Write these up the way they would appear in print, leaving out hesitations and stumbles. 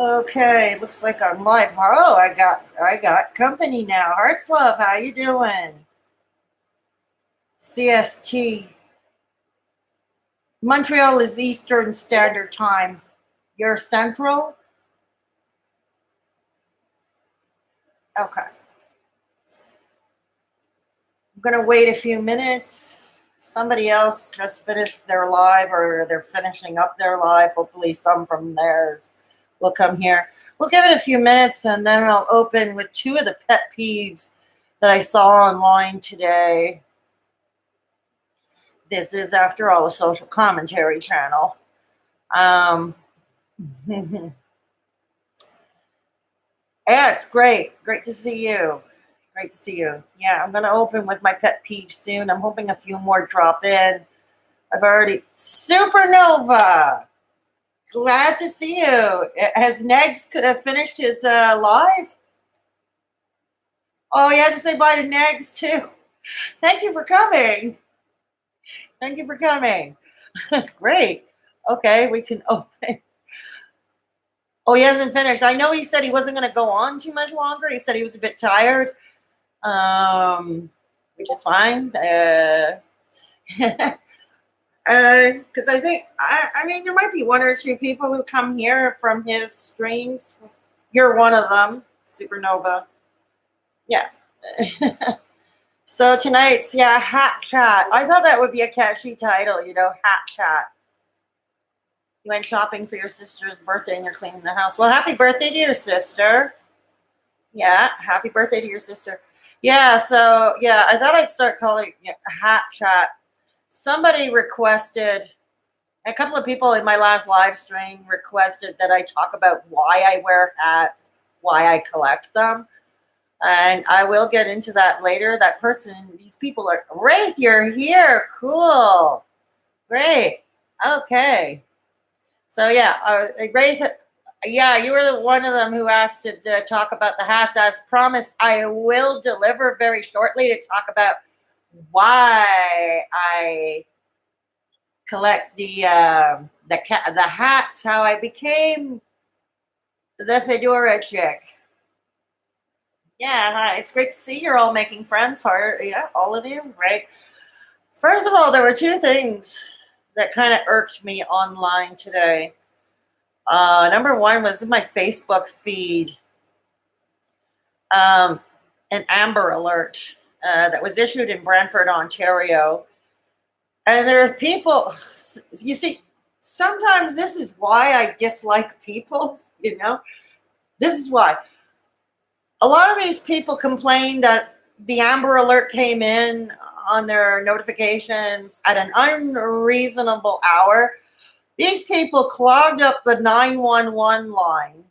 Okay, looks like I'm live. Oh, I got company now. Hearts love, how you doing? CST. Montreal is Eastern Standard Time. You're Central? Okay. I'm gonna wait a few minutes. Somebody else just finished their live or they're finishing up their live. Hopefully some from theirs will come here. We'll give it a few minutes and then I'll open with two of the pet peeves that I saw online today. This is, after all, a social commentary channel. Um, yeah, it's great. Great to see you. Great to see you. Yeah, I'm going to open with my pet peeve soon. I'm hoping a few more drop in. I've already... Supernova! Glad to see you. Has Negs finished his live? Oh, you had to say bye to Negs, too. Thank you for coming. Thank you for coming. Great. Okay, we can open. Oh, he hasn't finished. I know he said he wasn't going to go on too much longer. He said he was a bit tired, which is fine. Because I think, I mean, there might be one or two people who come here from his streams. You're one of them, Supernova. Yeah. So tonight's, Hat Chat. I thought that would be a catchy title, Hat Chat. You went shopping for your sister's birthday and you're cleaning the house. Well, happy birthday to your sister. Yeah, happy birthday to your sister. Yeah, so, I thought I'd start calling it Hat Chat. Somebody requested, a couple of people in my last live stream requested that I talk about why I wear hats, why I collect them. And I will get into that later. That person, these people are, Wraith, you're here. Cool. Great. Okay. So, Wraith, you were one of them who asked to talk about the hats. As promised, I will deliver very shortly to talk about why I collect the hats, how I became the fedora chick. Yeah, hi. It's great to see you're all making friends. All of you, right? First of all, there were two things that kind of irked me online today. Number one was in my Facebook feed, an Amber Alert that was issued in Brantford, Ontario. And there are people, you see, sometimes this is why I dislike people, This is why. A lot of these people complain that the Amber Alert came in on their notifications at an unreasonable hour. These people clogged up the 911 line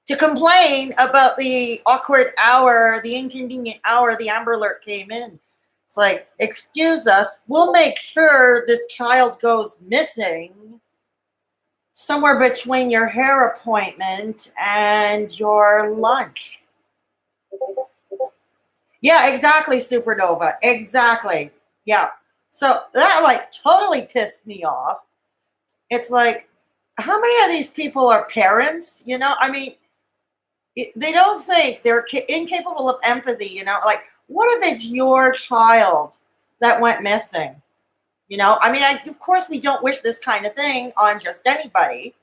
to complain about the awkward hour, the inconvenient hour the Amber Alert came in. It's like, excuse us, we'll make sure this child goes missing somewhere between your hair appointment and your lunch. Yeah, exactly, Supernova. Exactly. Yeah. So that totally pissed me off. It's like, how many of these people are parents? I mean, they don't think, they're incapable of empathy, what if it's your child that went missing? I mean, of course we don't wish this kind of thing on just anybody.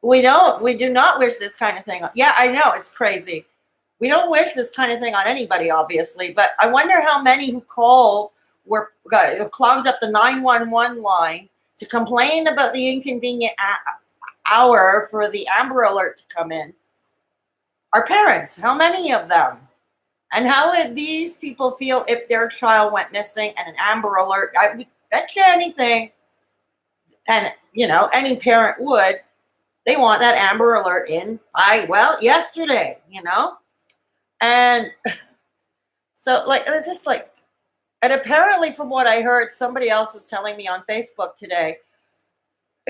We do not wish this kind of thing on, I know, it's crazy. We don't wish this kind of thing on anybody, obviously, but I wonder how many who called clogged up the 911 line to complain about the inconvenient hour for the Amber Alert to come in. Our parents, how many of them? And how would these people feel if their child went missing and an Amber Alert? I would bet you anything, and any parent would. They want that Amber Alert in yesterday, And so, it's just and apparently from what I heard, somebody else was telling me on Facebook today,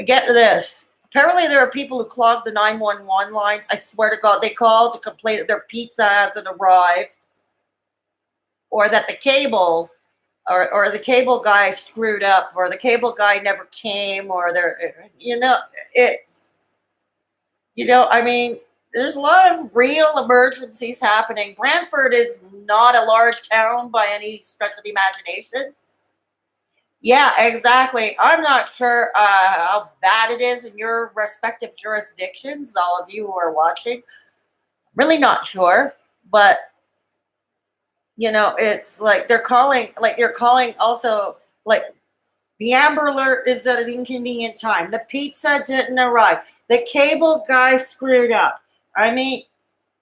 get this, apparently there are people who clog the 911 lines. I swear to God, they call to complain that their pizza hasn't arrived, or that the cable or the cable guy screwed up, or the cable guy never came, or it's, I mean, there's a lot of real emergencies happening. Brantford is not a large town by any stretch of the imagination. Yeah, exactly. I'm not sure how bad it is in your respective jurisdictions, all of you who are watching. Really not sure. But, it's like they're calling also, like, the Amber Alert is at an inconvenient time. The pizza didn't arrive. The cable guy screwed up. I mean,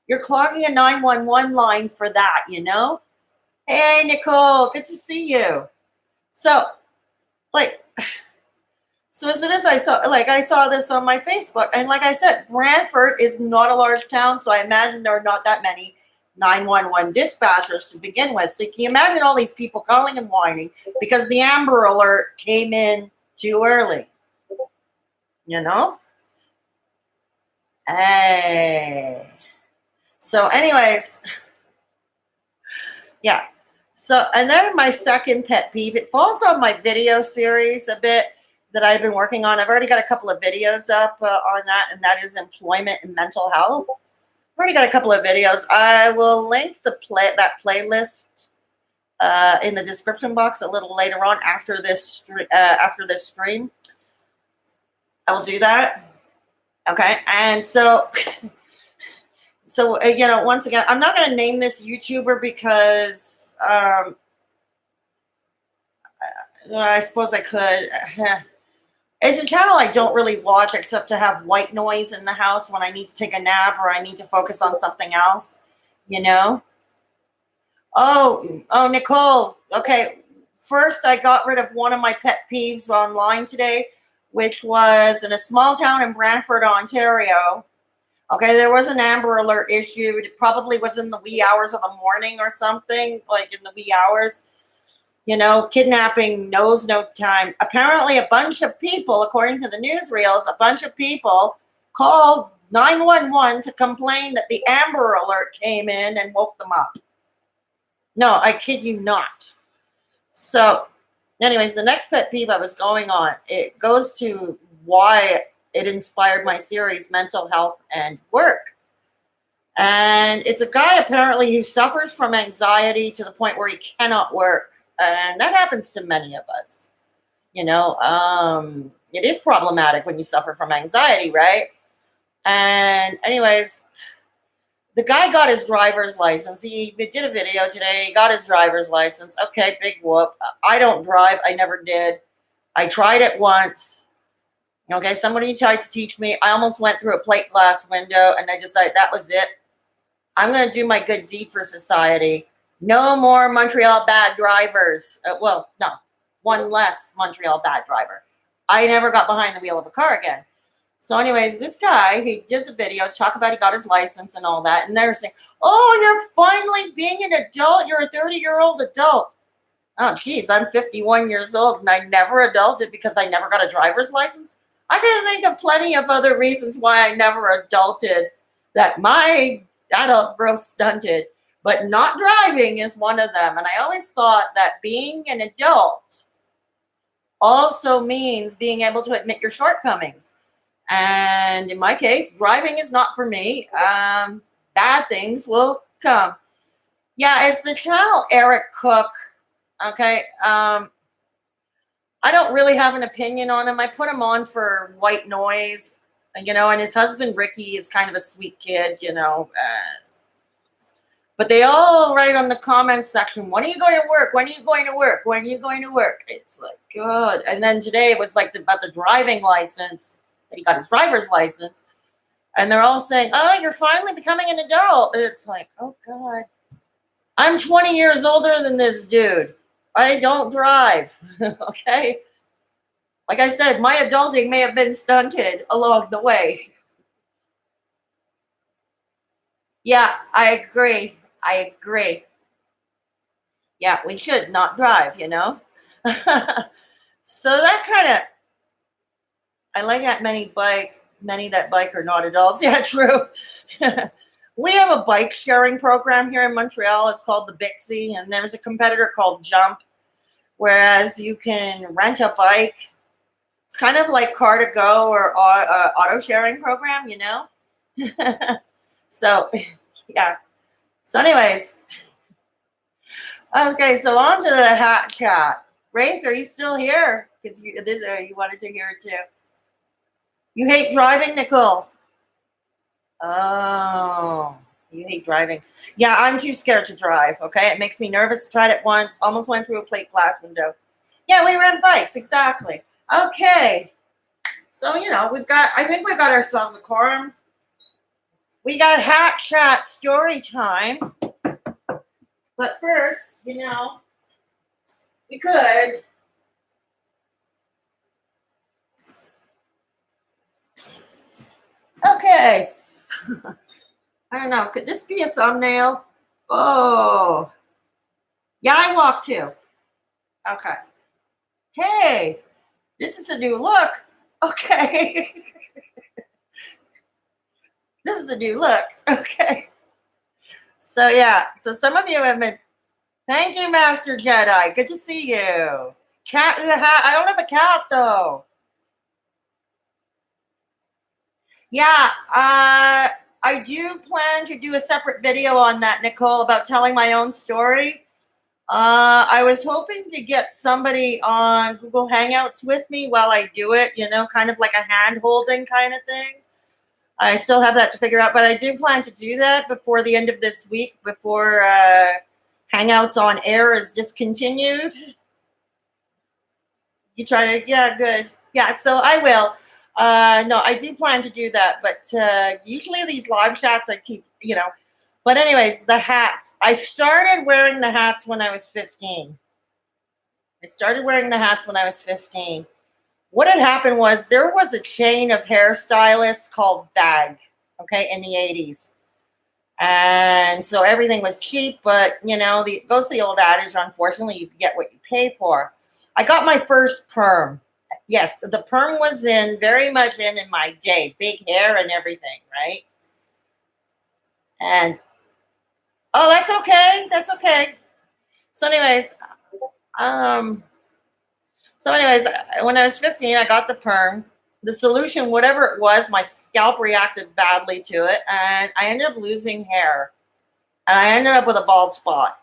you're clogging a 911 line for that. Hey, Nicole, good to see you. So, like, so as soon as I saw this on my Facebook, and like I said, Brantford is not a large town, so I imagine there are not that many 911 dispatchers to begin with. So can you imagine all these people calling and whining because the Amber Alert came in too early? You know? Hey. So, anyways, yeah. So, and then my second pet peeve, it falls on my video series a bit that I've been working on. I've already got a couple of videos up on that, and that is employment and mental health. I've already got a couple of videos. I will link that playlist in the description box a little later on after this stream. I will do that. Okay, and so. So, once again, I'm not going to name this YouTuber because I suppose I could. It's a channel I don't really watch except to have white noise in the house when I need to take a nap or I need to focus on something else, you know? Oh, Nicole. Okay, first I got rid of one of my pet peeves online today, which was in a small town in Brantford, Ontario. Okay, there was an Amber Alert issued. It probably was in the wee hours of the morning or something, like in the wee hours. Kidnapping knows no time. Apparently, a bunch of people, according to the newsreels, a bunch of people called 911 to complain that the Amber Alert came in and woke them up. No, I kid you not. So, anyways, the next pet peeve I was going on, it goes to why it inspired my series, Mental Health and Work. And it's a guy apparently who suffers from anxiety to the point where he cannot work. And that happens to many of us. It is problematic when you suffer from anxiety, right? And anyways, the guy got his driver's license. He did a video today. He got his driver's license. Okay, big whoop. I don't drive. I never did. I tried it once. Okay, somebody tried to teach me. I almost went through a plate glass window, and I decided that was it. I'm going to do my good deed for society. No more Montreal bad drivers. No, one less Montreal bad driver. I never got behind the wheel of a car again. So anyways, this guy, he does a video, talk about he got his license and all that, and they're saying, oh, you're finally being an adult. You're a 30-year-old adult. Oh, geez, I'm 51 years old, and I never adulted because I never got a driver's license. I can think of plenty of other reasons why I never adulted, that my adult growth stunted, but not driving is one of them. And I always thought that being an adult also means being able to admit your shortcomings. And in my case, driving is not for me. Bad things will come. Yeah, it's the channel Eric Cook. Okay. I don't really have an opinion on him. I put him on for white noise, and his husband, Ricky, is kind of a sweet kid, but they all write on the comments section, when are you going to work? When are you going to work? When are you going to work? It's like, God. And then today it was like about the driving license, that he got his driver's license. And they're all saying, oh, you're finally becoming an adult. And it's like, oh, God. I'm 20 years older than this dude. I don't drive, okay? Like I said, my adulting may have been stunted along the way. Yeah, I agree. Yeah, we should not drive, So that kind of, I like that many that bike are not adults. Yeah, true. We have a bike sharing program here in Montreal. It's called the Bixie, and there's a competitor called Jump, whereas you can rent a bike. It's kind of like Car2Go or auto sharing program, So, yeah. So, anyways, okay. So on to the hat chat. Rafe, are you still here? Because you wanted to hear it too. You hate driving, Nicole? Oh, you hate driving. Yeah, I'm too scared to drive. Okay, it makes me nervous. Tried it once, almost went through a plate glass window. Yeah, we rent bikes, exactly. Okay, so I think we got ourselves a quorum. We got hat chat story time, but first, we could. Okay, I don't know. Could this be a thumbnail? Oh, yeah, I walk too. Okay. Hey, this is a new look. Okay. This is a new look. Okay. So yeah. So some of you have been. Thank you, Master Jedi. Good to see you. Cat in the hat. I don't have a cat though. Yeah. I do plan to do a separate video on that, Nicole, about telling my own story. I was hoping to get somebody on Google Hangouts with me while I do it. Kind of like a hand holding kind of thing. I still have that to figure out, but I do plan to do that before the end of this week, before Hangouts on Air is discontinued. You try to, yeah, good. Yeah, so I will. No, I do plan to do that, but usually these live chats I keep. But anyways, the hats. I started wearing the hats when I was 15. I started wearing the hats when I was 15. What had happened was there was a chain of hairstylists called Bag, okay, in the 80s. And so everything was cheap, but goes the old adage, unfortunately, you get what you pay for. I got my first perm. Yes, the perm was very much in my day, big hair and everything, right? And oh, that's okay. That's okay. So anyways, um when I was 15, I got the perm. The solution, whatever it was, my scalp reacted badly to it, and I ended up losing hair. And I ended up with a bald spot.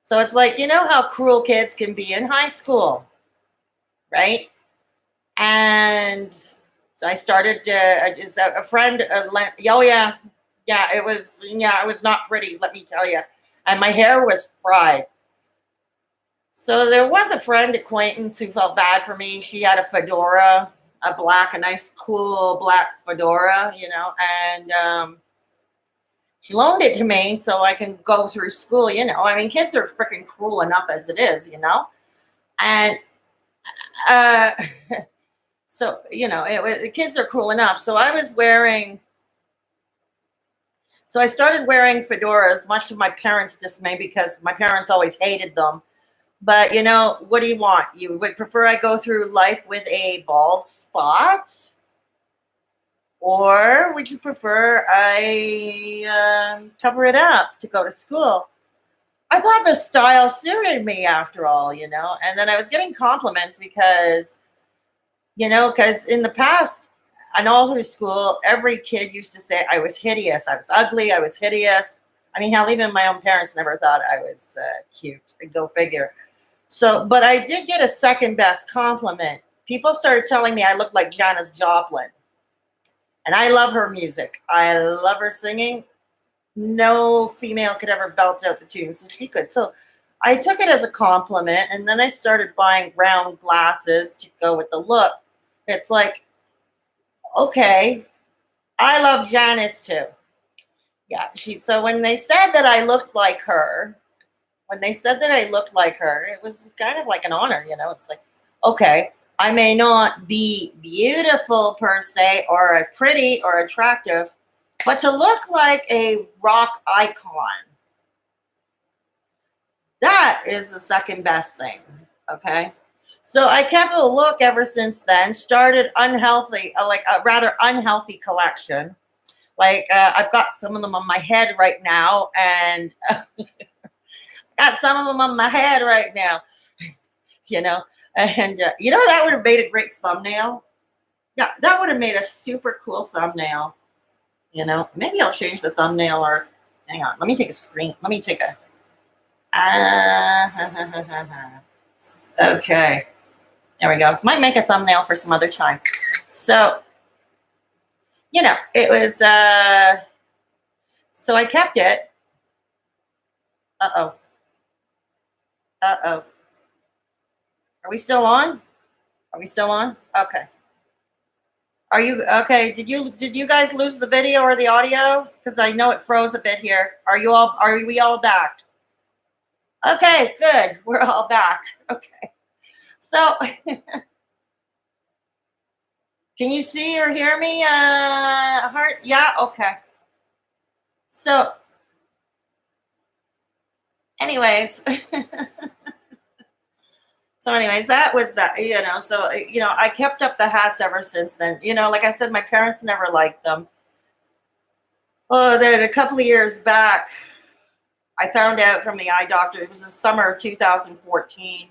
So it's like, how cruel kids can be in high school, right? And so I started, just a friend, oh yeah, it was not pretty, let me tell you. And my hair was fried. So there was a friend acquaintance who felt bad for me. She had a fedora, a nice, cool black fedora, and she loaned it to me so I can go through school. I mean, kids are freaking cruel enough as it is, and uh, so the kids are cruel enough. So I started wearing fedoras, much to my parents' dismay, because my parents always hated them. But what do you want? You would prefer I go through life with a bald spot? Or would you prefer I cover it up to go to school? I thought the style suited me after all, and then I was getting compliments because in the past and all through school, every kid used to say I was hideous, I was ugly, I was hideous. I mean, hell, even my own parents never thought I was cute. Go figure. So, but I did get a second best compliment. People started telling me I looked like Janis Joplin. And I love her music. I love her singing. No female could ever belt out the tunes, and she could. So I took it as a compliment, and then I started buying round glasses to go with the look. It's like, okay, I love Janis too. Yeah, so when they said that I looked like her, it was kind of like an honor, It's like, okay, I may not be beautiful per se, or pretty or attractive, but to look like a rock icon, that is the second best thing. Okay. So I kept the look ever since then, started unhealthy, like a rather unhealthy collection. Like I've got some of them on my head right now, and got some of them on my head right now, you know. And that would have made a great thumbnail. Yeah, that would have made a super cool thumbnail. You know, maybe I'll change the thumbnail or hang on. Let me take a screen. Let me take a. Okay. There we go. Might make a thumbnail for some other time. So, you know, it was, so I kept it. Uh-oh. Uh-oh. Are we still on? Are we still on? Okay. Are you okay? Did you guys lose the video or the audio? Because I know it froze a bit here. Are we all back? Okay, good. We're all back. Okay. So can you see or hear me? Heart? Yeah, okay. So anyways. So anyways, that was that, you know, so, you know, I kept up the hats ever since then. You know, like I said, my parents never liked them. Oh, then a couple of years back, I found out from the eye doctor. It was the summer of 2014.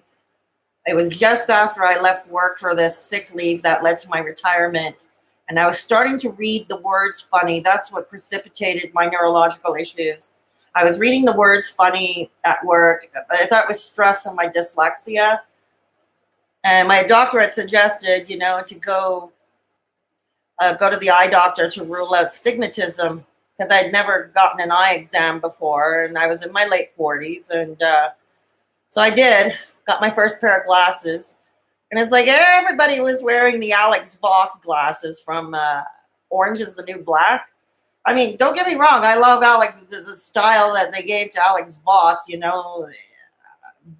It was just after I left work for this sick leave that led to my retirement. And I was starting to read the words funny. That's what precipitated my neurological issues. I was reading the words funny at work. I thought it was stress and my dyslexia. And my doctor had suggested, you know, to go to the eye doctor to rule out stigmatism because I'd never gotten an eye exam before, and I was in my late 40s, and so I did. Got my first pair of glasses, and it's like everybody was wearing the Alex Voss glasses from Orange is the New Black. I mean, don't get me wrong, I love Alex, the style that they gave to Alex Voss, you know,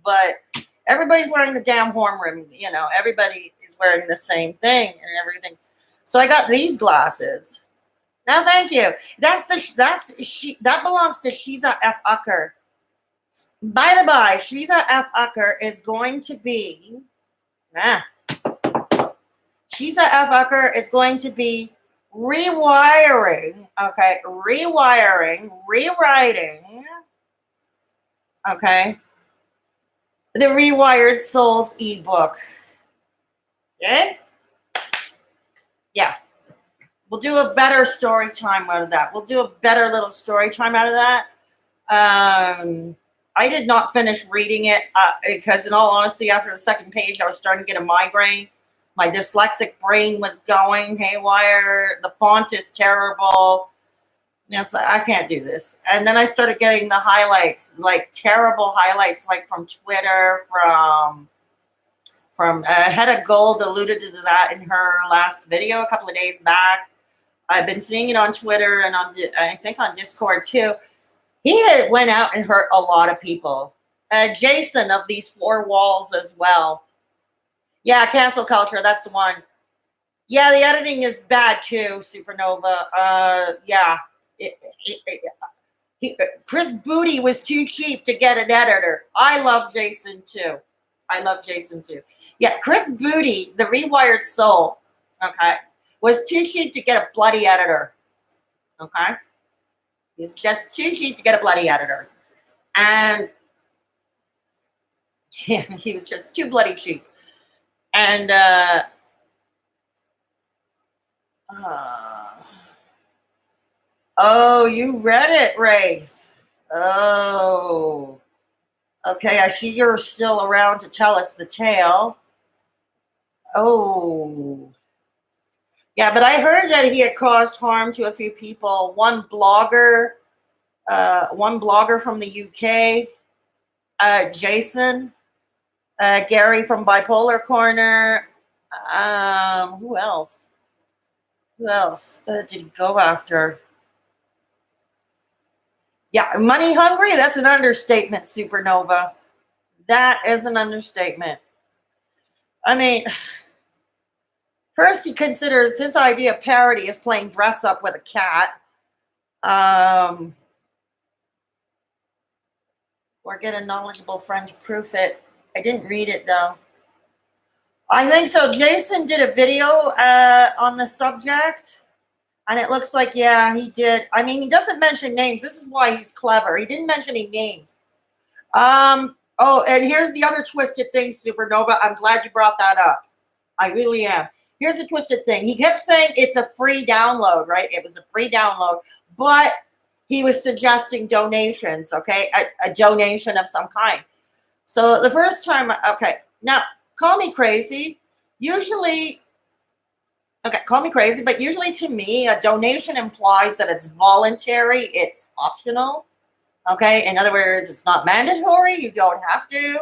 but everybody's wearing the damn horn rim, you know, everybody is wearing the same thing and everything. So I got these glasses. No, thank you. That belongs to Sheeza F. Ucker. By the by, Sheeza F. Ucker is going to be Sheeza F. Ucker is going to be rewriting, okay, the Rewired Souls ebook. Okay? Yeah. We'll do a better story time out of that. We'll do a better little story time out of that. I did not finish reading it because, in all honesty, after the second page, I was starting to get a migraine. My dyslexic brain was going haywire. The font is terrible. You know, it's like, I can't do this. And then I started getting the highlights, like terrible highlights, like from Twitter, from Hedda Gold alluded to that in her last video a couple of days back. I've been seeing it on Twitter and I think on Discord too. He had went out and hurt a lot of people. Jason of these four walls as well. Yeah, cancel culture. That's the one. Yeah, the editing is bad too, Supernova. Yeah. Chris Booty was too cheap to get an editor. I love Jason too. Yeah, Chris Booty, the Rewired Soul, okay, was too cheap to get a bloody editor. Okay? He's just too cheap to get a bloody editor. And yeah, he was just too bloody cheap. And oh, you read it, Wraith. Oh. Okay, I see you're still around to tell us the tale. Oh. Yeah, but I heard that he had caused harm to a few people. One blogger from the UK, Jason, Gary from Bipolar Corner. Who else? Did he go after? Yeah, money hungry? That's an understatement, Supernova. That is an understatement. I mean, first he considers his idea of parody is playing dress up with a cat. Or get a knowledgeable friend to proof it. I didn't read it though. I think so. Jason did a video on the subject. And it looks like, yeah, he did. I mean, he doesn't mention names. This is why he's clever. He didn't mention any names. Oh, and here's the other twisted thing, Supernova. I'm glad you brought that up. I really am. here's the twisted thing. He kept saying it's a free download, right? It was a free download, but he was suggesting donations, okay? A donation of some kind. So the first time, okay, now call me crazy. Usually, okay, call me crazy, but usually to me, a donation implies that it's voluntary, it's optional, okay? In other words, it's not mandatory, you don't have to.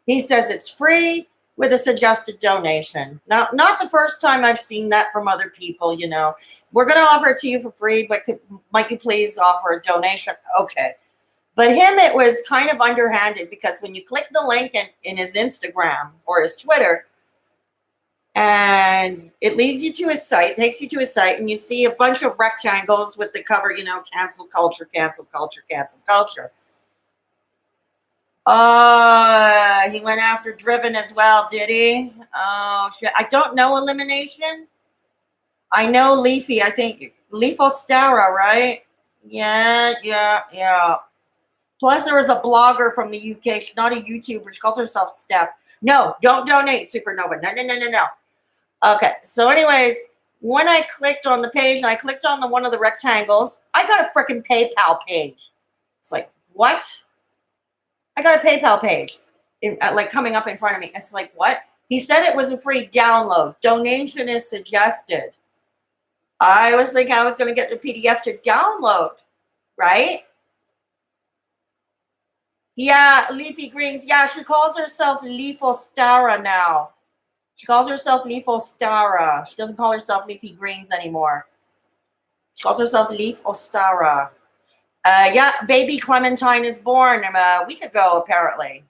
He says it's free with a suggested donation. Now, not the first time I've seen that from other people, you know. We're going to offer it to you for free, but might you please offer a donation? Okay. But him, it was kind of underhanded because when you click the link in his Instagram or his Twitter, and it leads you to his site, takes you to his site, and you see a bunch of rectangles with the cover, you know, cancel culture, cancel culture, cancel culture. He went after Driven as well, did he? Oh, shit. I don't know elimination. I know Leafy. I think Leafostara, right? Yeah. Plus, there was a blogger from the UK. She's not a YouTuber. She calls herself Steph. No, don't donate, Supernova. No. Okay, so anyways, when I clicked on the page and I clicked on one of the rectangles, I got a freaking PayPal page. It's like, what? I got a PayPal page, like coming up in front of me. It's like, what? He said it was a free download. Donation is suggested. I was thinking I was going to get the PDF to download, right? Yeah, Leafy Greens. Yeah, she calls herself Leafostara now. She calls herself Leafostara. She doesn't call herself Leafy Greens anymore. She calls herself Leafostara. Yeah, baby Clementine is born a week ago, apparently.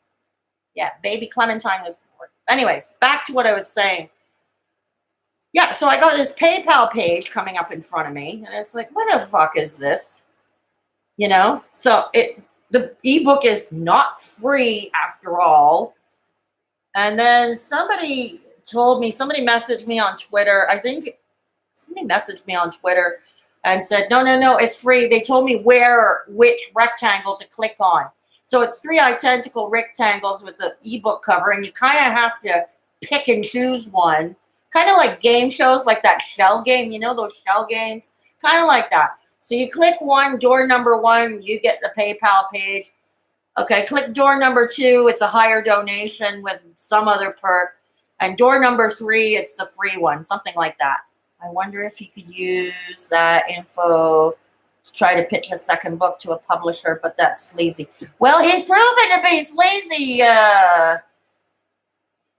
Yeah, baby Clementine was born. Anyways, back to what I was saying. Yeah, so I got this PayPal page coming up in front of me, and it's like, what the fuck is this? You know? So the ebook is not free after all. And then somebody messaged me on Twitter. I think somebody messaged me on Twitter and said, no, it's free. They told me which rectangle to click on. So it's 3 identical rectangles with the ebook cover, and you kind of have to pick and choose one. Kind of like game shows, like that shell game, you know, those shell games? Kind of like that. So you click one, door number 1, you get the PayPal page. Okay, click door number 2, it's a higher donation with some other perk. And door number 3, it's the free one, something like that. I wonder if you could use that info to try to pitch a second book to a publisher, but that's sleazy. Well, he's proven to be sleazy.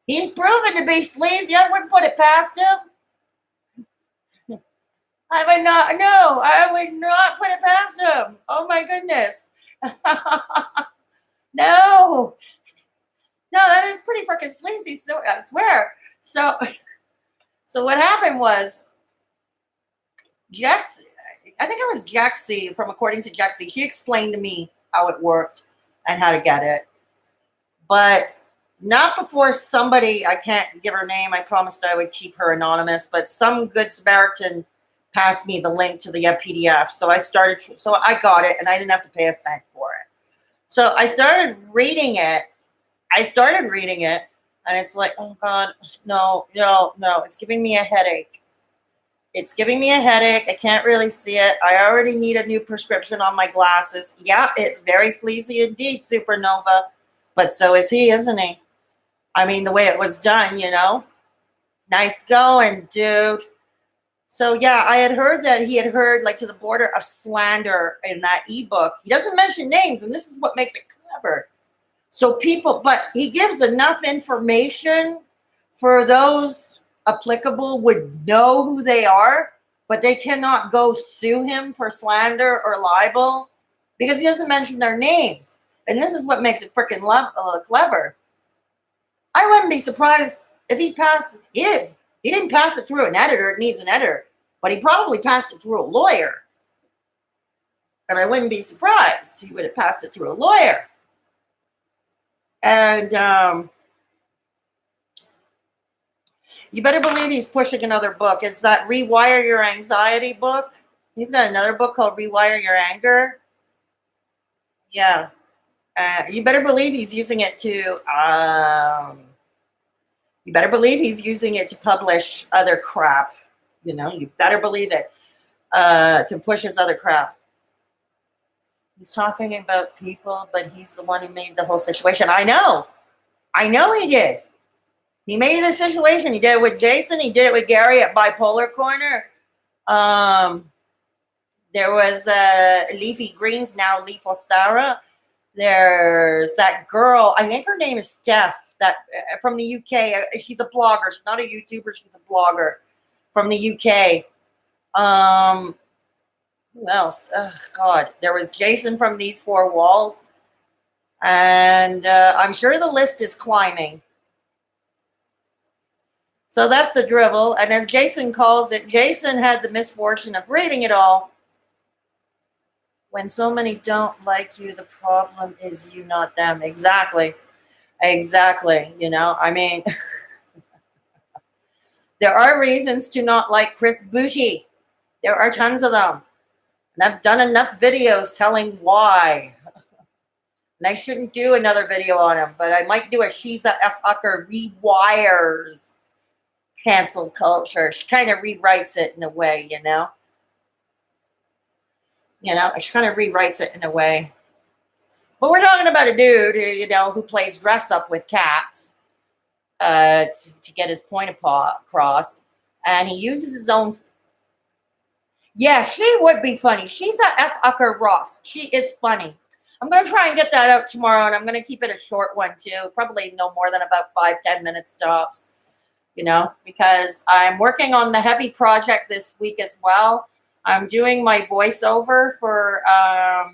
He's proven to be sleazy. I wouldn't put it past him. I would not put it past him. Oh my goodness. No, that is pretty freaking sleazy. So I swear. So what happened was, Jax, I think it was Jaxie from According to Jaxie. She explained to me how it worked and how to get it, but not before somebody, I can't give her name. I promised I would keep her anonymous, but some good Samaritan passed me the link to the PDF. So I got it, and I didn't have to pay a cent for it. So I started reading it. And it's like, oh God, no. It's giving me a headache. I can't really see it. I already need a new prescription on my glasses. Yeah, it's very sleazy indeed, Supernova. But so is he, isn't he? I mean, the way it was done, you know? Nice going, dude. So yeah, I had heard that he had heard like to the border of slander in that ebook. He doesn't mention names, and this is what makes it clever. So but he gives enough information for those applicable would know who they are, but they cannot go sue him for slander or libel because he doesn't mention their names. And this is what makes it freaking clever. I wouldn't be surprised if he passed it. He didn't pass it through an editor. It needs an editor. But he probably passed it through a lawyer. And I wouldn't be surprised he would have passed it through a lawyer. And you better believe he's pushing another book. It's that Rewire Your Anxiety book. He's got another book called Rewire Your Anger. Yeah. You better believe he's using it to You better believe he's using it to publish other crap. You better believe it, to push his other crap. He's talking about people, but he's the one who made the whole situation. I know he did. He made the situation. He did it with Jason. He did it with Gary at Bipolar Corner. There was Leafy Greens, now Leaf Ostara. There's that girl, I think her name is Steph, that from the UK. She's a blogger. She's not a YouTuber. She's a blogger from the UK. Who else? Oh, God. There was Jason from These Four Walls. And I'm sure the list is climbing. So that's the drivel. And as Jason calls it, Jason had the misfortune of reading it all. When so many don't like you, the problem is you, not them. Exactly. I mean, there are reasons to not like Chris Bougie. There are tons of them. And I've done enough videos telling why. And I shouldn't do another video on him, but I might do a Sheeza F. Ucker Rewires Cancelled Culture. She kind of rewrites it in a way, she kind of rewrites it in a way. But we're talking about a dude, who plays dress up with cats to get his point across. And he uses his own. Yeah, she would be funny. She's a F. Ucker Ross. She is funny. I'm going to try and get that out tomorrow, and I'm going to keep it a short one, too. Probably no more than about 5-10 minutes tops, because I'm working on the heavy project this week as well. I'm doing my voiceover for, I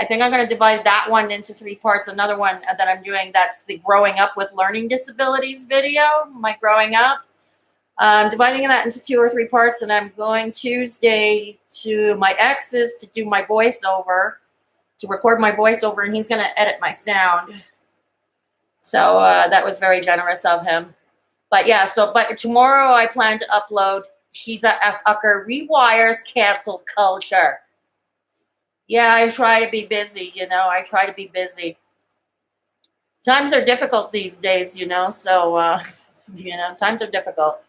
think I'm going to divide that one into 3 parts. Another one that I'm doing, that's the Growing Up with Learning Disabilities video, my Growing Up. I'm dividing that into 2 or 3 parts, and I'm going Tuesday to my ex's to do my voiceover, to record my voiceover, and he's going to edit my sound. So that was very generous of him. But yeah, but tomorrow I plan to upload Sheeza F. Ucker Rewires Cancelled Culture. Yeah, I try to be busy, I try to be busy. Times are difficult these days, so, times are difficult.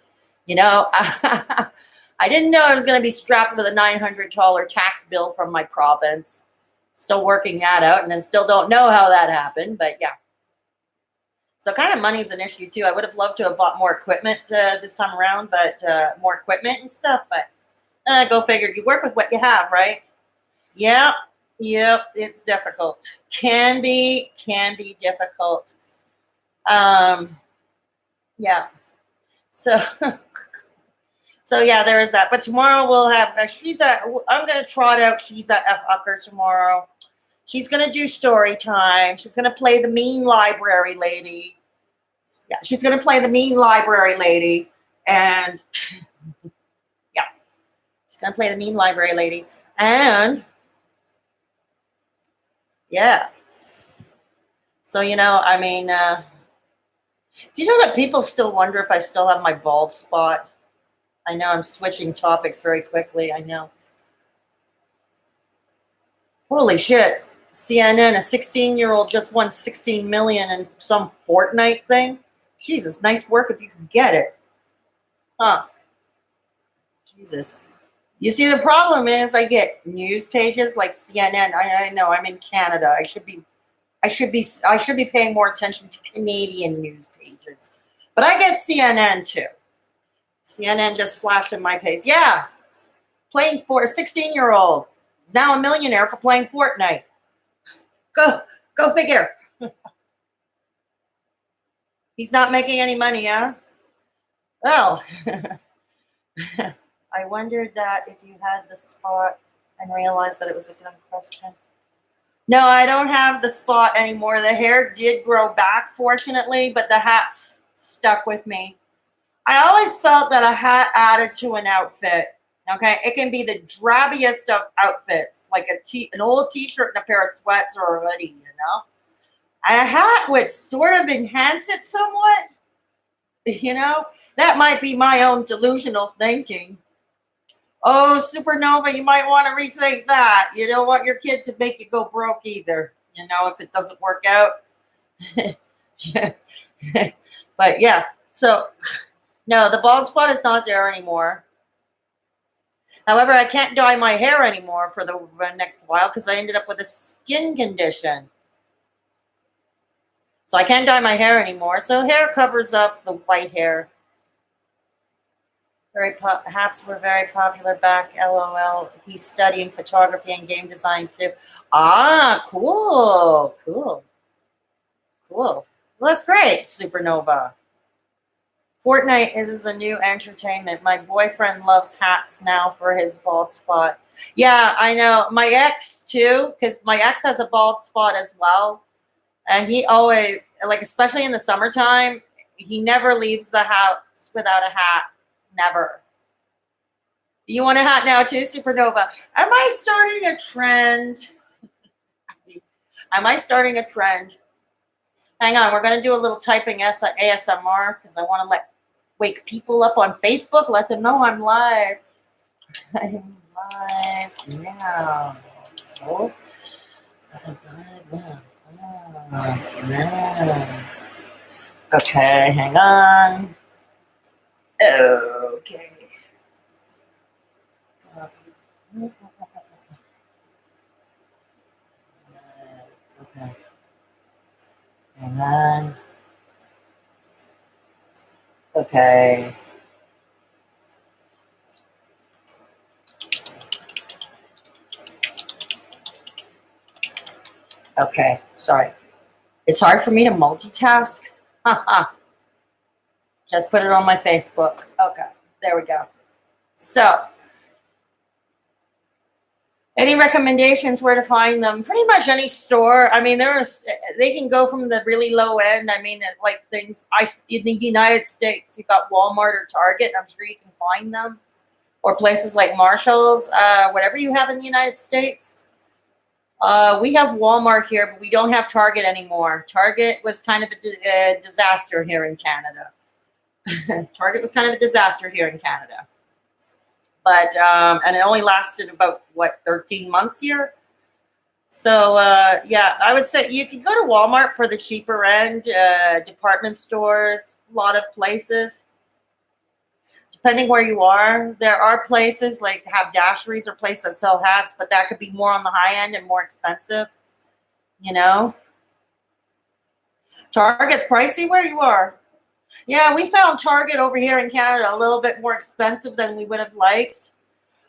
I didn't know I was going to be strapped with a $900 tax bill from my province. Still working that out, and then still don't know how that happened, but yeah. So kind of money's an issue too. I would have loved to have bought more equipment this time around, but more equipment and stuff, but go figure. You work with what you have, right? Yep, it's difficult. Can be difficult. Yeah. So, yeah, there is that. But tomorrow we'll have I'm going to trot out Sheeza F. Ucker tomorrow. She's going to do story time. She's going to play the mean library lady. Yeah, she's going to play the mean library lady. And, yeah, she's going to play the mean library lady. And, yeah. So, do you know that people still wonder if I still have my bald spot? I know I'm switching topics very quickly. I know. Holy shit. CNN, a 16-year-old just won $16 million in some Fortnite thing. Jesus, nice work if you can get it. Huh. Jesus. You see, the problem is I get news pages like CNN. I know I'm in Canada. I should be paying more attention to Canadian news pages. But I get CNN too. CNN just flashed in my face. Yeah, playing for a 16-year-old is now a millionaire for playing Fortnite. Go figure. He's not making any money, huh? Well, I wondered that if you had the spot and realized that it was a dumb question. No, I don't have the spot anymore. The hair did grow back, fortunately, but the hat's stuck with me. I always felt that a hat added to an outfit. Okay, it can be the drabbiest of outfits, like an old t-shirt and a pair of sweats or a hoodie, And a hat would sort of enhance it somewhat. That might be my own delusional thinking. Oh, Supernova, you might want to rethink that. You don't want your kid to make you go broke either, if it doesn't work out. But yeah, so no, the bald spot is not there anymore. However, I can't dye my hair anymore for the next while because I ended up with a skin condition. So I can't dye my hair anymore. So hair covers up the white hair. Hats were very popular back. LOL. He's studying photography and game design too. Ah, cool, cool, cool. Well, that's great, Supernova. Fortnite is the new entertainment. My boyfriend loves hats now for his bald spot. Yeah, I know. My ex too, because my ex has a bald spot as well. And he always, like, especially in the summertime, he never leaves the house without a hat. Never. You want a hat now too, Supernova? Am I starting a trend? Am I starting a trend? Hang on, we're going to do a little typing ASMR because I want to wake people up on Facebook, let them know I'm live. I'm live now. Oh. I'm live now. Okay, hang on. Okay. Okay. Hang on. Okay. Okay, sorry. It's hard for me to multitask. Just put it on my Facebook. Okay, there we go. So, any recommendations where to find them? Pretty much any store. I mean, they can go from the really low end. I mean, like things in the United States, you got Walmart or Target. I'm sure you can find them, or places like Marshalls. Whatever you have in the United States. We have Walmart here, but we don't have Target anymore. Target was kind of a disaster here in Canada. Target was kind of a disaster here in Canada. But, and it only lasted about, 13 months here? So, yeah, I would say you can go to Walmart for the cheaper end, department stores, a lot of places. Depending where you are, there are places like haberdasheries or places that sell hats, but that could be more on the high end and more expensive, you know? Target's pricey where you are. Yeah, we found Target over here in Canada a little bit more expensive than we would have liked.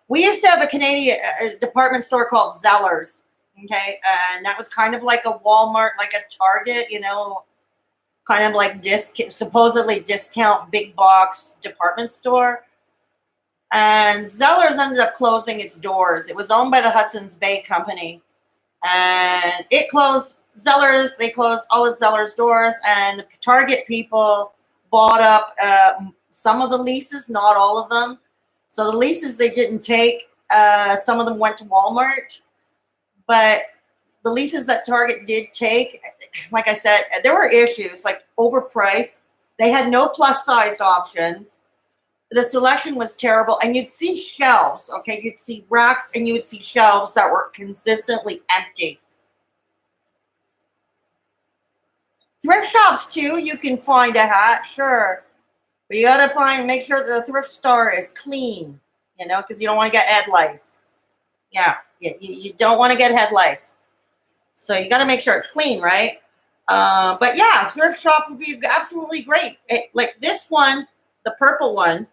We used to have a Canadian department store called Zellers, okay? And that was kind of like a Walmart, like a Target, you know, kind of like supposedly discount big box department store. And Zellers ended up closing its doors. It was owned by the Hudson's Bay Company. And it closed Zellers. They closed all of Zellers' doors. And the Target people bought up some of the leases, not all of them. So the leases they didn't take, some of them went to Walmart. But the leases that Target did take, like I said, there were issues, like overpriced. They had no plus-sized options. The selection was terrible. And you'd see shelves, okay? You'd see racks and you would see shelves that were consistently empty. Thrift shops, too, you can find a hat, sure. But you got to make sure the thrift store is clean, you know, because you don't want to get head lice. Yeah, you don't want to get head lice. So you got to make sure it's clean, right? But yeah, thrift shop would be absolutely great. Like this one, the purple one,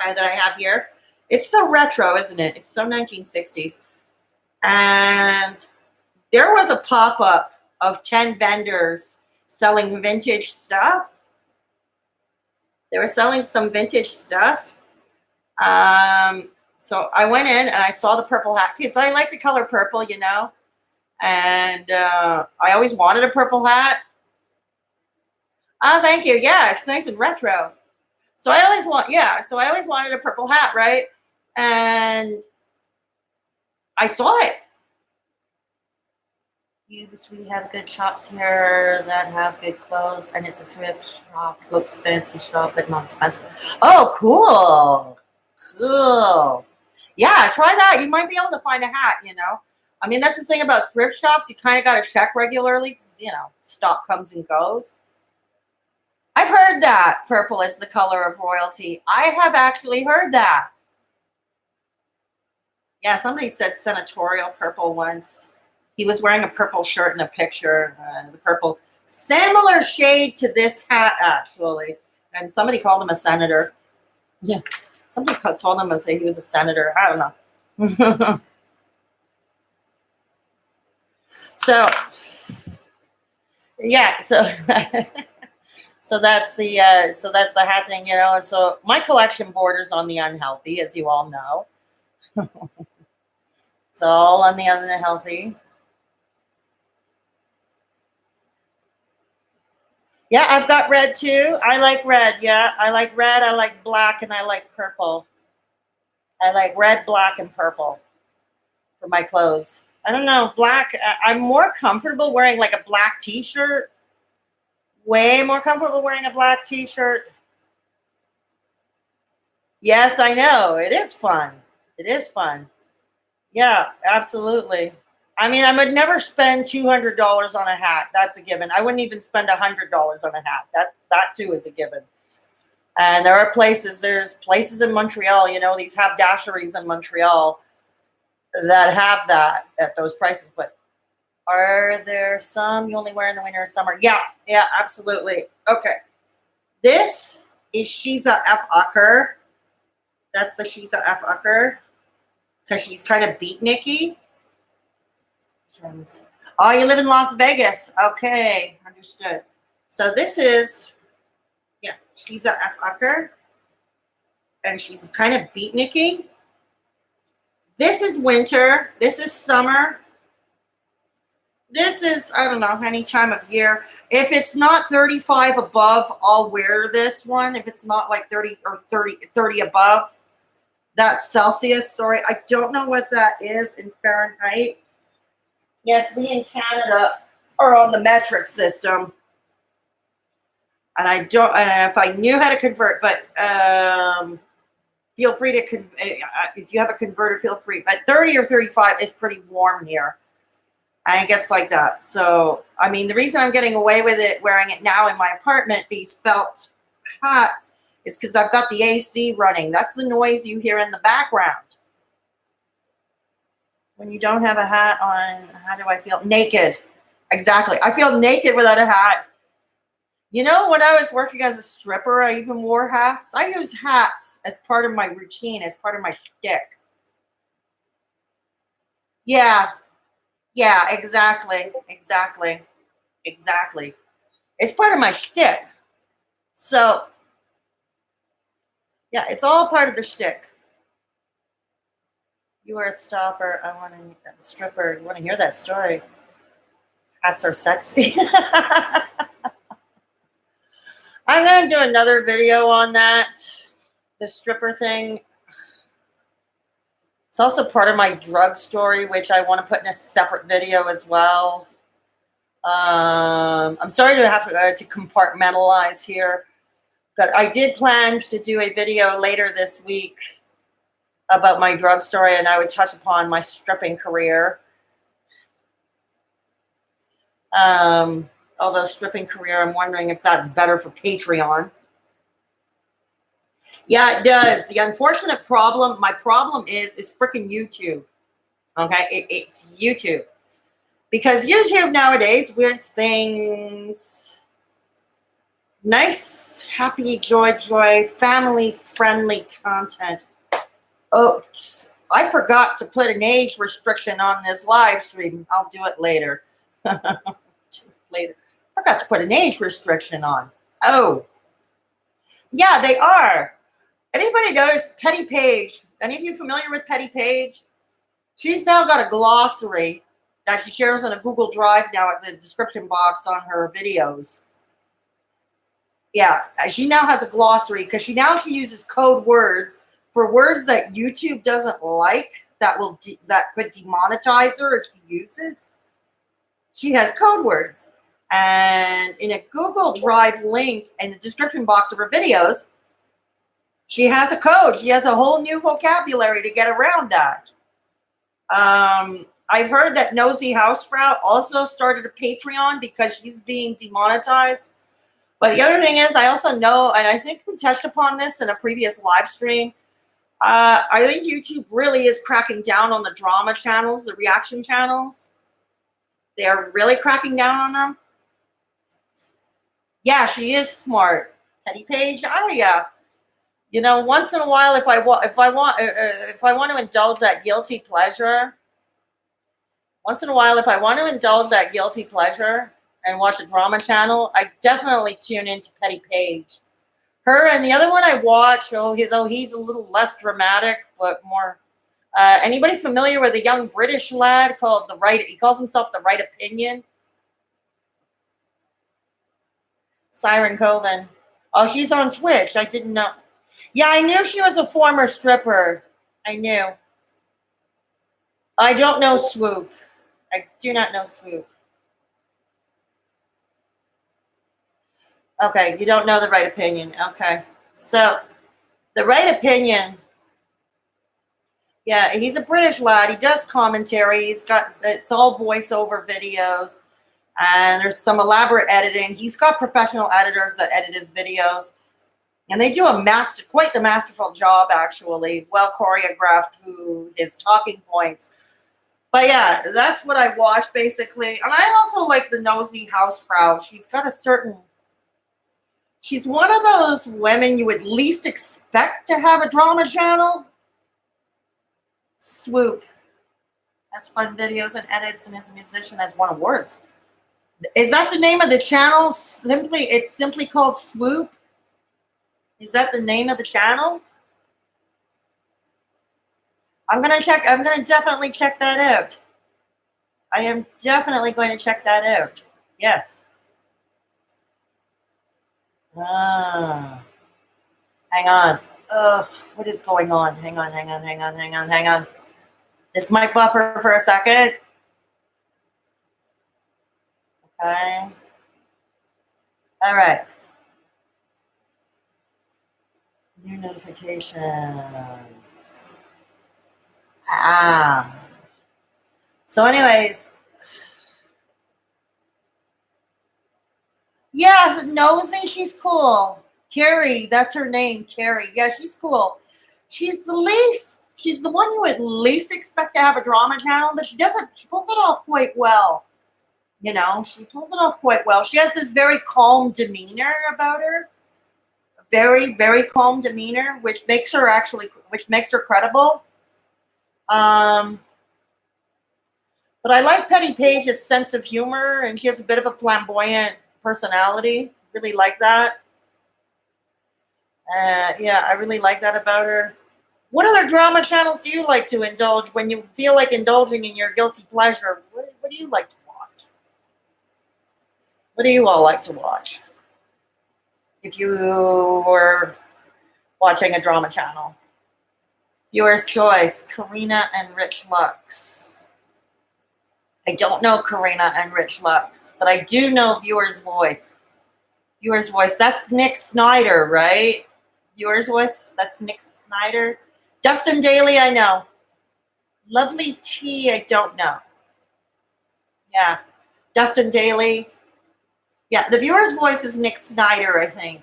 okay, that I have here. It's so retro, isn't it? It's so 1960s. And there was a pop-up of 10 vendors selling vintage stuff. They were selling some vintage stuff. So I went in and I saw the purple hat because I like the color purple, you know. And I always wanted a purple hat. Oh, thank you. Yeah, it's nice and retro. So I always wanted a purple hat, right? And I saw it. We have good shops here that have good clothes, and it's a thrift shop. Looks fancy shop, but not expensive. Oh, cool. Cool. Yeah, try that. You might be able to find a hat, you know. I mean, that's the thing about thrift shops. You kind of got to check regularly because, you know, stock comes and goes. I I've heard that purple is the color of royalty. I have actually heard that. Yeah, somebody said senatorial purple once. He was wearing a purple shirt in a picture. The purple, similar shade to this hat, actually. And somebody called him a senator. Yeah, somebody told him he was a senator. I don't know. So, yeah, so so that's the hat thing, So my collection borders on the unhealthy, as you all know. It's all on the unhealthy. Yeah, I've got red too. I like red. Yeah, I like red. I like black, and I like purple. I like red, black, and purple for my clothes. I don't know, black. I'm more comfortable wearing like a black t-shirt. Way more comfortable wearing a black t-shirt. Yes, I know. It is fun. It is fun. Yeah, absolutely. I mean, I would never spend $200 on a hat. That's a given. I wouldn't even spend $100 on a hat. That too is a given. And there's places in Montreal, these haberdasheries in Montreal that have that at those prices. But are there some you only wear in the winter or summer? Yeah, absolutely. Okay. This is Sheeza F. Ucker. That's the Sheeza F. Ucker. Because she's kind of beatniky. Oh, you live in Las Vegas. Okay, understood. So this is, Sheeza F. Ucker. And she's kind of beatniky. This is winter. This is summer. This is, I don't know, any time of year. If it's not 35 above, I'll wear this one. If it's not like 30 or 30 above, that's Celsius. Sorry, I don't know what that is in Fahrenheit. Yes, we in Canada are on the metric system. And if I knew how to convert, but feel free to, if you have a converter, feel free. But 30 or 35 is pretty warm here. And it gets like that. So, I mean, the reason I'm getting away with it, wearing it now in my apartment, these felt hats, is because I've got the AC running. That's the noise you hear in the background. When you don't have a hat on, how do I feel? Naked. Exactly. I feel naked without a hat. When I was working as a stripper, I even wore hats. I use hats as part of my routine, as part of my shtick. Yeah, exactly. It's part of my shtick. So, yeah, it's all part of the shtick. You are a stopper. I want to a stripper. You want to hear that story? Hats are sexy. I'm going to do another video on that, the stripper thing. It's also part of my drug story, which I want to put in a separate video as well. I'm sorry to have to compartmentalize here, but I did plan to do a video later this week about my drug story, and I would touch upon my stripping career. Although stripping career, I'm wondering if that's better for Patreon. Yeah, it does. The unfortunate problem, my problem is freaking YouTube. Okay, it's YouTube. Because YouTube nowadays wants things nice, happy, joy, family-friendly content. Oops, I forgot to put an age restriction on this live stream. I'll do it later. Forgot to put an age restriction on. Oh. Yeah, they are. Anybody notice Petty Page? Any of you familiar with Petty Page? She's now got a glossary that she shares on a Google Drive now at the description box on her videos. Yeah, she now has a glossary because she uses code words for words that YouTube doesn't like that could demonetize her if she uses. She has code words. And in a Google Drive link in the description box of her videos, she has a code. She has a whole new vocabulary to get around that. I've heard that Nosy Housefrau also started a Patreon because she's being demonetized. But the other thing is, I also know, and I think we touched upon this in a previous live stream. I think YouTube really is cracking down on the drama channels, the reaction channels. They are really cracking down on them. Yeah, she is smart, Petty Page. Oh yeah. You know, once in a while, if I want to indulge that guilty pleasure, and watch a drama channel, I definitely tune into Petty Page. Her and the other one I watch, though he's a little less dramatic, but more. Anybody familiar with a young British lad called the Right? He calls himself the Right Opinion. Siren Coven. Oh, she's on Twitch. I didn't know. Yeah, I knew she was a former stripper. I knew. I don't know Swoop. I do not know Swoop. Okay, you don't know the Right Opinion. Okay. So, the Right Opinion. Yeah, he's a British lad. He does commentary. It's all voiceover videos. And there's some elaborate editing. He's got professional editors that edit his videos. And they do quite the masterful job, actually. Well choreographed through his talking points. But yeah, that's what I watch, basically. And I also like the nosy housefrau. She's one of those women you would least expect to have a drama channel. Swoop has fun videos and edits, and is a musician, has won awards. Is that the name of the channel? It's simply called Swoop. Is that the name of the channel? I'm gonna definitely check that out. I am definitely going to check that out. Yes. Hang on. Ugh, what is going on? Hang on. This mic buffer for a second. Okay. All right. New notification. So anyways. Yes, Nosy, she's cool. Carrie, that's her name, Carrie. Yeah, she's cool. She's the one you would least expect to have a drama channel, but she pulls it off quite well. You know, she pulls it off quite well. She has this very calm demeanor about her. Very, very calm demeanor, which makes her credible. But I like Petty Page's sense of humor, and she has a bit of a flamboyant personality. Really like that. Yeah, I really like that about her. What other drama channels do you like to indulge when you feel like indulging in your guilty pleasure? What do you like to watch? What do you all like to watch? If you were watching a drama channel. Viewer's choice, Karina and Rich Lux. I don't know Karina and Rich Lux, but I do know Viewer's Voice. Viewer's Voice, that's Nick Snyder, right? Viewer's Voice, that's Nick Snyder. Dustin Daly, I know. Lovely T, I don't know. Yeah. Dustin Daly. Yeah, the Viewer's Voice is Nick Snyder, I think.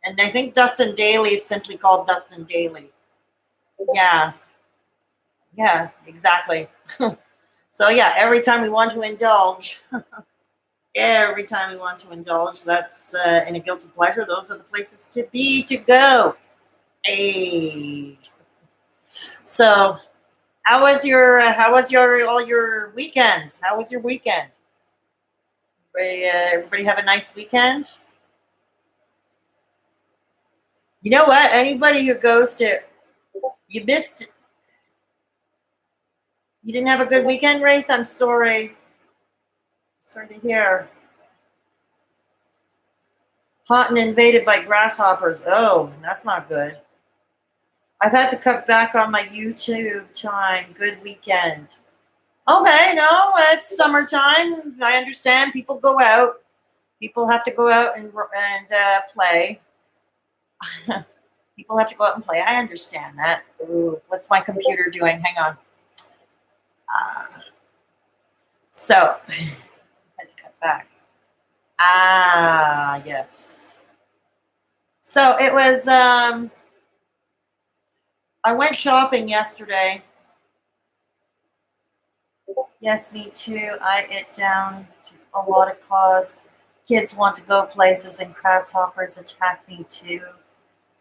And I think Dustin Daly is simply called Dustin Daly. Yeah. Yeah, exactly. So yeah, every time we want to indulge, that's in a guilty pleasure. Those are the places to go. Hey. So, how was all your weekends? How was your weekend? Everybody have a nice weekend? You know what? Anybody who goes to, you didn't have a good weekend, Wraith? I'm sorry. Sorry to hear. Hot and invaded by grasshoppers. Oh, that's not good. I've had to cut back on my YouTube time. Good weekend. Okay, no, it's summertime. I understand. People go out. People have to go out and play. People have to go out and play. I understand that. Ooh, what's my computer doing? Hang on. So, I had to cut back. Ah, yes. So it was, I went shopping yesterday. Yes, me too. I get down to a lot of cause. Kids want to go places and grasshoppers attack me too.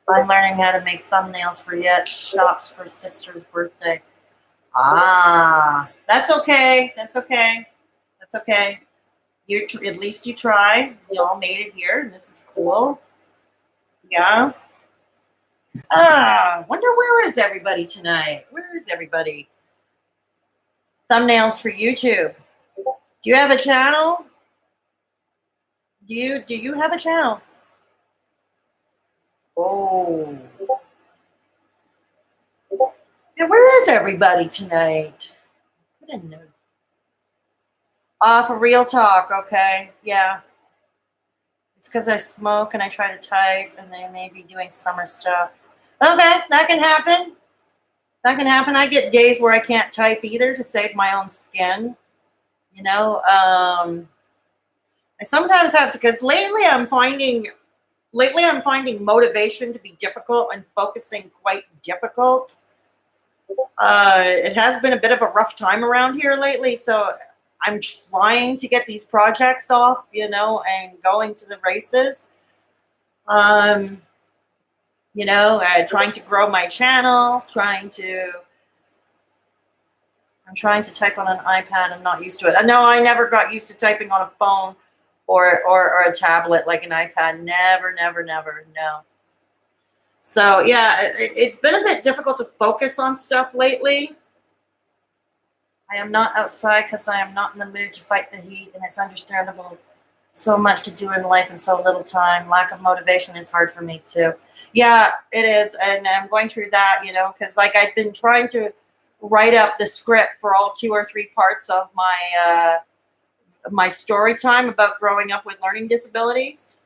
I'm learning how to make thumbnails for yet shops for sister's birthday. Ah, that's okay. That's okay. That's okay. At least you tried. We all made it here, and this is cool. Yeah. Wonder where is everybody tonight? Where is everybody? Thumbnails for YouTube. Do you have a channel? Do you have a channel? Oh. Yeah, where is everybody tonight? I didn't know. For real talk, okay. Yeah. It's because I smoke and I try to type and they may be doing summer stuff. Okay, that can happen. That can happen. I get days where I can't type either to save my own skin. You know, I sometimes have to, because lately I'm finding motivation to be difficult and focusing quite difficult. It has been a bit of a rough time around here lately, so I'm trying to get these projects off, and going to the races. Um, trying to grow my channel, I'm trying to type on an iPad. I'm not used to it. No, I never got used to typing on a phone or a tablet like an iPad. Never, never, never. No. So yeah, it's been a bit difficult to focus on stuff lately. I am not outside because I am not in the mood to fight the heat, and it's understandable. So much to do in life and so little time. Lack of motivation is hard for me too. Yeah, it is, and I'm going through that, because like I've been trying to write up the script for all 2 or 3 parts of my story time about growing up with learning disabilities.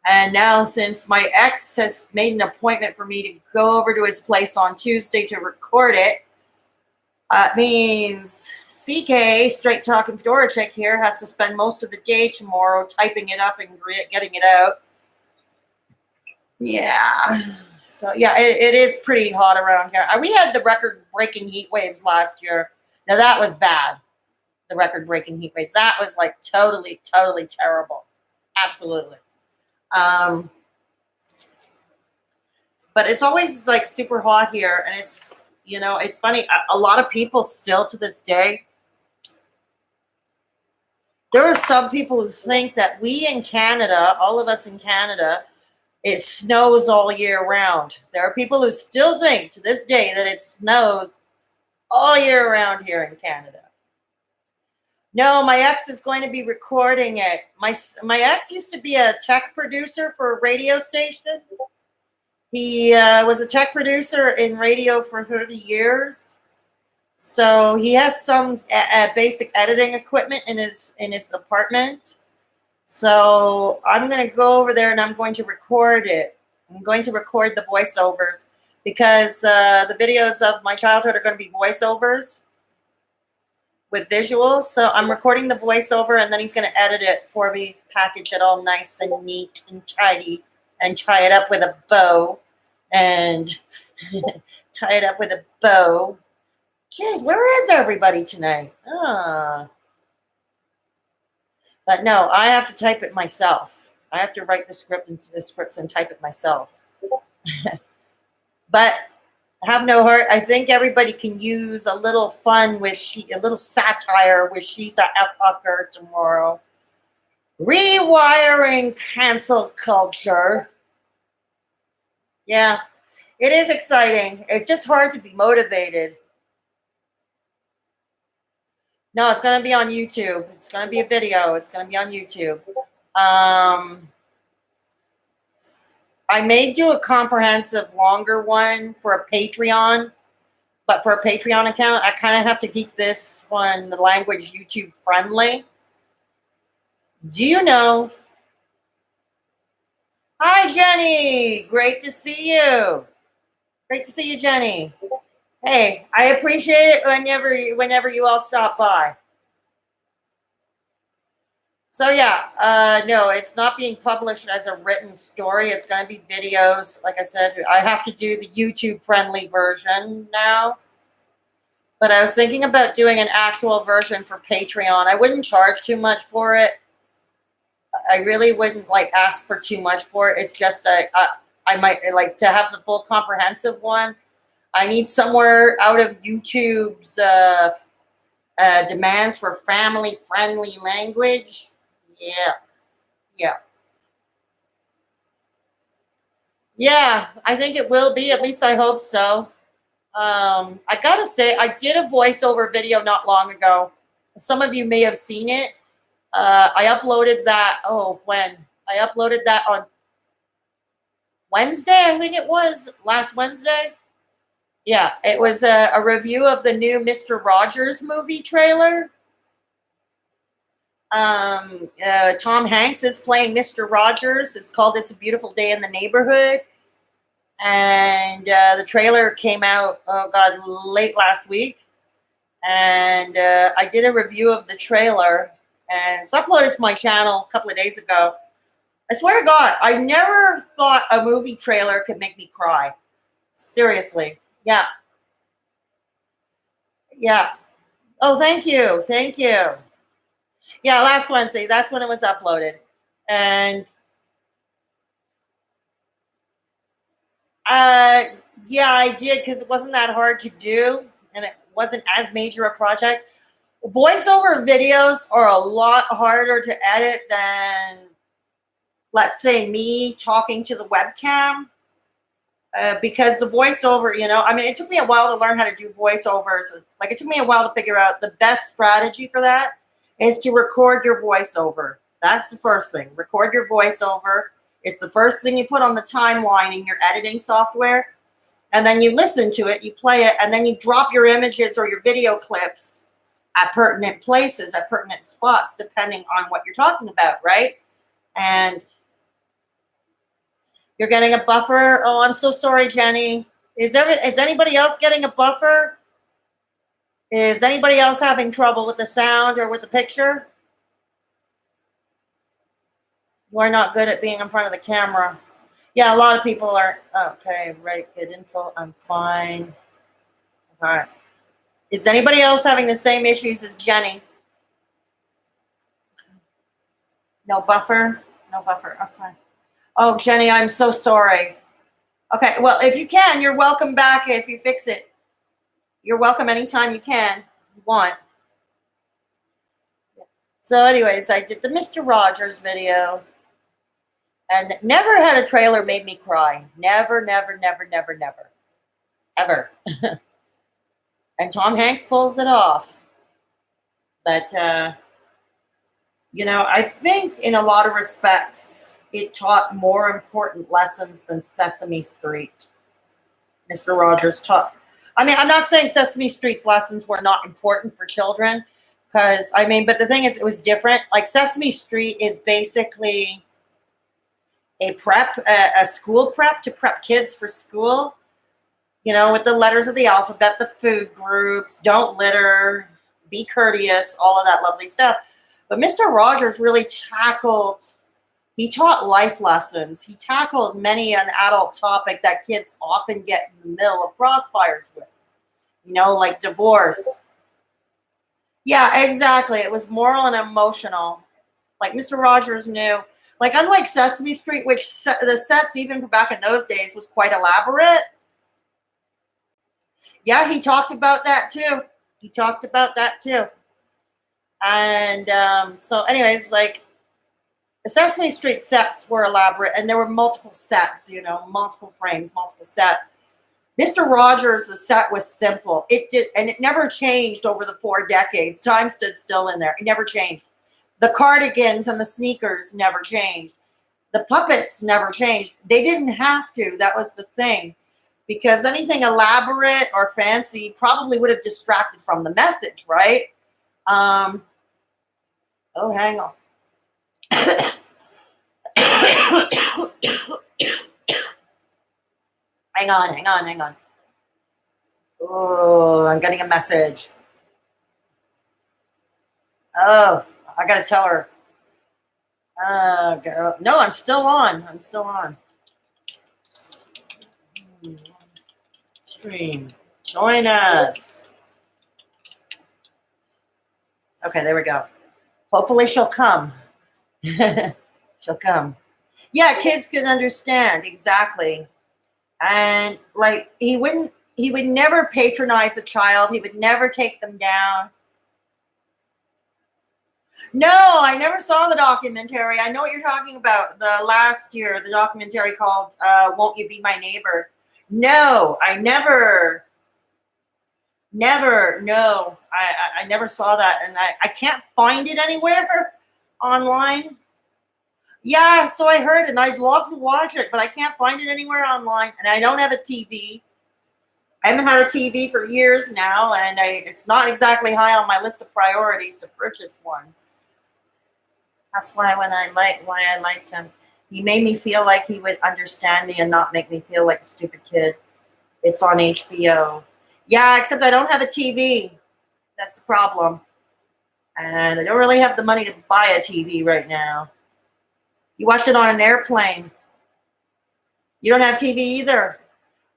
And now, since my ex has made an appointment for me to go over to his place on Tuesday to record it, means CK, Straight Talking Fedora Chick here, has to spend most of the day tomorrow typing it up and getting it out. Yeah. So, yeah, it is pretty hot around here. We had the record-breaking heat waves last year. Now, that was bad, the record-breaking heat waves. That was, like, totally, totally terrible. Absolutely. But it's always, like, super hot here, and it's funny. A lot of people still to this day, there are some people who think that we in Canada, all of us in Canada, it snows all year round. There are people who still think to this day that it snows all year round here in Canada. No, my ex is going to be recording it. My ex used to be a tech producer for a radio station. He was a tech producer in radio for 30 years. So he has some basic editing equipment in his apartment. So I'm going to go over there and I'm going to record it. I'm going to record the voiceovers because the videos of my childhood are going to be voiceovers with visuals. So I'm recording the voiceover and then he's going to edit it for me, package it all nice and neat and tidy, and tie it up with a bow. And tie it up with a bow. Jeez, where is everybody tonight? But no, I have to type it myself. I have to write the scripts and type it myself. But have no heart. I think everybody can use a little fun a little satire with Sheeza F. Ucker tomorrow. Rewiring cancel culture. Yeah, it is exciting. It's just hard to be motivated. No, it's going to be on YouTube. It's going to be a video. It's going to be on YouTube. I may do a comprehensive, longer one for a Patreon, but for a Patreon account, I kind of have to keep this one, the language, YouTube friendly. Do you know? Hi, Jenny. Great to see you. Great to see you, Jenny. Hey, I appreciate it whenever you all stop by. So yeah, no, it's not being published as a written story. It's going to be videos. Like I said, I have to do the YouTube friendly version now. But I was thinking about doing an actual version for Patreon. I wouldn't charge too much for it. I really wouldn't like ask for too much for it. It's just I might like to have the full comprehensive one. I need somewhere out of YouTube's demands for family friendly language. Yeah, yeah, yeah. I think it will be. At least I hope so. I gotta say, I did a voiceover video not long ago. Some of you may have seen it. I uploaded that. Oh, when I uploaded that on Wednesday, I think it was last Wednesday. Yeah, it was a review of the new Mr. Rogers movie trailer. Tom Hanks is playing Mr. Rogers. It's called "It's a Beautiful Day in the Neighborhood," and the trailer came out. Oh God, late last week, and I did a review of the trailer, and it's uploaded to my channel a couple of days ago. I swear to God, I never thought a movie trailer could make me cry. Seriously. Yeah. Yeah. Oh, thank you. Thank you. Yeah, last Wednesday. That's when it was uploaded. And uh yeah, I did because it wasn't that hard to do and it wasn't as major a project. Voiceover videos are a lot harder to edit than, let's say, me talking to the webcam. Because the voiceover, I mean, it took me a while to learn how to do voiceovers. Like, it took me a while to figure out the best strategy for that is to record your voiceover. That's the first thing. Record your voiceover. It's the first thing you put on the timeline in your editing software. And then you listen to it, you play it, and then you drop your images or your video clips at pertinent places, at pertinent spots, depending on what you're talking about, right? And you're getting a buffer. Oh, I'm so sorry, Jenny. Is anybody else getting a buffer? Is anybody else having trouble with the sound or with the picture? You are not good at being in front of the camera. Yeah, a lot of people are. Okay, right. Good info. I'm fine. All right. Is anybody else having the same issues as Jenny? No buffer? No buffer. Okay. Oh, Jenny, I'm so sorry. Okay, well, if you can, you're welcome back if you fix it. You're welcome anytime you can. You want. So anyways, I did the Mr. Rogers video and never had a trailer made me cry. Never, never, never, never, never. Ever. And Tom Hanks pulls it off. But, I think in a lot of respects, it taught more important lessons than Sesame Street. Mr. Rogers taught. I mean, I'm not saying Sesame Street's lessons were not important for children, but the thing is, it was different. Like, Sesame Street is basically a school prep to prep kids for school, with the letters of the alphabet, the food groups, don't litter, be courteous, all of that lovely stuff. But Mr. Rogers really he taught life lessons. He tackled many an adult topic that kids often get in the middle of crossfires with, like divorce. Yeah, exactly. It was moral and emotional. Like Mr. Rogers knew, like unlike Sesame Street, which the sets even from back in those days was quite elaborate. Yeah, he talked about that too. And so anyways, like the Sesame Street sets were elaborate and there were multiple sets, multiple frames, multiple sets. Mr. Rogers, the set was simple. And it never changed over the 4 decades. Time stood still in there. It never changed. The cardigans and the sneakers never changed. The puppets never changed. They didn't have to. That was the thing. Because anything elaborate or fancy probably would have distracted from the message, right? Oh, hang on. Hang on. Oh, I'm getting a message. Oh, I gotta tell her. Girl. No, I'm still on. I'm still on. Stream. Join us. Okay, there we go. Hopefully she'll come. She'll come. Yeah, kids can understand. Exactly. And like he would never patronize a child. He would never take them down. No, I never saw the documentary. I know what you're talking about. The last year, the documentary called Won't You Be My Neighbor? No, I never, no. I never saw that. And I can't find it anywhere online. Yeah, so I heard, and I'd love to watch it, but I can't find it anywhere online. And I don't have a TV. I haven't had a TV for years now, and it's not exactly high on my list of priorities to purchase one. That's why I liked him. He made me feel like he would understand me and not make me feel like a stupid kid. It's on HBO. Yeah, except I don't have a TV. That's the problem. And I don't really have the money to buy a TV right now. You watch it on an airplane. You don't have TV either.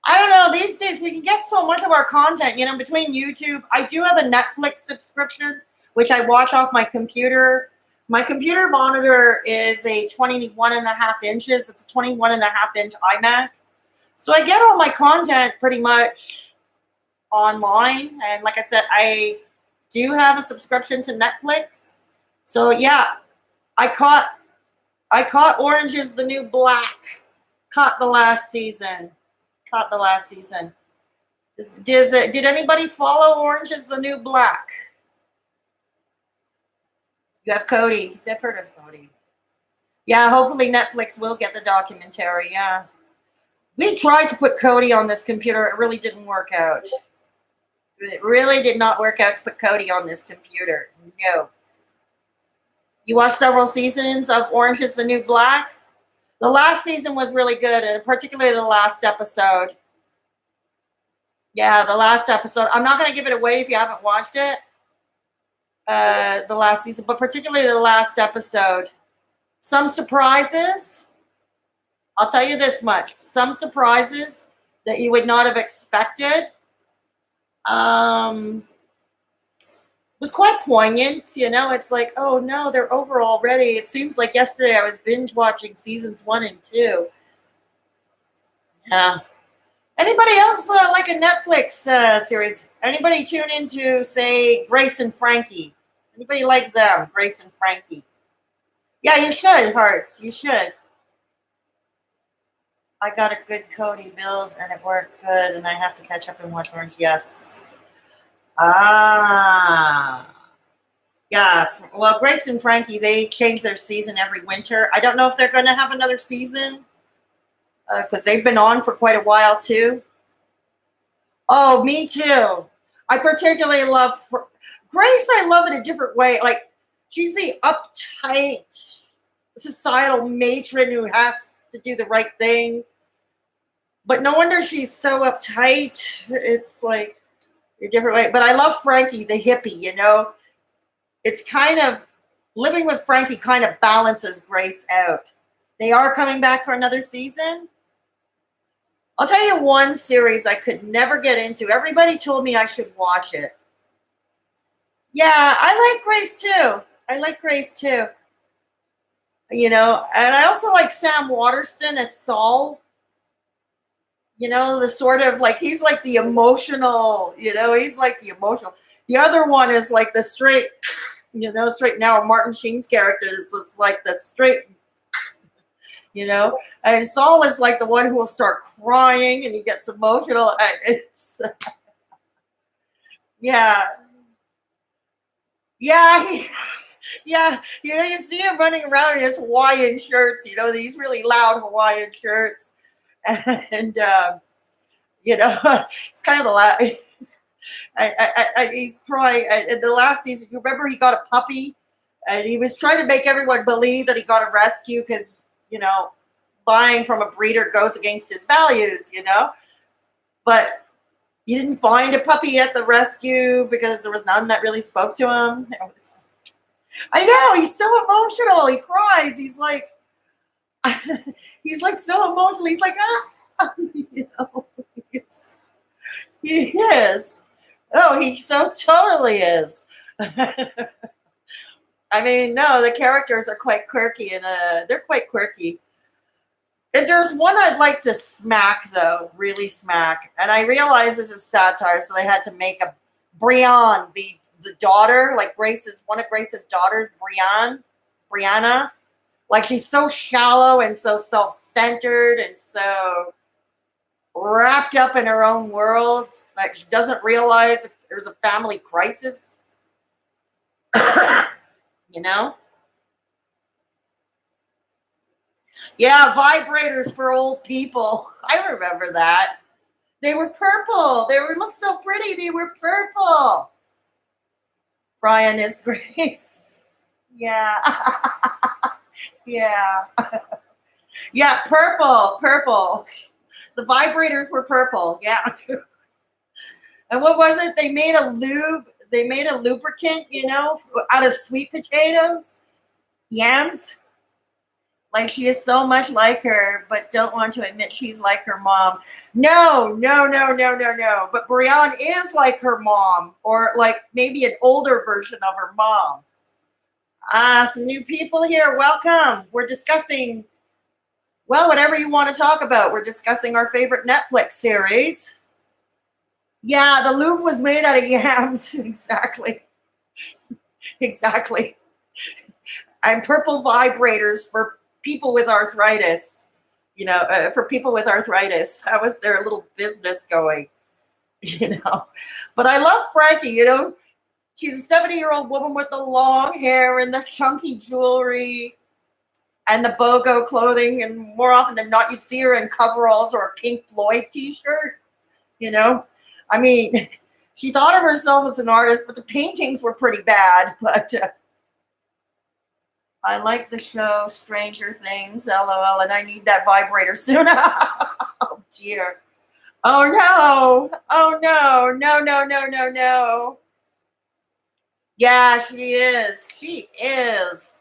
I don't know. These days we can get so much of our content, between YouTube. I do have a Netflix subscription, which I watch off my computer. My computer monitor is a 21.5 inches. It's a 21.5 inch iMac. So I get all my content pretty much online. And like I said, I do have a subscription to Netflix. So yeah, I caught Orange is the New Black. Caught the last season. Did anybody follow Orange is the New Black? You have Cody. I've heard of Cody. Yeah, hopefully Netflix will get the documentary. Yeah. We tried to put Cody on this computer. It really didn't work out. It really did not work out to put Cody on this computer. No. You watched several seasons of Orange is the New Black? The last season was really good, and particularly the last episode. Yeah, the last episode. I'm not going to give it away if you haven't watched it. The last season, but particularly the last episode. Some surprises. I'll tell you this much. Some surprises that you would not have expected. Was quite poignant, It's like, oh no, they're over already. It seems like yesterday I was binge watching seasons 1 and 2. Yeah. Anybody else like a Netflix series? Anybody tune into, say, Grace and Frankie? Anybody like them, Grace and Frankie? Yeah, you should, Hearts. You should. I got a good Cody build, and it works good, and I have to catch up and watch Orange. Yes. Yeah. Well, Grace and Frankie, they change their season every winter. I don't know if they're going to have another season because they've been on for quite a while too. Oh, me too. I particularly love Grace. I love in a different way. Like she's the uptight societal matron who has to do the right thing, but no wonder she's so uptight. It's like a different way. But I love Frankie, the hippie, It's kind of, living with Frankie kind of balances Grace out. They are coming back for another season. I'll tell you one series I could never get into. Everybody told me I should watch it. Yeah, I like Grace too. And I also like Sam Waterston as Saul. The sort of like, he's like the emotional, he's like the emotional. The other one is like the straight, straight now. Martin Sheen's character is just like the straight, and Saul is like the one who will start crying and he gets emotional. And it's, yeah. Yeah. You see him running around in his Hawaiian shirts, these really loud Hawaiian shirts. And, it's kind of the last. He's crying. In the last season, you remember he got a puppy, and he was trying to make everyone believe that he got a rescue because buying from a breeder goes against his values, But you didn't find a puppy at the rescue because there was none that really spoke to him. I know, he's so emotional. He cries. He's like, he's like so emotional. He's like, ah, you know, it's, he is. Oh, he so totally is. I mean, no, the characters are quite quirky, and they're quite quirky. If there's one I'd like to smack, though, really smack, and I realize this is satire, so they had to make a Brienne, the daughter, like Grace's one of Grace's daughters, Brianna. Like she's so shallow and so self-centered and so wrapped up in her own world that she doesn't realize that there's a family crisis. You know? Yeah, vibrators for old people. I remember that. They were purple. They were looked so pretty. They were purple. Brian is Grace. Yeah. Yeah. Yeah, purple. The vibrators were purple. Yeah. And what was it? They made a lube. They made a lubricant, out of sweet potatoes, yams. Like she is so much like her, but don't want to admit she's like her mom. No. But Brienne is like her mom, or like maybe an older version of her mom. Some new people here. Welcome. We're discussing, well, whatever you want to talk about. We're discussing our favorite Netflix series. Yeah, the lube was made out of yams. Exactly. Exactly. And purple vibrators for people with arthritis. For people with arthritis. That was their little business going, But I love Frankie, She's a 70-year-old woman with the long hair and the chunky jewelry and the BOGO clothing. And more often than not, you'd see her in coveralls or a Pink Floyd t-shirt, I mean, she thought of herself as an artist, but the paintings were pretty bad. But I like the show Stranger Things, LOL, and I need that vibrator soon. Oh, dear. Oh, no. Oh, no. No. Yeah, she is. She is.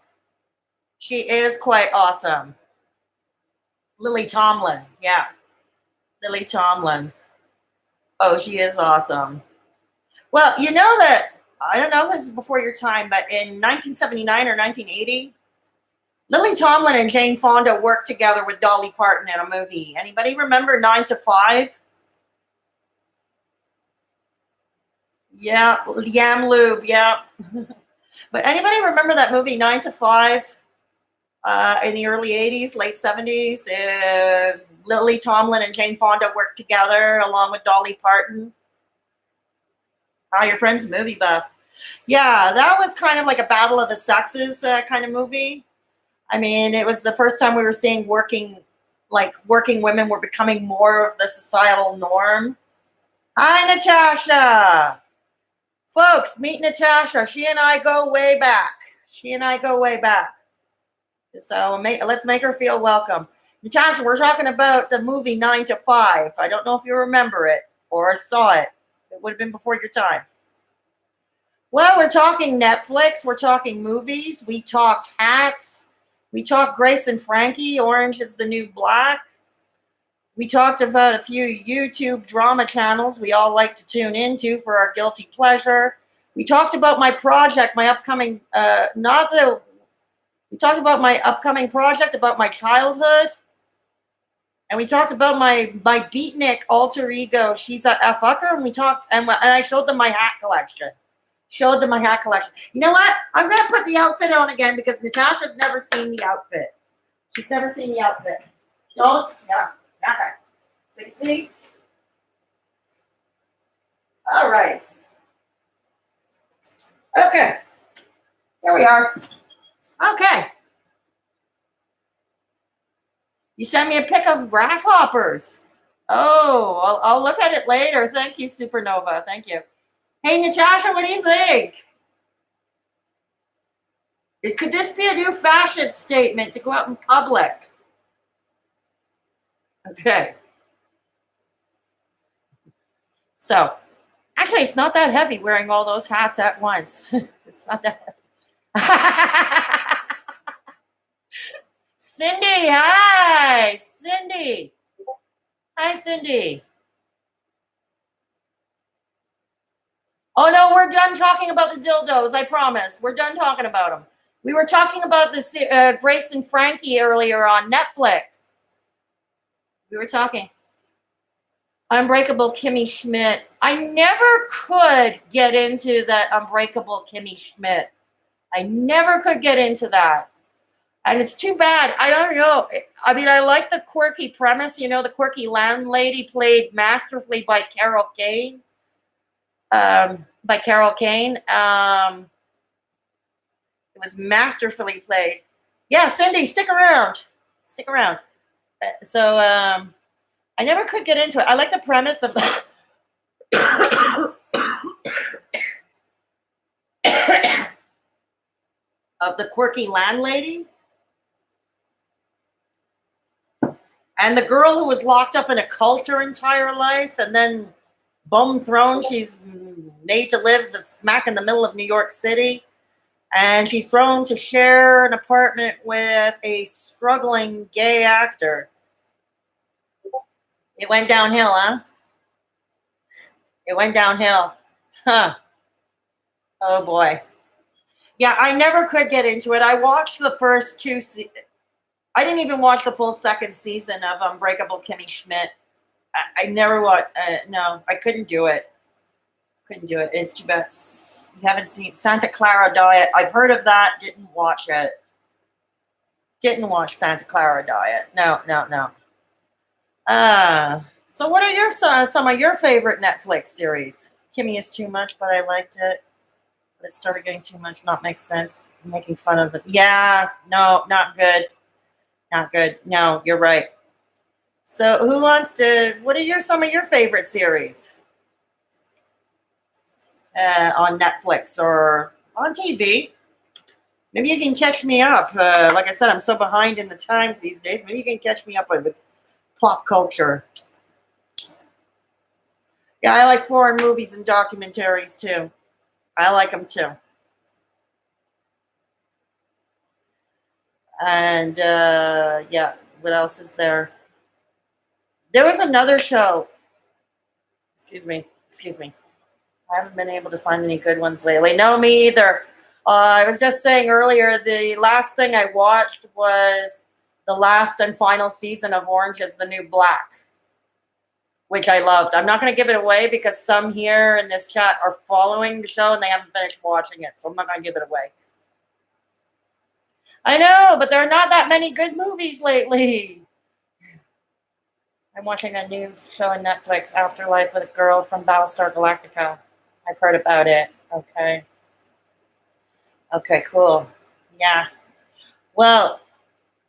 She is quite awesome. Lily Tomlin. Yeah. Lily Tomlin. Oh, she is awesome. Well, you know that, I don't know if this is before your time, but in 1979 or 1980, Lily Tomlin and Jane Fonda worked together with Dolly Parton in a movie. Anybody remember 9 to 5? Yeah, Yam Lube, yeah. But anybody remember that movie 9 to 5 in the early 80s, late 70s? Lily Tomlin and Jane Fonda worked together along with Dolly Parton. Oh, your friend's a movie buff. Yeah, that was kind of like a battle of the sexes kind of movie. I mean, it was the first time we were seeing working women were becoming more of the societal norm. Hi, Natasha. Folks, meet Natasha. She and I go way back. So let's make her feel welcome. Natasha, we're talking about the movie 9 to 5. I don't know if you remember it or saw it. It would have been before your time. Well, we're talking Netflix. We're talking movies. We talked hats. We talked Grace and Frankie. Orange is the New Black. We talked about a few YouTube drama channels we all like to tune into for our guilty pleasure. We talked about my project, my upcoming, we talked about my upcoming project, about my childhood. And we talked about my beatnik alter ego, Sheeza F. Ucker. And we talked, and I showed them my hat collection. You know what? I'm going to put the outfit on again because Natasha's never seen the outfit. She's never seen the outfit. Don't? Yeah. Okay. So you see? All right. Okay. Here we are. Okay. You sent me a pic of grasshoppers. Oh, I'll look at it later. Thank you, Supernova. Thank you. Hey, Natasha, what do you think? Could this be a new fashion statement to go out in public? Okay. So, actually, it's not that heavy wearing all those hats at once. It's not that heavy. Cindy, hi. Cindy. Hi, Cindy. Oh, no, we're done talking about the dildos. I promise. We're done talking about them. We were talking about this Grace and Frankie earlier on Netflix. We were talking. Unbreakable Kimmy Schmidt. I never could get into that Unbreakable Kimmy Schmidt. I never could get into that. And it's too bad. I don't know. I mean, I like the quirky premise. You know, the quirky landlady played masterfully by Carol Kane. It was masterfully played. Yeah, Cindy, stick around. Stick around. So I never could get into it. I like the premise of of the quirky landlady and the girl who was locked up in a cult her entire life, and then boom thrown. She's made to live smack in the middle of New York City, and she's thrown to share an apartment with a struggling gay actor. It went downhill, huh? It went downhill. Huh. Oh, boy. Yeah, I never could get into it. I watched the first two. I didn't even watch the full second season of Unbreakable Kimmy Schmidt. I never watched. No, I couldn't do it. Couldn't do it. It's too bad. You haven't seen Santa Clara Diet. I've heard of that. Didn't watch it. Didn't watch Santa Clara Diet. No. So what are your some of your favorite Netflix series? Kimmy is too much, but I liked it. But it started getting too much. Not make sense. Making fun of the. Yeah. No. Not good. Not good. No. You're right. So who wants to? What are some of your favorite series? On Netflix or on TV. Maybe you can catch me up. Like I said, I'm so behind in the times these days. Maybe you can catch me up with pop culture. Yeah, I like foreign movies and documentaries too. I like them too. And yeah, what else is there? There was another show. Excuse me. I haven't been able to find any good ones lately. No, me either. I was just saying earlier, the last thing I watched was the last and final season of Orange is the New Black, which I loved. I'm not going to give it away because some here in this chat are following the show and they haven't finished watching it, so I'm not going to give it away. I know, but there are not that many good movies lately. I'm watching a new show on Netflix, Afterlife with a Girl from Battlestar Galactica. I've heard about it. Okay, cool. Yeah. Well,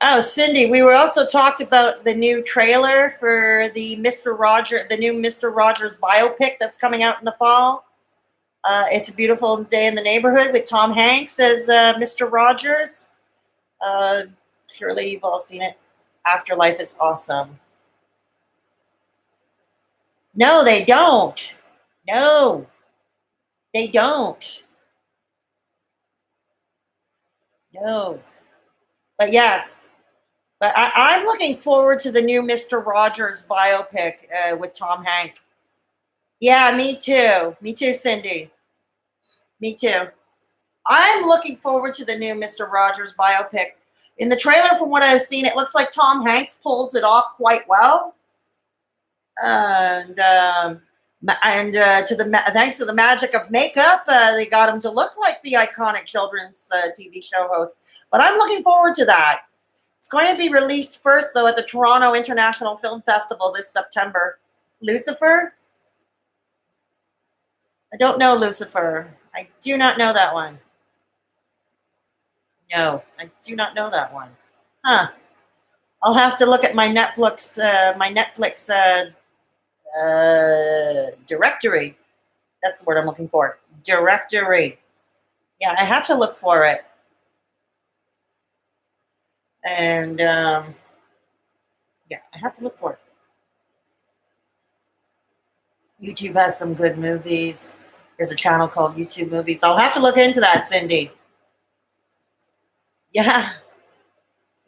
oh, Cindy, we were also talked about the new trailer for the new Mr. Rogers biopic that's coming out in the fall. It's a Beautiful Day in the Neighborhood with Tom Hanks as Mr. Rogers. Surely you've all seen it. Afterlife is awesome. No, they don't. No, they don't. No. But yeah, but I'm looking forward to the new Mr. Rogers biopic with Tom Hanks. Yeah, me too. Me too, Cindy. Me too. I'm looking forward to the new Mr. Rogers biopic. In the trailer, from what I've seen, it looks like Tom Hanks pulls it off quite well. And thanks to the magic of makeup, they got him to look like the iconic children's TV show host. But I'm looking forward to that. It's going to be released first, though, at the Toronto International Film Festival this September. Lucifer? I don't know Lucifer. I do not know that one. No, I do not know that one. Huh. I'll have to look at my Netflix directory. That's the word I'm looking for. Directory. Yeah, I have to look for it. And yeah, I have to look for it. YouTube has some good movies. There's a channel called YouTube Movies. I'll have to look into that, Cindy. Yeah,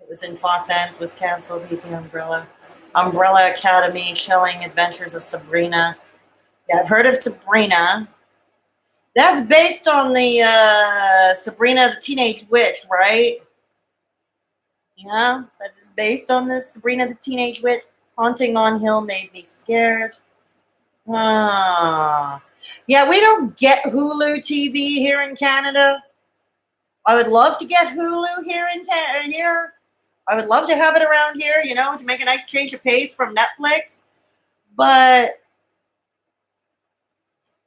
it was in Fox Ends was canceled. He's in Umbrella. Umbrella Academy, Chilling Adventures of Sabrina. Yeah, I've heard of Sabrina. That's based on the Sabrina the Teenage Witch, right? Yeah, that is based on this Sabrina the Teenage Witch. Haunting on Hill made me scared. Ah. Yeah, we don't get Hulu TV here in Canada. I would love to get Hulu here in here. I would love to have it around here, to make a nice change of pace from Netflix. But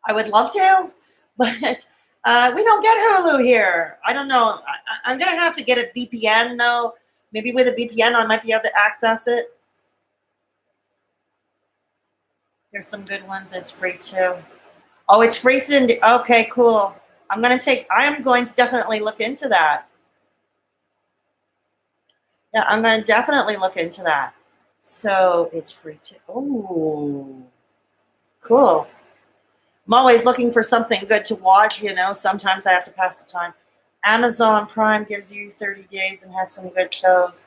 I would love to. But we don't get Hulu here. I don't know. I'm going to have to get a VPN, though. Maybe with a VPN, I might be able to access it. There's some good ones that's free, too. Oh, it's free, Cindy. Okay, cool. I am going to definitely look into that. Yeah, I'm going to definitely look into that. So it's free, too. Oh, cool. I'm always looking for something good to watch, Sometimes I have to pass the time. Amazon Prime gives you 30 days and has some good shows.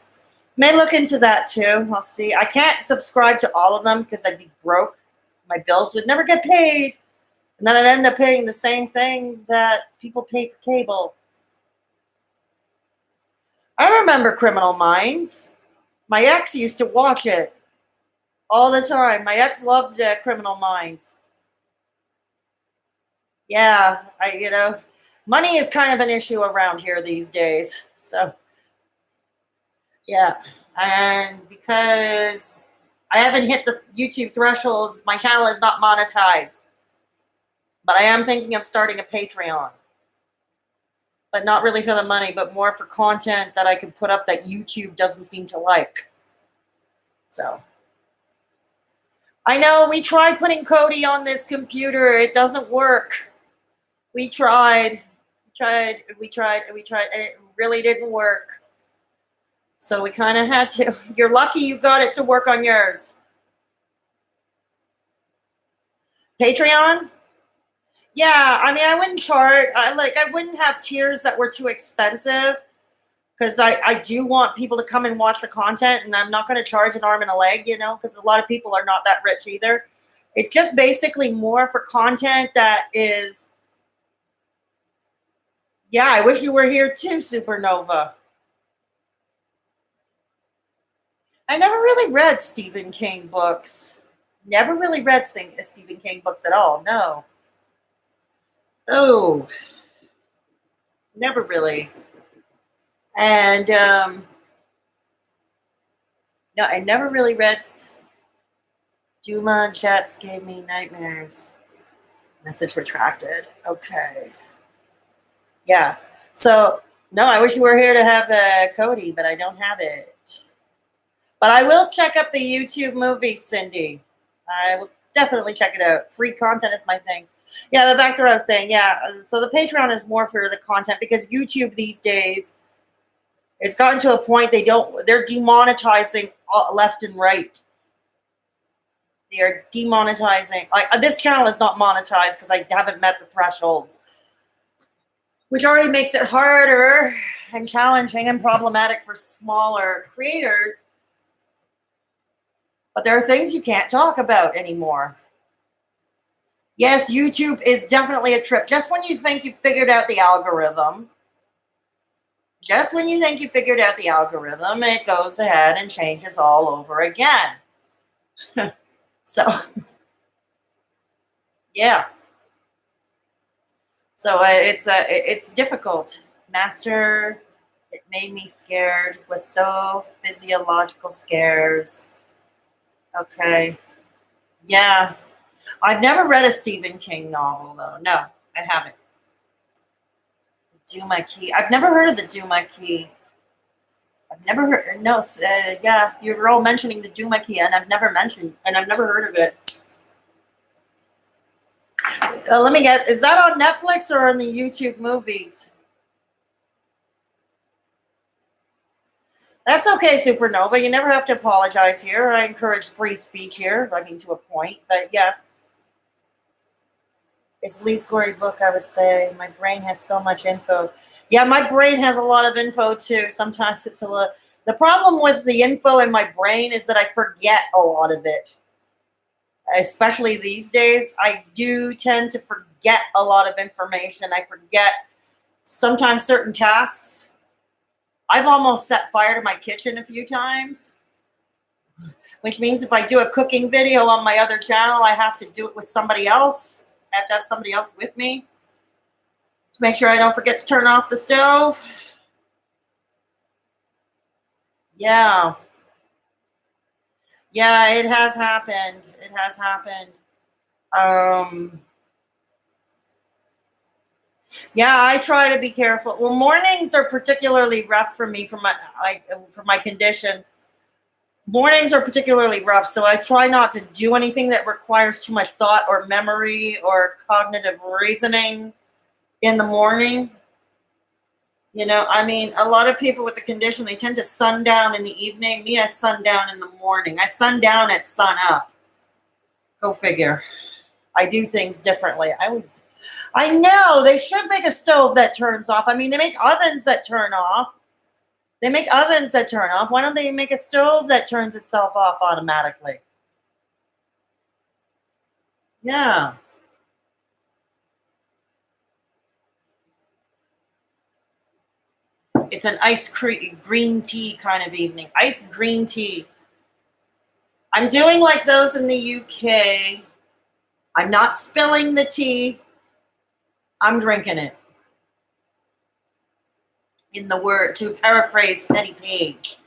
May look into that too. I'll see. I can't subscribe to all of them because I'd be broke. My bills would never get paid. And then I'd end up paying the same thing that people pay for cable. I remember Criminal Minds. My ex used to watch it all the time. My ex loved Criminal Minds. Yeah, money is kind of an issue around here these days. So, yeah. And because I haven't hit the YouTube thresholds, my channel is not monetized. But I am thinking of starting a Patreon. But not really for the money, but more for content that I could put up that YouTube doesn't seem to like. So, I know we tried putting Cody on this computer. It doesn't work. We tried, and it really didn't work. So we kind of had to. You're lucky you got it to work on yours. Patreon? Yeah, I mean, I wouldn't charge. I wouldn't have tiers that were too expensive because I do want people to come and watch the content, and I'm not going to charge an arm and a leg, because a lot of people are not that rich either. It's just basically more for content that is. Yeah, I wish you were here too, Supernova. I never really read Stephen King books. Never really read Stephen King books at all. No. Oh, never really. And no, I never really read. Duma Jets gave me nightmares. Message retracted. Okay. Yeah. So no, I wish you were here to have Cody, but I don't have it. But I will check up the YouTube movie, Cindy. I will definitely check it out. Free content is my thing. Yeah, back to what I was saying. Yeah, so the Patreon is more for the content because YouTube these days, it's gotten to a point they're demonetizing left and right. They are demonetizing. This channel is not monetized because I haven't met the thresholds, which already makes it harder and challenging and problematic for smaller creators. But there are things you can't talk about anymore. Yes, YouTube is definitely a trip. Just when you think you've figured out the algorithm, it goes ahead and changes all over again. So, yeah. So it's difficult. Master, it made me scared. Was so physiological scares. Okay. Yeah. I've never read a Stephen King novel, though. No, I haven't. Do My Key. I've never heard of the Do My Key. I've never heard. No, yeah, you're all mentioning the Do My Key, and I've never heard of it. Let me get. Is that on Netflix or on the YouTube movies? That's okay, Supernova. You never have to apologize here. I encourage free speech here. I mean, to a point, but yeah. It's the least gory book, I would say. My brain has so much info. Yeah, my brain has a lot of info too. Sometimes it's a lot. The problem with the info in my brain is that I forget a lot of it. Especially these days, I do tend to forget a lot of information. I forget sometimes certain tasks. I've almost set fire to my kitchen a few times, which means if I do a cooking video on my other channel, I have to do it with somebody else. I have to have somebody else with me to make sure I don't forget to turn off the stove. Yeah. Yeah, it has happened. It has happened. Um, yeah, I try to be careful. Well, mornings are particularly rough for me for my condition. Mornings are particularly rough, so I try not to do anything that requires too much thought or memory or cognitive reasoning in the morning. You know, I mean, a lot of people with the condition, they tend to sundown in the evening. Me, I sundown in the morning. I sundown at sun up. Go figure. I do things differently. I know they should make a stove that turns off. I mean, they make ovens that turn off. They make ovens that turn off. Why don't they make a stove that turns itself off automatically? Yeah. It's an green tea kind of evening. Iced green tea. I'm doing like those in the UK. I'm not spilling the tea. I'm drinking it. In the word, to paraphrase Petty Page.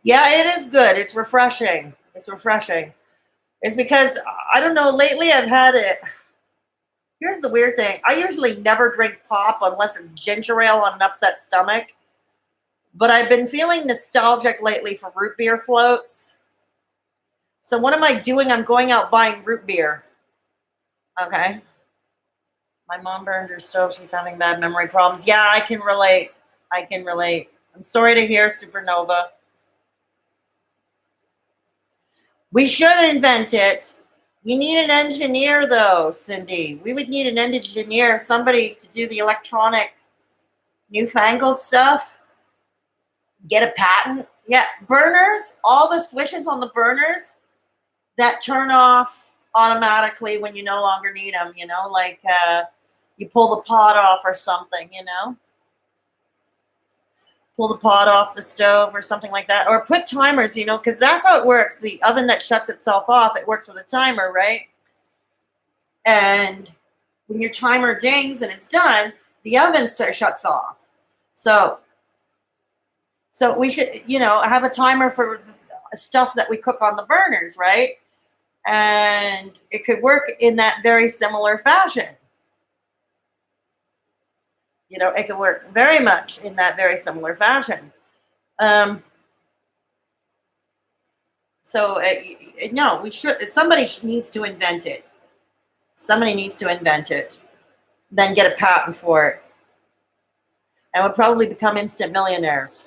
Yeah, it is good. It's refreshing. It's refreshing. It's because, I don't know, lately I've had it. Here's the weird thing. I usually never drink pop unless it's ginger ale on an upset stomach. But I've been feeling nostalgic lately for root beer floats. So what am I doing? I'm going out buying root beer. Okay. My mom burned her stove. She's having bad memory problems. Yeah, I can relate. I can relate. I'm sorry to hear, Supernova. We should invent it. We need an engineer, though, Cindy. We would need an engineer, somebody to do the electronic newfangled stuff. Get a patent. Yeah, burners, all the switches on the burners that turn off automatically when you no longer need them, you know, like you pull the pot off or something, you know. Pull the pot off the stove or something like that. Or put timers, you know, because that's how it works. The oven that shuts itself off, it works with a timer, right? And when your timer dings and it's done, the oven shuts off. So we should, you know, have a timer for stuff that we cook on the burners, right? And it could work in that very similar fashion. You know, it could work very much in that very similar fashion. No, we should. Somebody needs to invent it. Somebody needs to invent it. Then get a patent for it. And we'll probably become instant millionaires.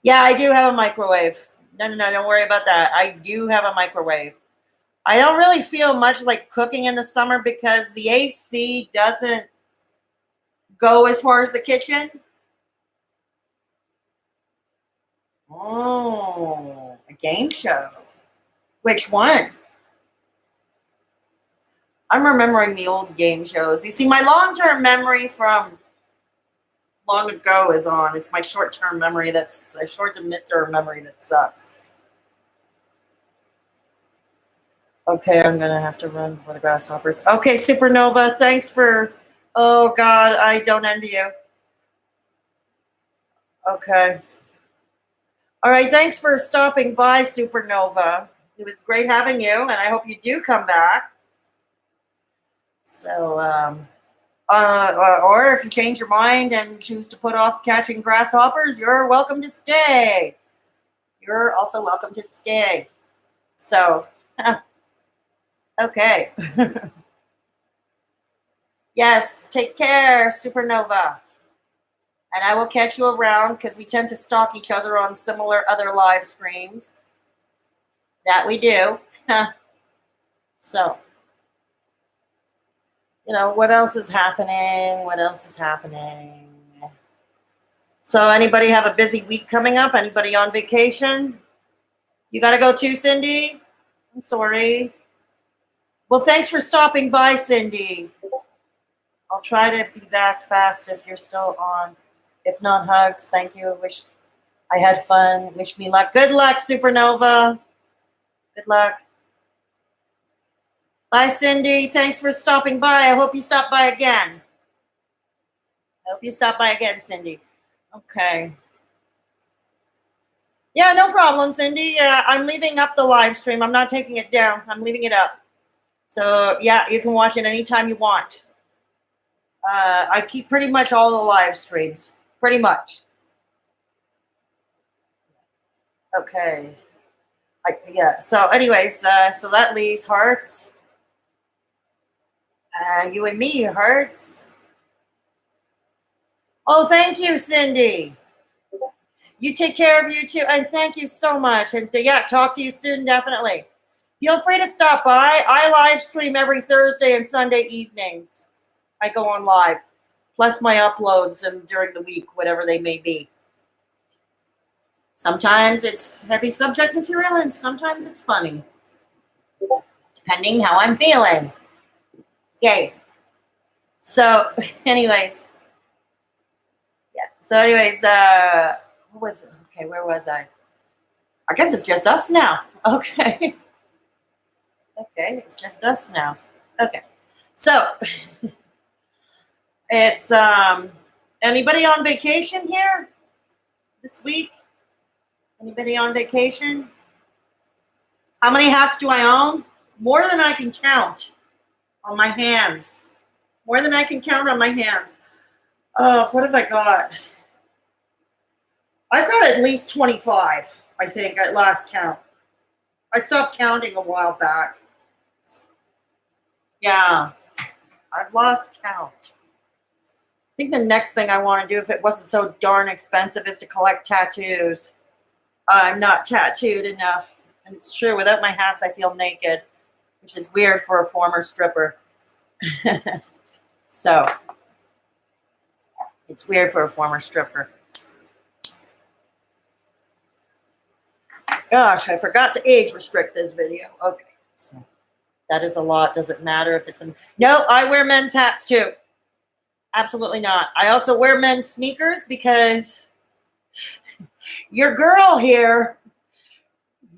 Yeah, I do have a microwave. No, don't worry about that. I do have a microwave. I don't really feel much like cooking in the summer because the AC doesn't go as far as the kitchen. Oh, a game show. Which one? I'm remembering the old game shows. You see, my long-term memory from long ago is on. It's my short-term memory that's a short to mid-term memory that sucks. Okay, I'm going to have to run for the grasshoppers. Okay, Supernova, thanks for... Oh, God, I don't envy you. Okay. All right, thanks for stopping by, Supernova. It was great having you, and I hope you do come back. So, or if you change your mind and choose to put off catching grasshoppers, you're welcome to stay. You're also welcome to stay. So, okay. Yes, take care, Supernova. And I will catch you around because we tend to stalk each other on similar other live streams. That we do. So, what else is happening? What else is happening? So, anybody have a busy week coming up? Anybody on vacation? You got to go too, Cindy? I'm sorry. Well, thanks for stopping by, Cindy. I'll try to be back fast if you're still on. If not, hugs. Thank you. Wish I had fun. Wish me luck. Good luck, Supernova. Good luck. Bye, Cindy. Thanks for stopping by. I hope you stop by again. Cindy. Okay. Yeah, no problem, Cindy. I'm leaving up the live stream. I'm not taking it down. I'm leaving it up. So, yeah, you can watch it anytime you want. I keep pretty much all the live streams. Pretty much. Okay. Yeah. So, anyways, so that leaves hearts. You and me, hearts. Oh, thank you, Cindy. You take care of you too, and thank you so much. And yeah, talk to you soon, definitely. Feel free to stop by. I live stream every Thursday and Sunday evenings. I go on live, plus my uploads and during the week, whatever they may be. Sometimes it's heavy subject material, and sometimes it's funny, depending how I'm feeling. Yay. So, anyways, yeah. So, anyways, where was I? I guess it's just us now. Okay. Okay, it's just us now. Okay. So, it's anybody on vacation here this week? Anybody on vacation? How many hats do I own? More than I can count on my hands. More than I can count on my hands. Oh, what have I got? I've got at least 25, I think, at last count. I stopped counting a while back. Yeah, I've lost count. I think the next thing I want to do, if it wasn't so darn expensive, is to collect tattoos. I'm not tattooed enough. And it's true, without my hats, I feel naked, which is weird for a former stripper. So, it's weird for a former stripper. Gosh, I forgot to age restrict this video. Okay, so that is a lot. Does it matter if it's a... No, I wear men's hats too. Absolutely not. I also wear men's sneakers because your girl here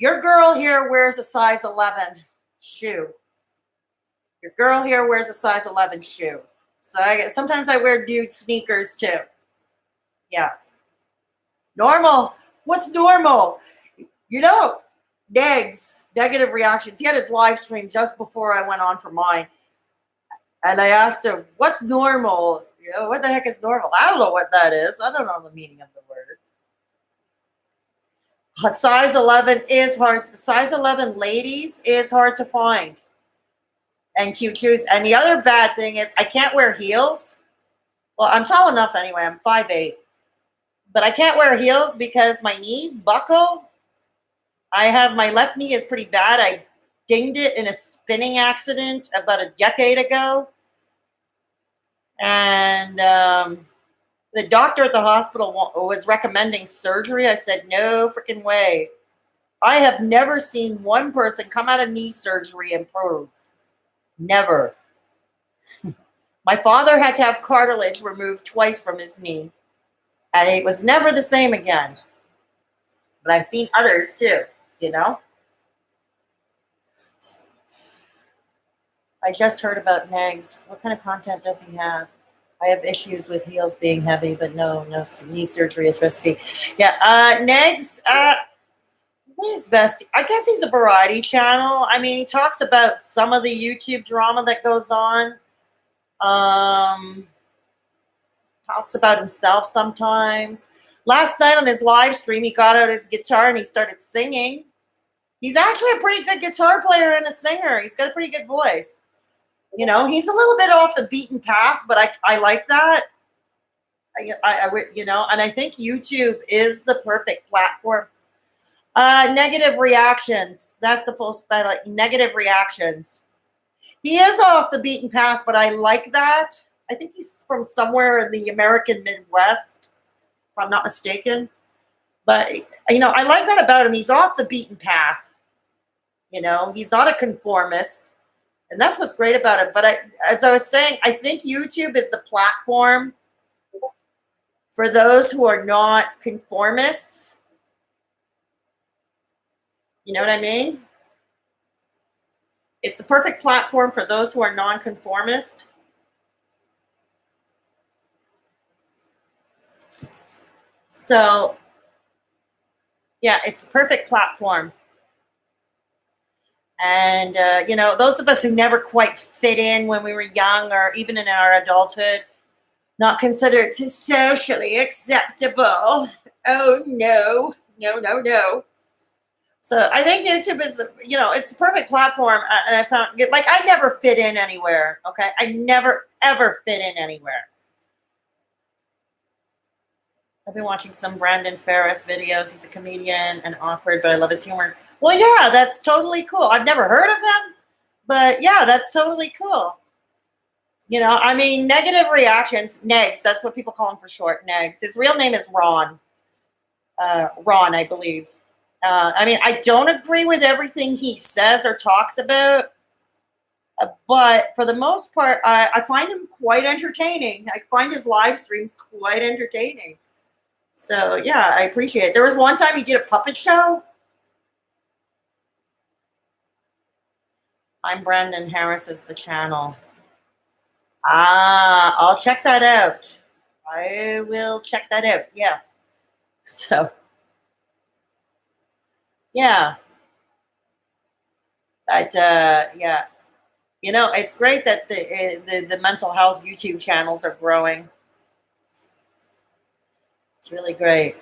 wears a size 11 shoe. Your girl here wears a size 11 shoe. So sometimes I wear dude sneakers too. Yeah. Normal. What's normal? Negative reactions. He had his live stream just before I went on for mine. And I asked him, what's normal? What the heck is normal? I don't know what that is. I don't know the meaning of the word. A size 11 is hard. Size 11 ladies is hard to find. And QQs. And the other bad thing is I can't wear heels. Well, I'm tall enough anyway. I'm 5'8". But I can't wear heels because my knees buckle. My left knee is pretty bad. I dinged it in a spinning accident about a decade ago. And the doctor at the hospital was recommending surgery. I said, no freaking way. I have never seen one person come out of knee surgery improve. Never. My father had to have cartilage removed twice from his knee. And it was never the same again. But I've seen others too, I just heard about Negs. What kind of content does he have? I have issues with heels being heavy, but no knee surgery is risky. Yeah, Negs, what is best? I guess he's a variety channel. I mean, he talks about some of the YouTube drama that goes on. Talks about himself sometimes. Last night on his live stream, he got out his guitar and he started singing. He's actually a pretty good guitar player and a singer. He's got a pretty good voice. He's a little bit off the beaten path, but I like that. And I think YouTube is the perfect platform. Negative reactions. That's the full spell. Negative reactions. He is off the beaten path, but I like that. I think he's from somewhere in the American Midwest, if I'm not mistaken. But, I like that about him. He's off the beaten path. He's not a conformist. And that's what's great about him. But as I was saying, I think YouTube is the platform for those who are not conformists. You know what I mean? It's the perfect platform for those who are nonconformist. So, yeah, it's the perfect platform. And, those of us who never quite fit in when we were young or even in our adulthood, not considered socially acceptable. Oh, no, no, no, no. So I think YouTube is it's the perfect platform. And I found, like, I never fit in anywhere. Okay. I never, ever fit in anywhere. I've been watching some Brandon Ferris videos. He's a comedian and awkward, but I love his humor. Well, yeah, that's totally cool. I've never heard of him, but yeah, that's totally cool. Negative reactions, Negs, that's what people call him for short, Negs. His real name is Ron. Ron, I believe. I don't agree with everything he says or talks about, but for the most part, I find him quite entertaining. I find his live streams quite entertaining. So, yeah, I appreciate it. There was one time he did a puppet show. I'm Brandon Harris is the channel. I'll check that out. I will check that out. Yeah. So, yeah. But, yeah. It's great that the mental health YouTube channels are growing. It's really great.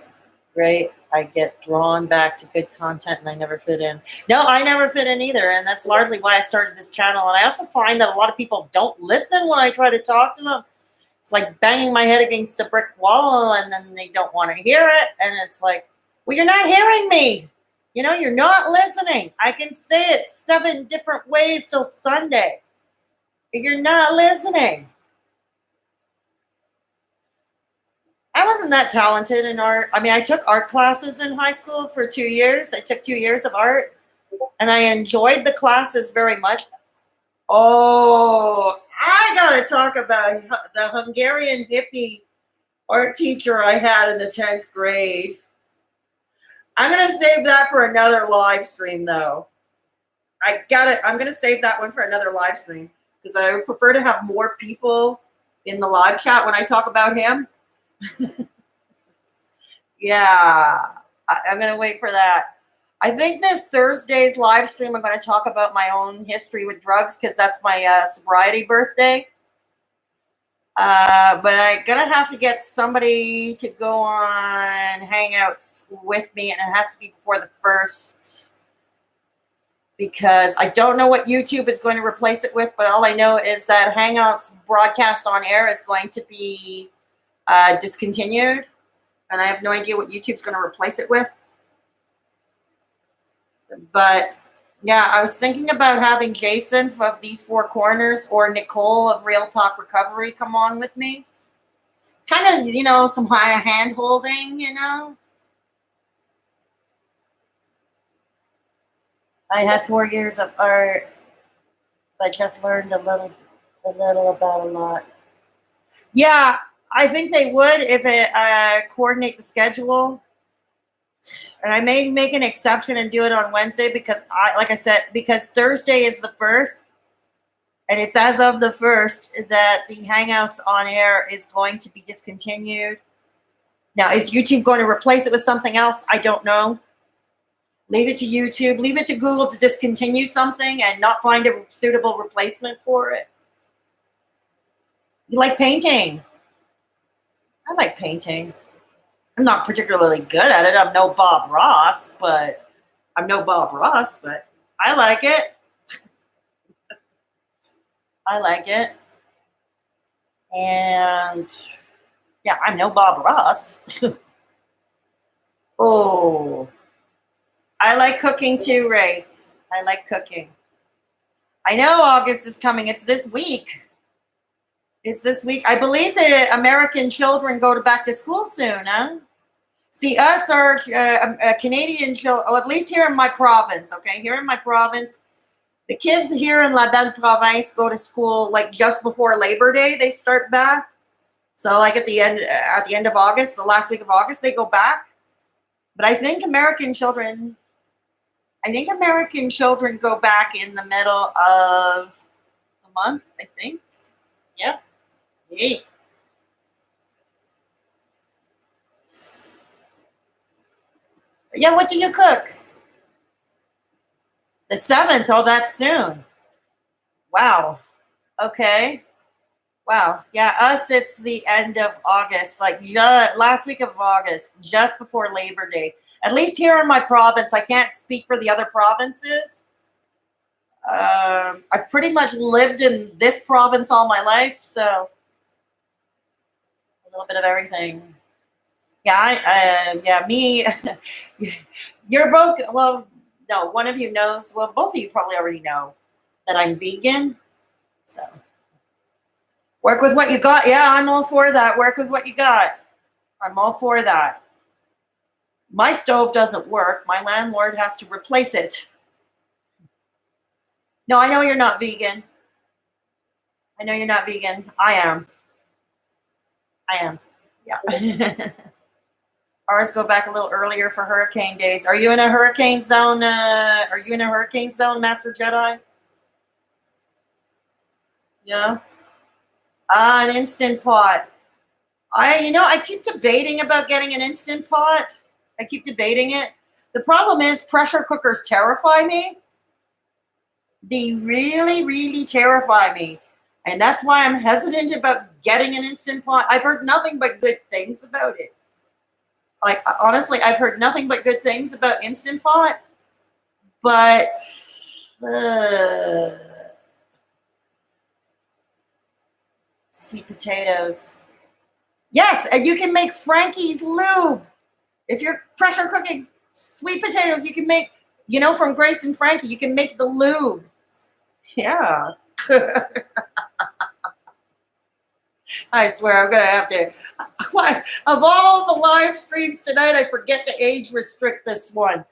Great. I get drawn back to good content and I never fit in. No, I never fit in either. And that's largely why I started this channel. And I also find that a lot of people don't listen when I try to talk to them. It's like banging my head against a brick wall and then they don't want to hear it. And it's like, well, you're not hearing me. You're not listening. I can say it 7 different ways till Sunday. You're not listening. I wasn't that talented in art. I took art classes in high school for 2 years. I took 2 years of art, and I enjoyed the classes very much. Oh, I got to talk about the Hungarian hippie art teacher I had in the 10th grade. I'm going to save that for another live stream, though. I'm going to save that one for another live stream because I prefer to have more people in the live chat when I talk about him. Yeah, I'm going to wait for that. I think this Thursday's live stream, I'm going to talk about my own history with drugs because that's my sobriety birthday. But I'm going to have to get somebody to go on Hangouts with me, and it has to be before the 1st because I don't know what YouTube is going to replace it with, but all I know is that Hangouts broadcast on air is going to be discontinued. And I have no idea what YouTube's going to replace it with. But, yeah, I was thinking about having Jason of These Four Corners or Nicole of Real Talk Recovery come on with me. Kind of, some high hand-holding, I had 4 years of art, but just learned a little about a lot. Yeah. I think they would if it coordinate the schedule. And I may make an exception and do it on Wednesday because because Thursday is the 1st. And it's as of the 1st that the Hangouts on air is going to be discontinued. Now, is YouTube going to replace it with something else? I don't know. Leave it to YouTube. Leave it to Google to discontinue something and not find a suitable replacement for it. You like painting? I like painting. I'm not particularly good at it. I'm no Bob Ross, but I like it. I like it. And yeah, I'm no Bob Ross. Oh, I like cooking too, Ray. I like cooking. I know August is coming. It's this week. It's this week. I believe the American children go to back to school soon, huh? See, us are Canadian children, or at least here in my province, okay? Here in my province, the kids here in La Belle Province go to school like just before Labor Day. They start back. So like at the end of August, the last week of August, they go back. But I think American children go back in the middle of the month, I think. Yep. Yay. Yeah, what do you cook? The 7th. Oh, that's soon. Wow. Okay. Wow. Yeah, us, it's the end of August, like last week of August, just before Labor Day. At least here in my province, I can't speak for the other provinces. I've pretty much lived in this province all my life, so a little bit of everything. Yeah, me. You're both, well, no, one of you knows, well, both of you probably already know that I'm vegan, so work with what you got. Yeah, I'm all for that. Work with what you got. I'm all for that. My stove doesn't work. My landlord has to replace it. No, I know you're not vegan. I know you're not vegan. I am. I am. Yeah. Ours go back a little earlier for hurricane days. Are you in a hurricane zone? Are you in a hurricane zone, Master Jedi? Yeah. An instant pot. I keep debating about getting an instant pot. I keep debating it. The problem is pressure cookers terrify me. They really, really terrify me. And that's why I'm hesitant about getting an instant pot. I've heard nothing but good things about it. Like, honestly, I've heard nothing but good things about Instant Pot. But sweet potatoes. Yes, and you can make Frankie's lube. If you're pressure cooking sweet potatoes, you can make, from Grace and Frankie, you can make the lube. Yeah. I swear I'm going to have to. Of all the live streams tonight, I forget to age restrict this one.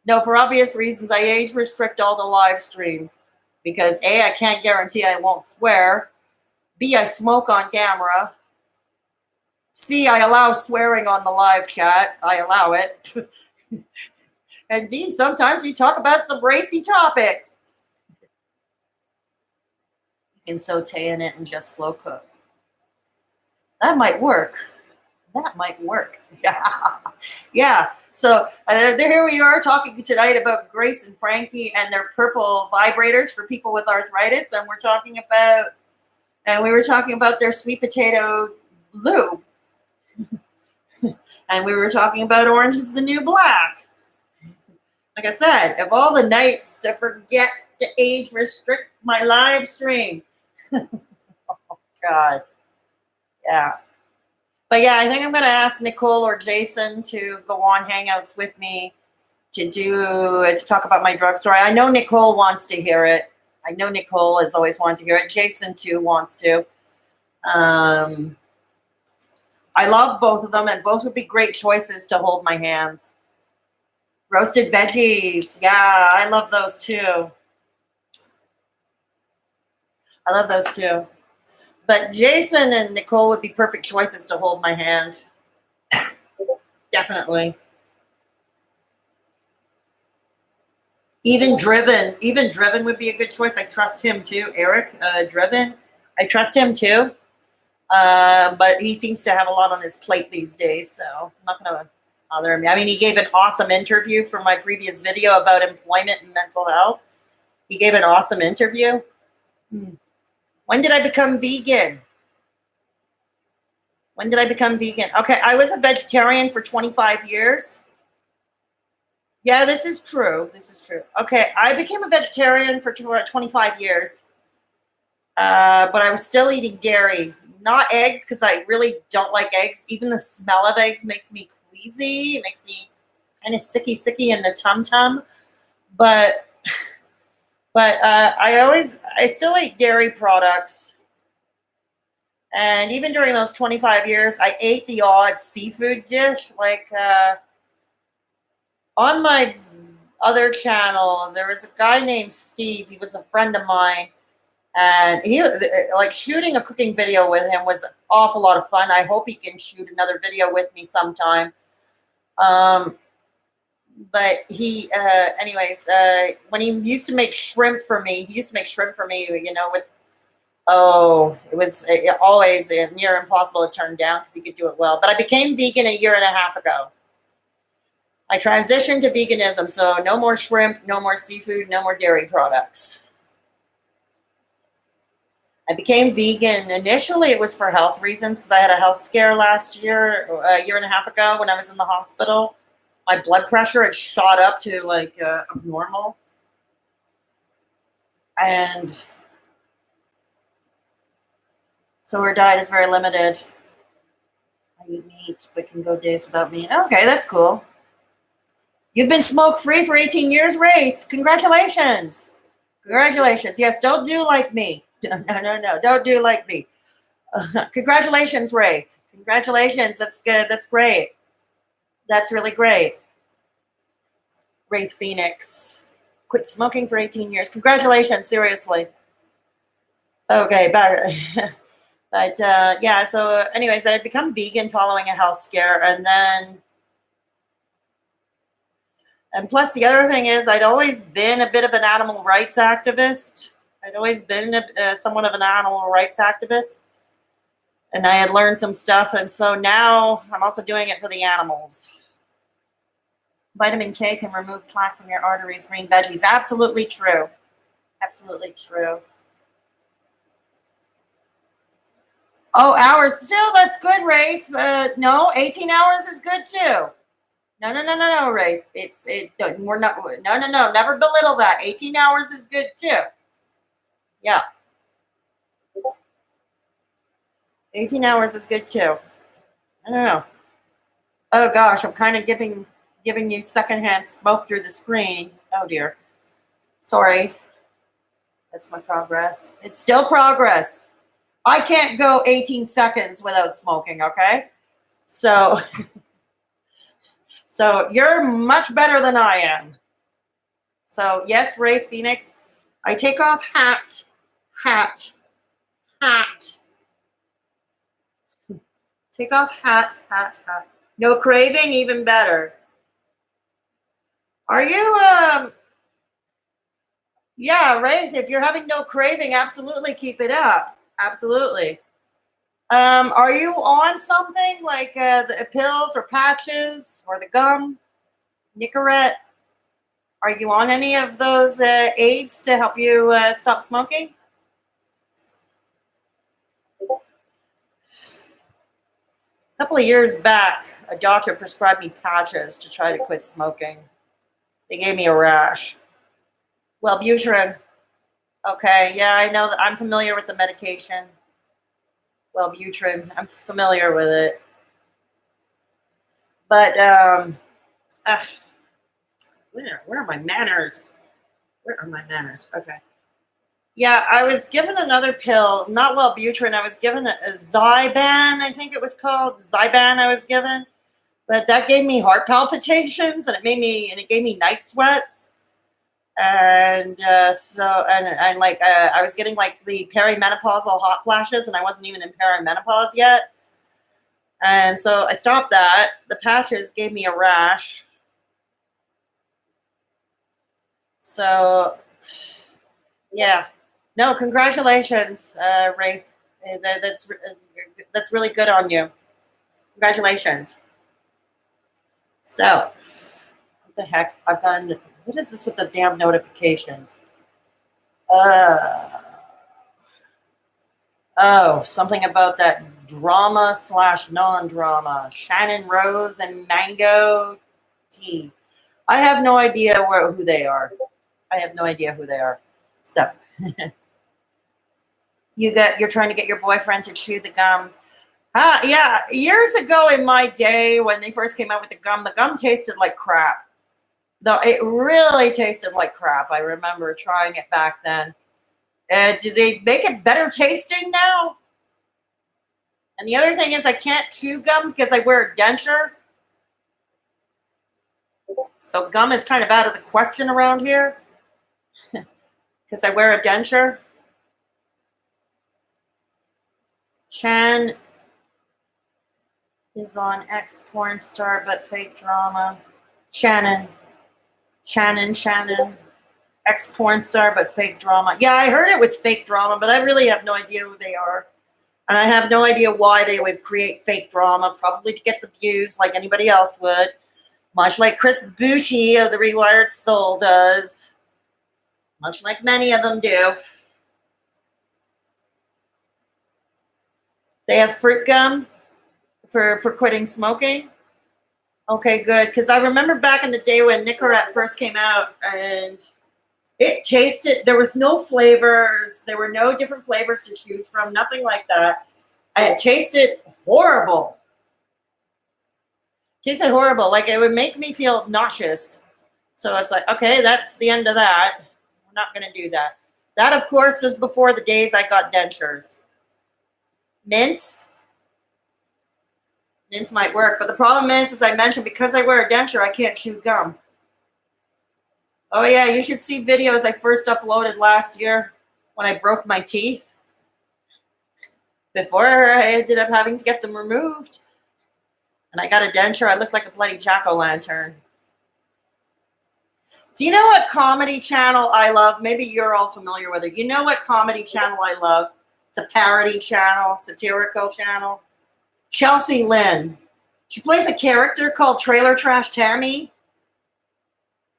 No, for obvious reasons, I age restrict all the live streams. Because A, I can't guarantee I won't swear. B, I smoke on camera. C, I allow swearing on the live chat. I allow it. And D, sometimes we talk about some racy topics. You can saute in it and just slow cook. That might work. Yeah. Yeah. So here we are talking tonight about Grace and Frankie and their purple vibrators for people with arthritis. And we were talking about their sweet potato lube. And we were talking about Orange is the New Black. Like I said, of all the nights to forget to age restrict my live stream. Oh, God. Yeah. But yeah, I think I'm going to ask Nicole or Jason to go on Hangouts with me to talk about my drugstore. I know Nicole wants to hear it. I know Nicole has always wanted to hear it. Jason, too, wants to. I love both of them, and both would be great choices to hold my hands. Roasted veggies. Yeah, I love those, too. But Jason and Nicole would be perfect choices to hold my hand. Definitely. Even Driven would be a good choice. I trust him too. Eric, Driven. I trust him too. But he seems to have a lot on his plate these days, so I'm not going to bother him. I mean, he gave an awesome interview for my previous video about employment and mental health. He gave an awesome interview. When did I become vegan? Okay, I was a vegetarian for 25 years. Yeah, this is true. Okay, I became a vegetarian for 25 years. But I was still eating dairy. Not eggs, because I really don't like eggs. Even the smell of eggs makes me queasy. It makes me kind of sicky in the tum-tum. But But I still eat dairy products. And even during those 25 years, I ate the odd seafood dish. Like on my other channel, there was a guy named Steve. He was a friend of mine. And he, like, shooting a cooking video with him was an awful lot of fun. I hope he can shoot another video with me sometime. But he, when he used to make shrimp for me, with, it was always near impossible to turn down because he could do it well. But I became vegan a year and a half ago. I transitioned to veganism, so no more shrimp, no more seafood, no more dairy products. I became vegan. Initially, it was for health reasons because I had a health scare last year, a year and a half ago when I was in the hospital. My blood pressure had shot up to like abnormal. And so our diet is very limited. I eat meat, but can go days without meat. Okay, that's cool. You've been smoke-free for 18 years, Wraith. Congratulations. Congratulations. Yes, don't do like me. No. Don't do like me. Congratulations, Wraith. Congratulations. That's good. That's great. That's really great. Wraith Phoenix. Quit smoking for 18 years. Congratulations. Seriously. Okay, but yeah, so anyways, I had become vegan following a health scare, and plus the other thing is I'd always been a bit of an animal rights activist. I'd always been somewhat of an animal rights activist, and I had learned some stuff, and so now I'm also doing it for the animals. Vitamin K can remove plaque from your arteries. Green veggies. Absolutely true. Absolutely true. Oh, hours. Still, that's good, Wraith. No, 18 hours is good too. No, Wraith. We're not. No. Never belittle that. 18 hours is good too. Yeah. 18 hours is good too. I don't know. Oh gosh, I'm kind of giving you secondhand smoke through the screen. Oh dear. Sorry. That's my progress. It's still progress. I can't go 18 seconds without smoking, okay? So you're much better than I am. So yes, Wraith Phoenix. I take off hat. Take off hat. No craving, even better. Are you, yeah, Wraith, if you're having no craving, absolutely keep it up. Absolutely. Are you on something like the pills or patches or the gum, Nicorette? Are you on any of those aids to help you stop smoking? A couple of years back, a doctor prescribed me patches to try to quit smoking. They gave me a rash. Wellbutrin. Okay, yeah, I know that I'm familiar with the medication. Wellbutrin. I'm familiar with it. But where are my manners? Where are my manners? Okay. Yeah, I was given another pill, not Wellbutrin. I was given a Zyban, I think it was called. Zyban I was given. But that gave me heart palpitations, and it gave me night sweats. And I was getting like the perimenopausal hot flashes, and I wasn't even in perimenopause yet. And so I stopped that. The patches gave me a rash. So, yeah. No, congratulations, Rafe. That's really good on you. Congratulations. So, what the heck? I've done. What is this with the damn notifications? Something about that drama/non-drama. Shannon Rose and Mango Tea. I have no idea who they are. So you're trying to get your boyfriend to chew the gum. Yeah. Years ago in my day when they first came out with the gum tasted like crap. No, it really tasted like crap. I remember trying it back then. Do they make it better tasting now? And the other thing is I can't chew gum because I wear a denture. So gum is kind of out of the question around here because I wear a denture. Chan is on ex porn star but fake drama. Shannon. Ex porn star but fake drama. Yeah, I heard it was fake drama, but I really have no idea who they are. And I have no idea why they would create fake drama, probably to get the views like anybody else would. Much like Chris Bouchy of the Rewired Soul does. Much like many of them do. They have fruit gum for quitting smoking. Okay, good. Because I remember back in the day when Nicorette first came out and it tasted, there was no flavors. There were no different flavors to choose from, nothing like that. And it tasted horrible. Tasted horrible. Like it would make me feel nauseous. So it's like, okay, that's the end of that. We're not going to do that. That, of course, was before the days I got dentures. Mints. Mints might work. But the problem is, as I mentioned, because I wear a denture, I can't chew gum. Oh, yeah, you should see videos I first uploaded last year when I broke my teeth. Before I ended up having to get them removed. And I got a denture. I looked like a bloody jack-o'-lantern. Do you know what comedy channel I love? Maybe you're all familiar with it. You know what comedy channel I love? It's a parody channel, satirical channel. Chelsea Lynn. She plays a character called Trailer Trash Tammy.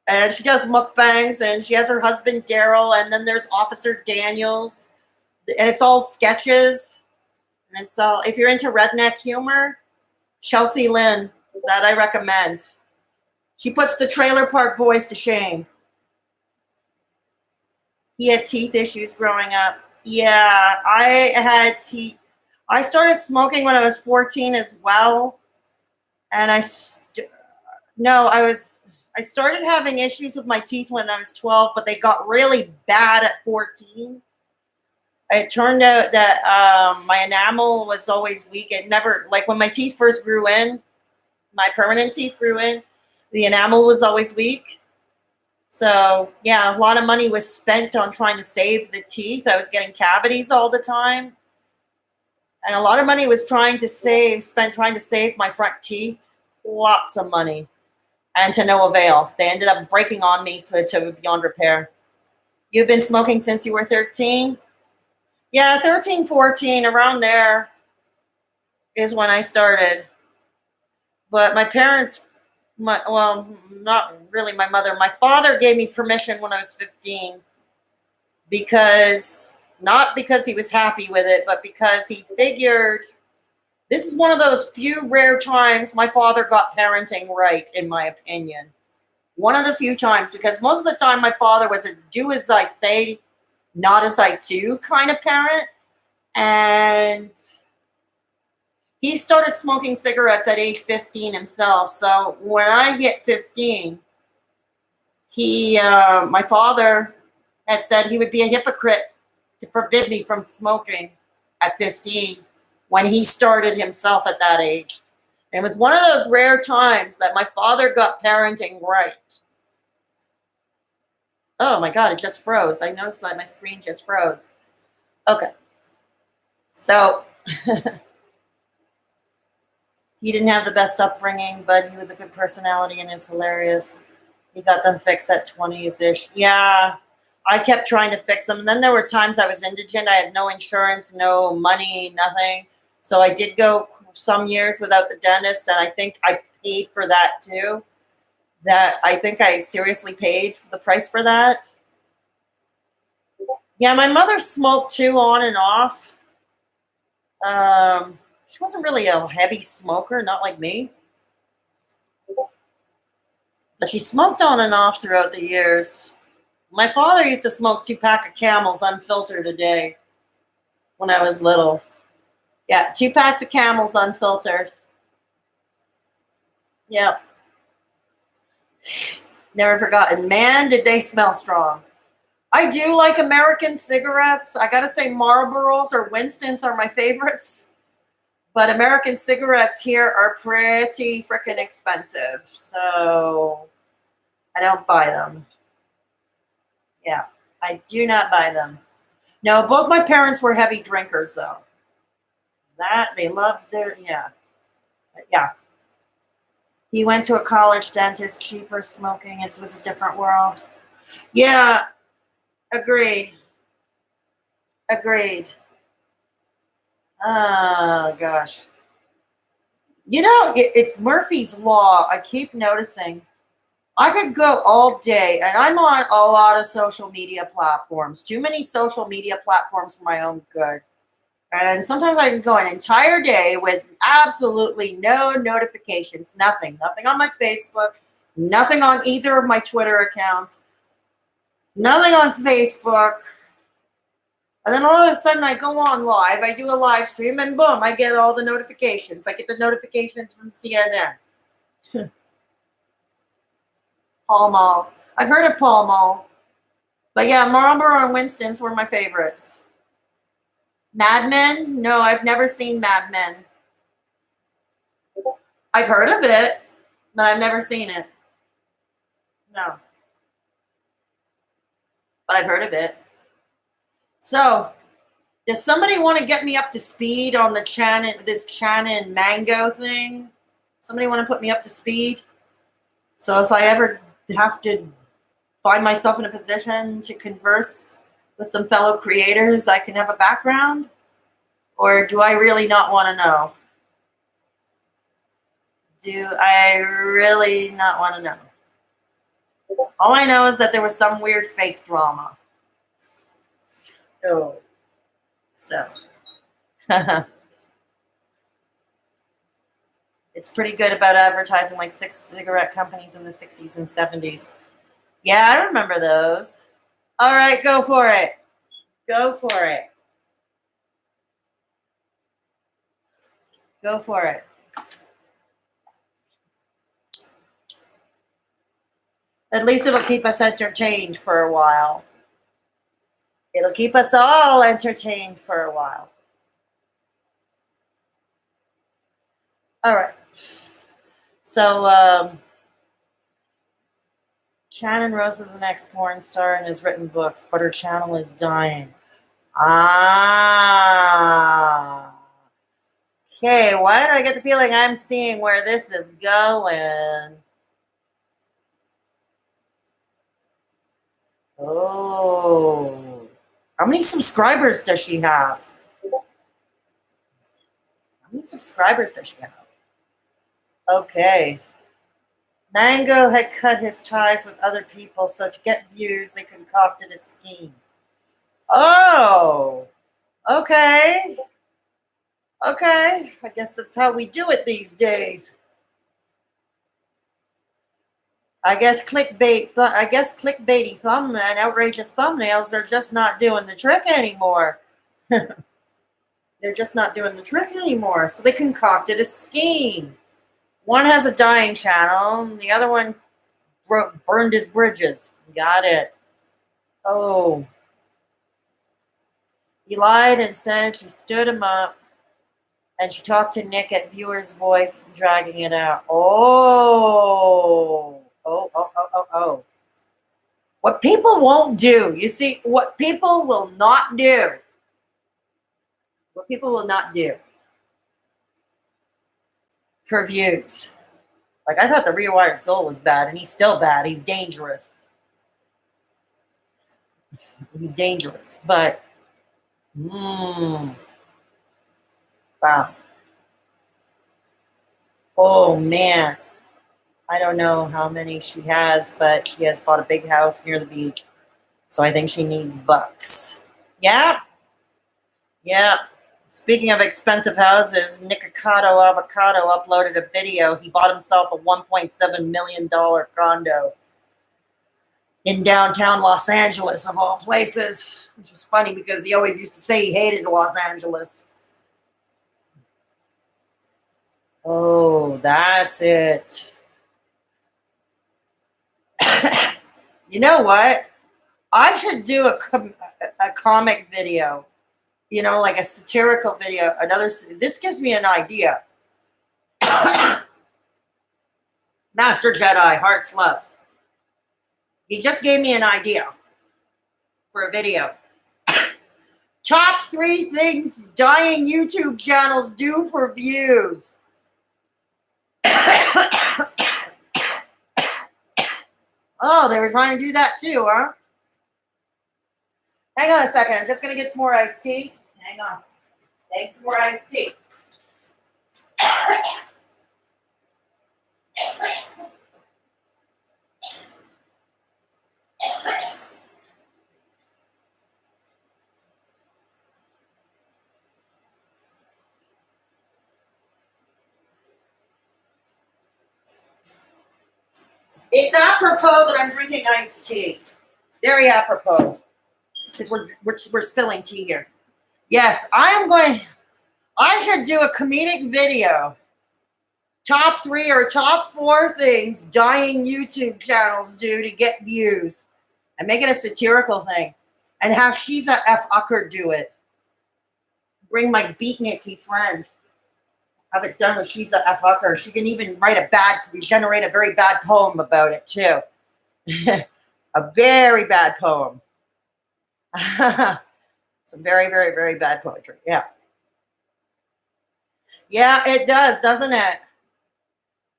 And she does mukbangs, and she has her husband Daryl, and then there's Officer Daniels. And it's all sketches. And so if you're into redneck humor, Chelsea Lynn, that I recommend. She puts the Trailer Park Boys to shame. He had teeth issues growing up. Yeah, I had teeth. I started smoking when I was 14 as well. And I started having issues with my teeth when I was 12, but they got really bad at 14. It turned out that my enamel was always weak. It never, like when my teeth first grew in, my permanent teeth grew in, the enamel was always weak. So, yeah, a lot of money was spent on trying to save the teeth. I was getting cavities all the time. And a lot of money was trying to save my front teeth. Lots of money. And to no avail. They ended up breaking on me to beyond repair. You've been smoking since you were 13? Yeah, 13, 14, around there is when I started. But my parents, not really my mother. My father gave me permission when I was 15 not because he was happy with it, but because he figured this is one of those few rare times my father got parenting right, in my opinion. One of the few times, because most of the time my father was a do as I say, not as I do kind of parent. And he started smoking cigarettes at age 15 himself. So when I hit 15, my father had said he would be a hypocrite to forbid me from smoking at 15 when he started himself at that age. And it was one of those rare times that my father got parenting right. Oh my God, it just froze. I noticed that my screen just froze. Okay. So he didn't have the best upbringing, but he was a good personality and is hilarious. He got them fixed at 20s-ish. Yeah, I kept trying to fix them. And then there were times I was indigent. I had no insurance, no money, nothing. So I did go some years without the dentist, and I think I paid for that too. I think I seriously paid the price for that. Yeah, my mother smoked too, on and off. She wasn't really a heavy smoker, not like me. But she smoked on and off throughout the years. My father used to smoke 2-pack of Camels unfiltered a day when I was little. Yeah, 2 packs of Camels unfiltered. Yeah. Never forgotten. Man, did they smell strong. I do like American cigarettes. I gotta say Marlboros or Winston's are my favorites. But American cigarettes here are pretty freaking expensive. So I don't buy them. Yeah, I do not buy them. No, both my parents were heavy drinkers though. That they loved their, yeah. Yeah. He went to a college dentist, cheaper smoking. It was a different world. Yeah, agreed. Agreed. Oh gosh. It's Murphy's Law. I keep noticing. I could go all day, and I'm on a lot of social media platforms. Too many social media platforms for my own good. And sometimes I can go an entire day with absolutely no notifications, nothing. Nothing on my Facebook, nothing on either of my Twitter accounts, nothing on Facebook. And then all of a sudden I go on live, I do a live stream, and boom, I get all the notifications. I get the notifications from CNN. Pall Mall. I've heard of Pall Mall. But yeah, Marlboro and Winston's were my favorites. Mad Men? No, I've never seen Mad Men. I've heard of it, but I've never seen it. No. But I've heard of it. So, does somebody want to get me up to speed on this Shannon Mango thing? Somebody want to put me up to speed? So if I ever have to find myself in a position to converse with some fellow creators, I can have a background? Or do I really not want to know? Do I really not want to know? All I know is that there was some weird fake drama. Oh. So. It's pretty good about advertising like 6 cigarette companies in the 60s and 70s. Yeah, I remember those. All right, go for it. Go for it. Go for it. At least it'll keep us entertained for a while. It'll keep us all entertained for a while. All right. So, Shannon Rose is an ex-porn star and has written books, but her channel is dying. Ah. Okay, why do I get the feeling I'm seeing where this is going? Oh. How many subscribers does she have? How many subscribers does she have? Okay. Mango had cut his ties with other people, so to get views, they concocted a scheme. Oh. Okay. Okay. I guess that's how we do it these days. I guess clickbaity thumb and outrageous thumbnails are just not doing the trick anymore. They're just not doing the trick anymore. So they concocted a scheme. One has a dying channel, and the other one burned his bridges. Got it. Oh. He lied and said she stood him up, and she talked to Nick at Viewer's Voice, dragging it out. Oh. Oh. What people won't do, you see, what people will not do. What people will not do for views. Like, I thought the Rewired Soul was bad, and he's still bad. He's dangerous. He's dangerous, but wow. Oh, man. I don't know how many she has, but she has bought a big house near the beach. So I think she needs bucks. Yeah. Yeah. Speaking of expensive houses, Avocado uploaded a video. He bought himself a $1.7 million condo in downtown Los Angeles, of all places. Which is funny because he always used to say he hated Los Angeles. Oh, that's it. You know what? I should do a comic video, like a satirical video. This gives me an idea. Master Jedi, Heart's Love. He just gave me an idea for a video. Top 3 things dying YouTube channels do for views. Oh, they were trying to do that too, huh? Hang on a second. I'm just going to get some more iced tea. Hang on. Take some more iced tea. It's apropos that I'm drinking iced tea. Very apropos. Because we're spilling tea here. Yes, I should do a comedic video. Top 3 or top 4 things dying YouTube channels do to get views. And make it a satirical thing. And have Sheeza F. Ucker do it. Bring my beatniky friend. Have it done with Sheeza F. Ucker. She can even generate a very bad poem about it too. A very bad poem. Some very, very, very bad poetry. Yeah. Yeah, it does, doesn't it?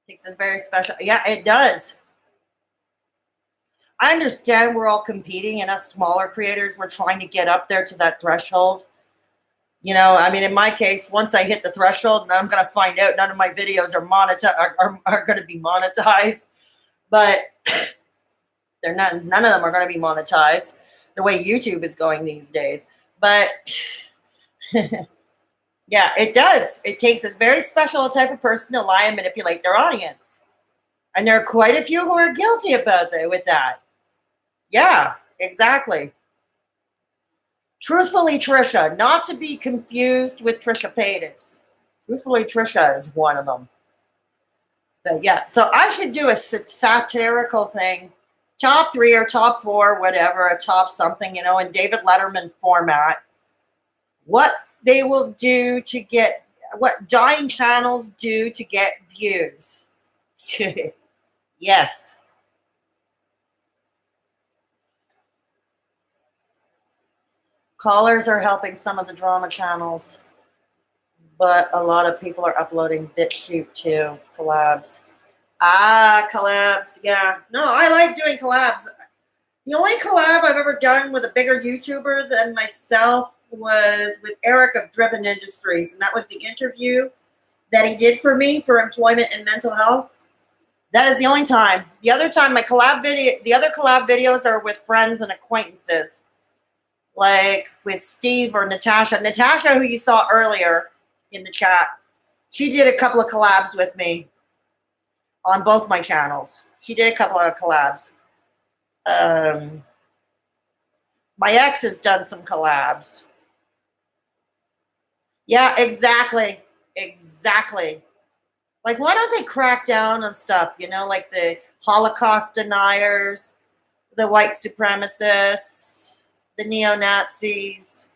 Makes us very special. Yeah, it does. I understand we're all competing, and us smaller creators, we're trying to get up there to that threshold. In my case, once I hit the threshold, and I'm going to find out none of my videos are going to be monetized, but none of them are going to be monetized the way YouTube is going these days. But yeah, it does. It takes a very special type of person to lie and manipulate their audience. And there are quite a few who are guilty with that. Yeah, exactly. Truthfully, Trisha, not to be confused with Trisha Paytas. Truthfully, Trisha is one of them. But yeah, so I should do a satirical thing. Top 3 or top 4, whatever, a top something, in David Letterman format. What they will do to get, what dying channels do to get views. Yes. Callers are helping some of the drama channels, but a lot of people are uploading BitChute too, collabs. Collabs, yeah. No, I like doing collabs. The only collab I've ever done with a bigger YouTuber than myself was with Eric of Driven Industries, and that was the interview that he did for me for employment and mental health. That is the only time. The other time, the other collab videos are with friends and acquaintances, like with Steve or Natasha. Natasha, who you saw earlier in the chat, she did a couple of collabs with me on both my channels. She did a couple of collabs. My ex has done some collabs. Yeah, exactly. Exactly. Like, why don't they crack down on stuff, like the Holocaust deniers, the white supremacists, the neo-Nazis,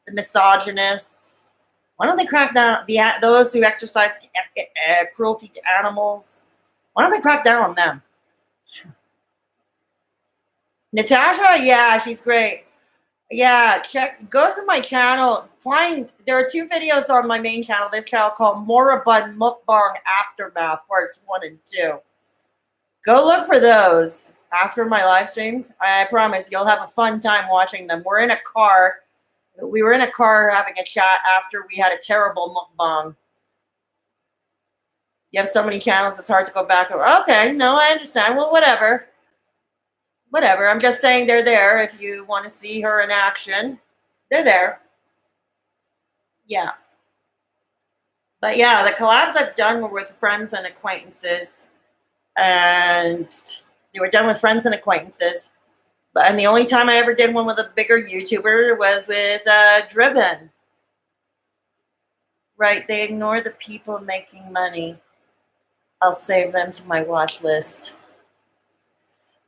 the misogynists? Why don't they crack down those who exercise cruelty to animals? Why don't they crack down on them? Natasha, yeah, she's great. Yeah, go to my channel. There are 2 videos on my main channel, this channel called Moribund Mukbang Aftermath, parts 1 and 2. Go look for those after my live stream. I promise you'll have a fun time watching them. We were in a car having a chat after we had a terrible mukbang. You have so many channels, it's hard to go back. Okay, no, I understand. Well, whatever. Whatever. I'm just saying they're there. If you want to see her in action, they're there. Yeah. But yeah, the collabs I've done were with friends and acquaintances. And they were done with friends and acquaintances. And the only time I ever did one with a bigger YouTuber was with Driven. Right. They ignore the people making money. I'll save them to my watch list.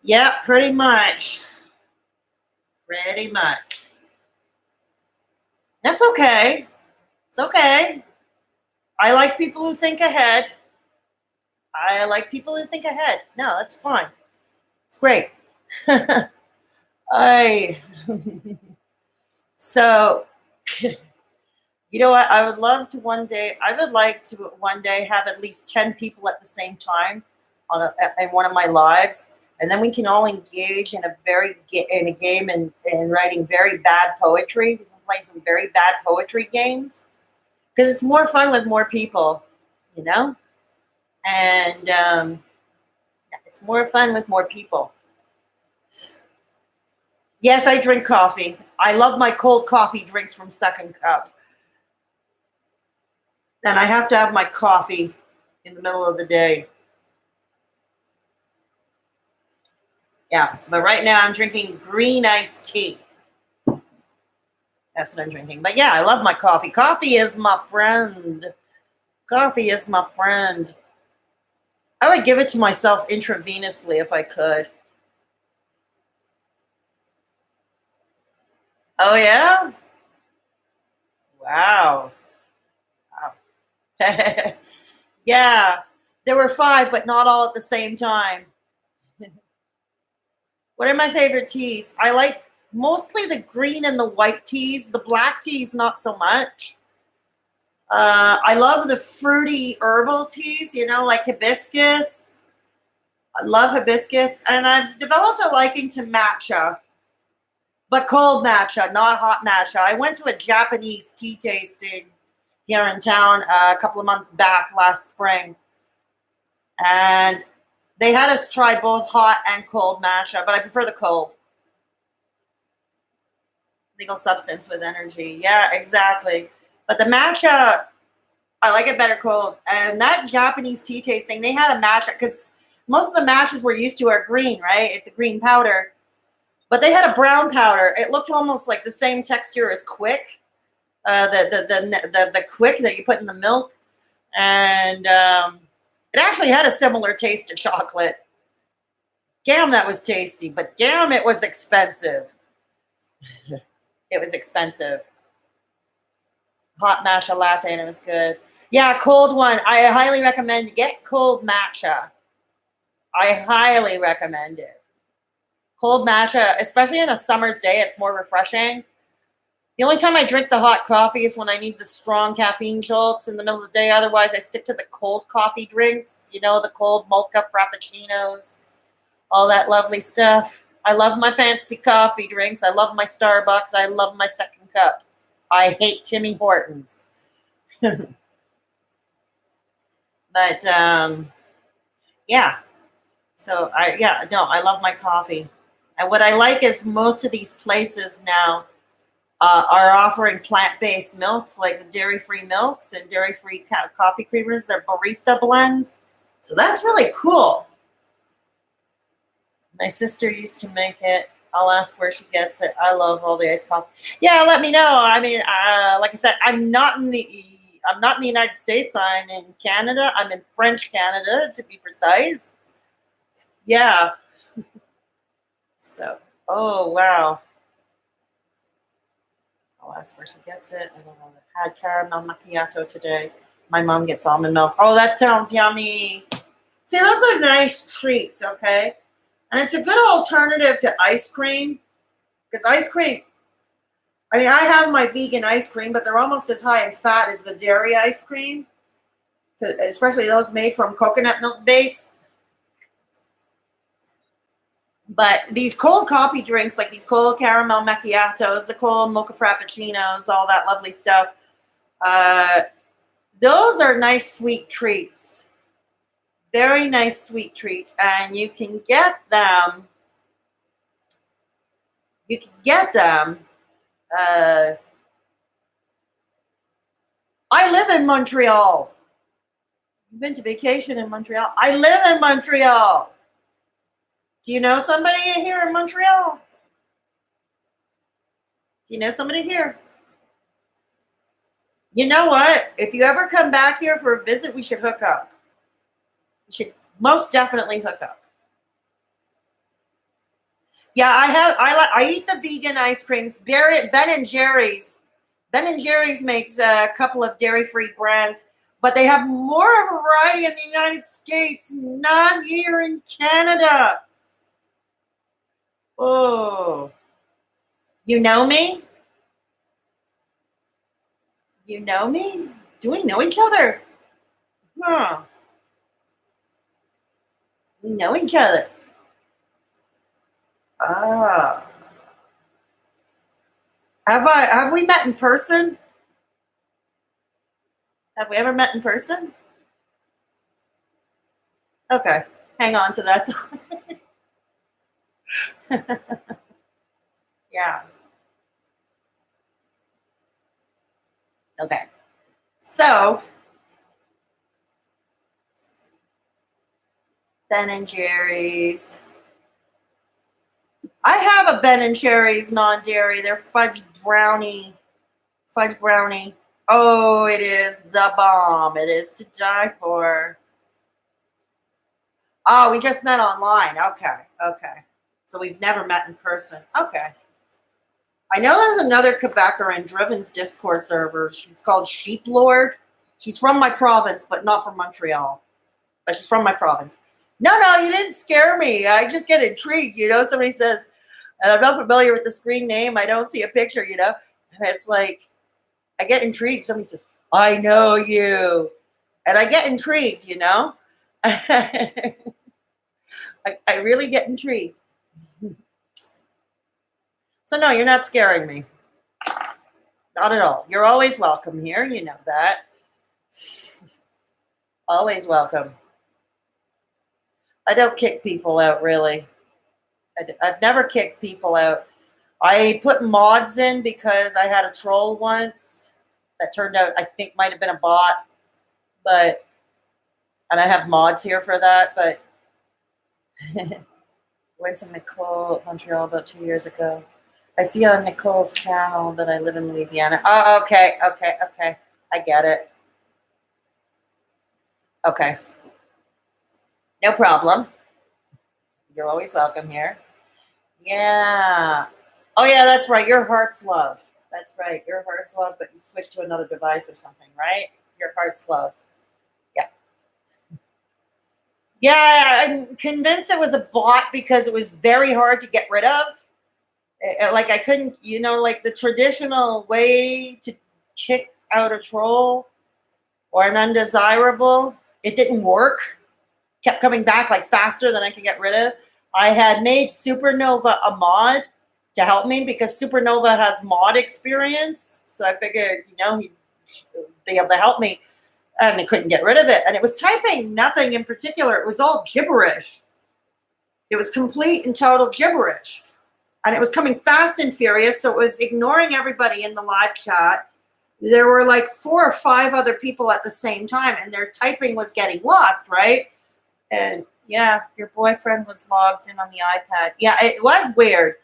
Yeah, pretty much. Pretty much. That's okay. It's okay. I like people who think ahead. I like people who think ahead. No, that's fine. It's great. I so you know what? I would love to one day. I would like to one day have at least 10 people at the same time in one of my lives, and then we can all engage in a game and writing very bad poetry. We can play some very bad poetry games because it's more fun with more people, you know. And it's more fun with more people. Yes, I drink coffee. I love my cold coffee drinks from Second Cup. And I have to have my coffee in the middle of the day. Yeah, but right now I'm drinking green iced tea. That's what I'm drinking. But yeah, I love my coffee. Coffee is my friend. Coffee is my friend. I would give it to myself intravenously if I could. Oh, yeah? Wow. Wow. Yeah, there were 5, but not all at the same time. What are my favorite teas? I like mostly the green and the white teas. The black teas, not so much. I love the fruity herbal teas, like hibiscus. I love hibiscus. And I've developed a liking to matcha, but cold matcha, not hot matcha. I went to a Japanese tea tasting here in town a couple of months back last spring. And they had us try both hot and cold matcha, but I prefer the cold. Legal substance with energy. Yeah, exactly. But the matcha, I like it better cold. And that Japanese tea tasting, they had a matcha because most of the matchas we're used to are green, right? It's a green powder. But they had a brown powder. It looked almost like the same texture as quick, the quick that you put in the milk. And it actually had a similar taste to chocolate. Damn, that was tasty. But damn, it was expensive. It was expensive. Hot matcha latte, and it was good. Yeah, cold one. I highly recommend get cold matcha. I highly recommend it. Cold matcha, especially on a summer's day, it's more refreshing. The only time I drink the hot coffee is when I need the strong caffeine jolts in the middle of the day. Otherwise, I stick to the cold coffee drinks, the cold mocha frappuccinos, all that lovely stuff. I love my fancy coffee drinks. I love my Starbucks. I love my Second Cup. I hate Timmy Hortons. But yeah. So I love my coffee. And what I like is most of these places now are offering plant-based milks, like the dairy-free milks and dairy-free coffee creamers. They're barista blends. So that's really cool. My sister used to make it. I'll ask where she gets it. I love all the iced coffee. Yeah, let me know. I mean, like I said, I'm not in the United States. I'm in Canada. I'm in French Canada, to be precise. Yeah. So, oh wow. I'll ask where she gets it. I don't know. I had caramel macchiato today. My mom gets almond milk. Oh, that sounds yummy. See, those are nice treats, okay? And it's a good alternative to ice cream. Because ice cream, I mean, I have my vegan ice cream, but they're almost as high in fat as the dairy ice cream. Especially those made from coconut milk base. But these cold coffee drinks, like these cold caramel macchiatos, the cold mocha frappuccinos, all that lovely stuff, those are nice sweet treats. Very nice sweet treats. And you can get them. I live in Montreal. You've been to vacation in Montreal? I live in Montreal. Do you know somebody here in Montreal? Do you know somebody here? You know what? If you ever come back here for a visit, we should hook up. We should most definitely hook up. Yeah, I have. I eat the vegan ice creams. Ben and Jerry's. Ben and Jerry's makes a couple of dairy-free brands, but they have more variety in the United States, not here in Canada. Oh, you know me? You know me? Do we know each other? Huh? We know each other. Ah, have we met in person? Have we ever met in person? Okay, hang on to that. Yeah. Okay. So Ben and Jerry's. I have a Ben and Jerry's non-dairy. They're fudge brownie. Fudge brownie. Oh, it is the bomb. It is to die for. Oh, we just met online. Okay. Okay. So we've never met in person. Okay. I know there's another Quebecer in Driven's Discord server. She's called Sheep Lord. She's from my province, but not from Montreal. But she's from my province. No, no, you didn't scare me. I just get intrigued. Somebody says, and I'm not familiar with the screen name. I don't see a picture, And it's like, I get intrigued. Somebody says, I know you. And I get intrigued, I really get intrigued. So, no, you're not scaring me. Not at all. You're always welcome here. You know that. Always welcome. I don't kick people out, really. I've never kicked people out. I put mods in because I had a troll once that turned out, I think, might have been a bot. And I have mods here for that. But went to Nicole, Montreal about 2 years ago. I see on Nicole's channel that I live in Louisiana. Oh, okay. I get it. Okay. No problem. You're always welcome here. Yeah. Oh, yeah, that's right. Your Heart's Love. That's right. Your Heart's Love, but you switched to another device or something, right? Your Heart's Love. Yeah. Yeah, I'm convinced it was a bot because it was very hard to get rid of. Like I couldn't, like the traditional way to kick out a troll or an undesirable, it didn't work. Kept coming back like faster than I could get rid of. I had made Supernova a mod to help me because Supernova has mod experience. So I figured, he'd be able to help me. And I couldn't get rid of it. And it was typing nothing in particular. It was all gibberish. It was complete and total gibberish. And it was coming fast and furious. So it was ignoring everybody in the live chat. There were like 4 or 5 other people at the same time. And their typing was getting lost, right? And yeah, your boyfriend was logged in on the iPad. Yeah, it was weird.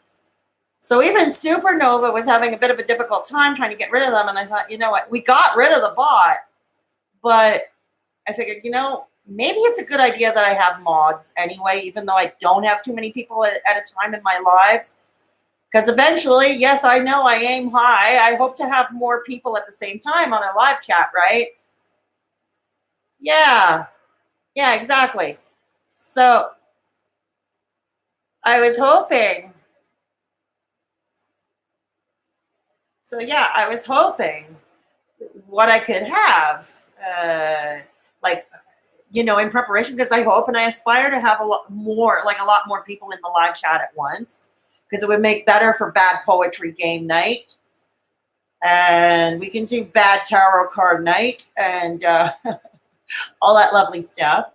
So even Supernova was having a bit of a difficult time trying to get rid of them. And I thought, you know what? We got rid of the bot. But I figured, maybe it's a good idea that I have mods anyway, even though I don't have too many people at a time in my lives. Because eventually, yes, I know I aim high. I hope to have more people at the same time on a live chat, right? Yeah. Yeah, exactly. So I was hoping. So yeah, I was hoping what I could have, in preparation, because I hope and I aspire to have a lot more people in the live chat at once, because it would make better for bad poetry game night. And we can do bad tarot card night and all that lovely stuff.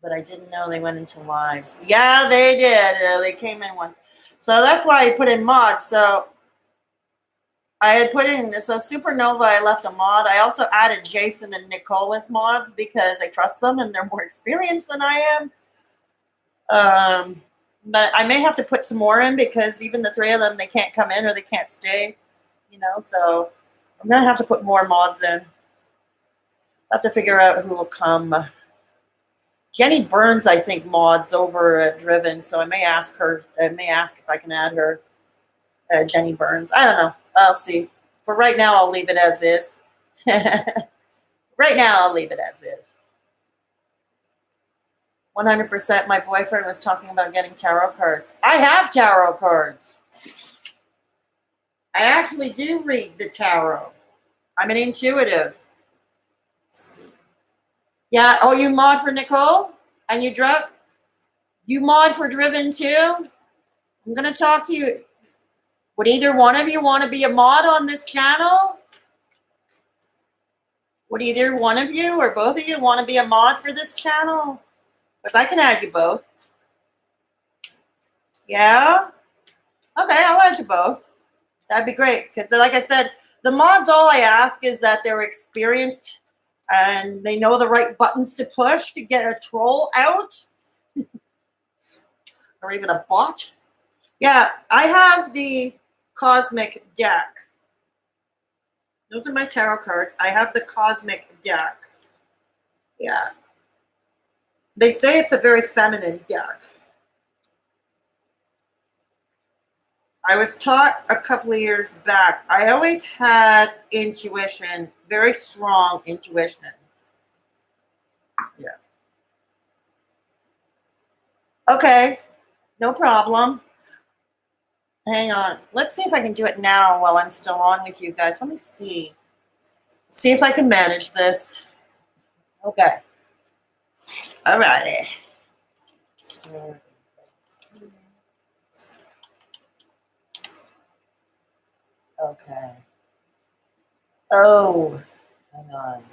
But I didn't know they went into lives. Yeah, they did. They came in once. So that's why I put in mods. So I had put in, Supernova, I left a mod. I also added Jason and Nicole as mods because I trust them and they're more experienced than I am. But I may have to put some more in because even the 3 of them, they can't come in or they can't stay, so I'm going to have to put more mods in. I'll have to figure out who will come. Jenny Burns, I think, mods over at Driven, so I may ask her. I may ask if I can add her. Jenny Burns. I don't know. I'll see. For right now, I'll leave it as is. Right now, I'll leave it as is. 100%. My boyfriend was talking about getting tarot cards. I have tarot cards. I actually do read the tarot. I'm an intuitive. Yeah. Oh, you mod for Nicole? And you mod for Driven too? I'm going to talk to you. Would either one of you want to be a mod on this channel? Would either one of you or both of you want to be a mod for this channel? Because I can add you both. Yeah? Okay, I'll add you both. That'd be great. Because like I said, the mods, all I ask is that they're experienced and they know the right buttons to push to get a troll out. Or even a bot. Yeah, I have the Cosmic deck. Those are my tarot cards. I have the Cosmic deck. Yeah. They say it's a very feminine deck. I was taught a couple of years back. I always had intuition, very strong intuition. Yeah. Okay, no problem. Hang on. Let's see if I can do it now while I'm still on with you guys. Let me see. See if I can manage this. Okay. All righty. Okay. Oh, hang on.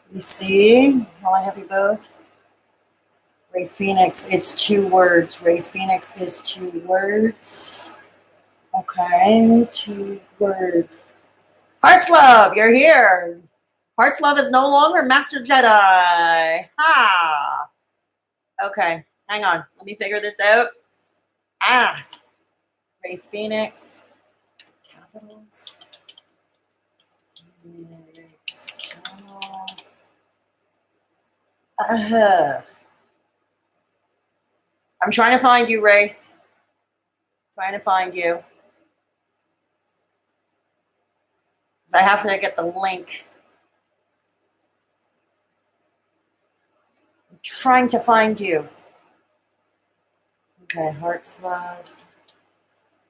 Let me see. While I have you both. Wraith Phoenix, it's 2 words. Wraith Phoenix is 2 words. Okay, 2 words. Heart's Love, you're here. Heart's Love is no longer Master Jedi. Ha! Okay, hang on. Let me figure this out. Ah! Wraith Phoenix. Capitals. I'm trying to find you, Wraith. Trying to find you. I have to get the link. I'm trying to find you. Okay, Heart's Love.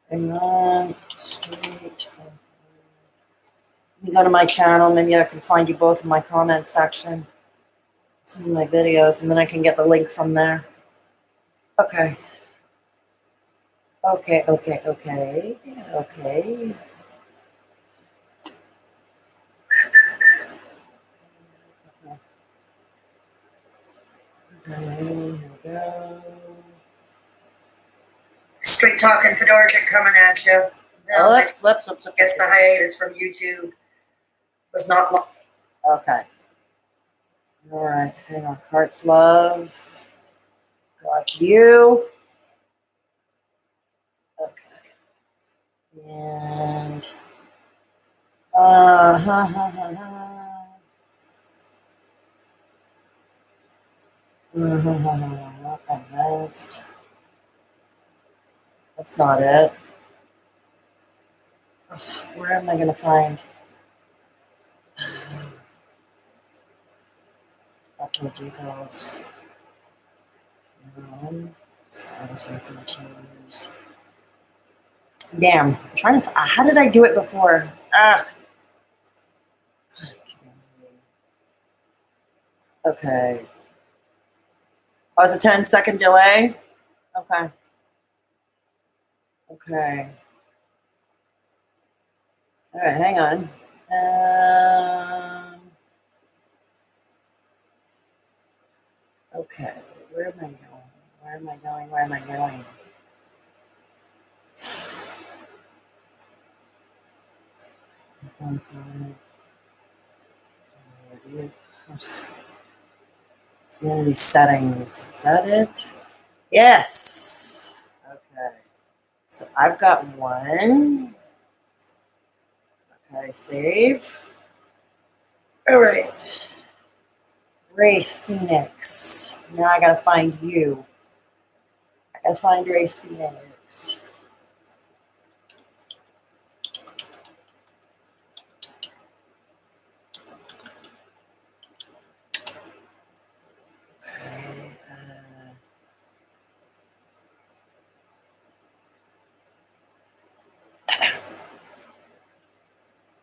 Hang on. Sweet. You go to my channel, maybe I can find you both in my comments section. Some of my videos, and then I can get the link from there. Okay. Okay. Here we go. Straight talking Fedorka coming at you. Whoops. Guess the hiatus from YouTube was not long. Okay. All right. Hang on. Heart's Love. Got you. Okay. And that's not it. Ugh, where am I going to find? Optimal details. Damn. I'm trying to. How did I do it before? Ugh. Okay. Oh, it's a 10-second delay? Okay. Okay. All right, hang on. Okay, where am I going? Where am I going? Where am I going? Community settings. Is that it? Yes. Okay. So I've got one. Okay, save. All right. Wraith Phoenix. Now I gotta find you. I gotta find Wraith Phoenix.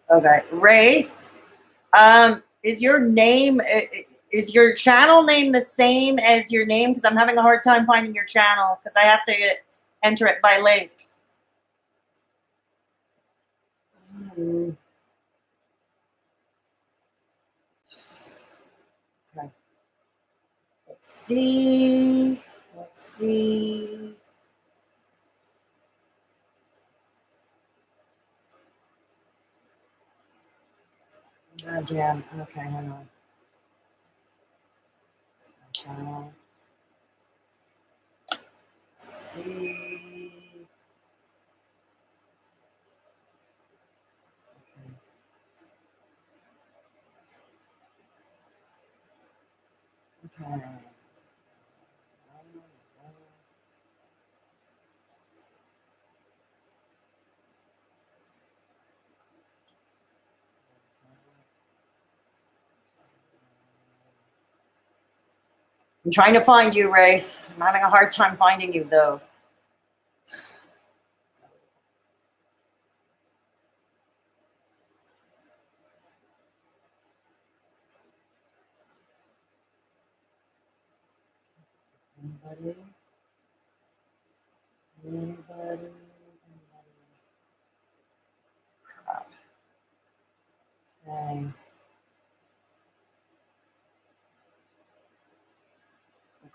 Okay, Wraith. Is your name is your channel name the same as your name? Because I'm having a hard time finding your channel because I have to enter it by link. Okay. Let's see. Let's see. Oh, damn. Okay, hang on. Channel. Let's see. Okay. Okay. I'm trying to find you, Wraith. I'm having a hard time finding you, though. Anybody? Anybody? Okay.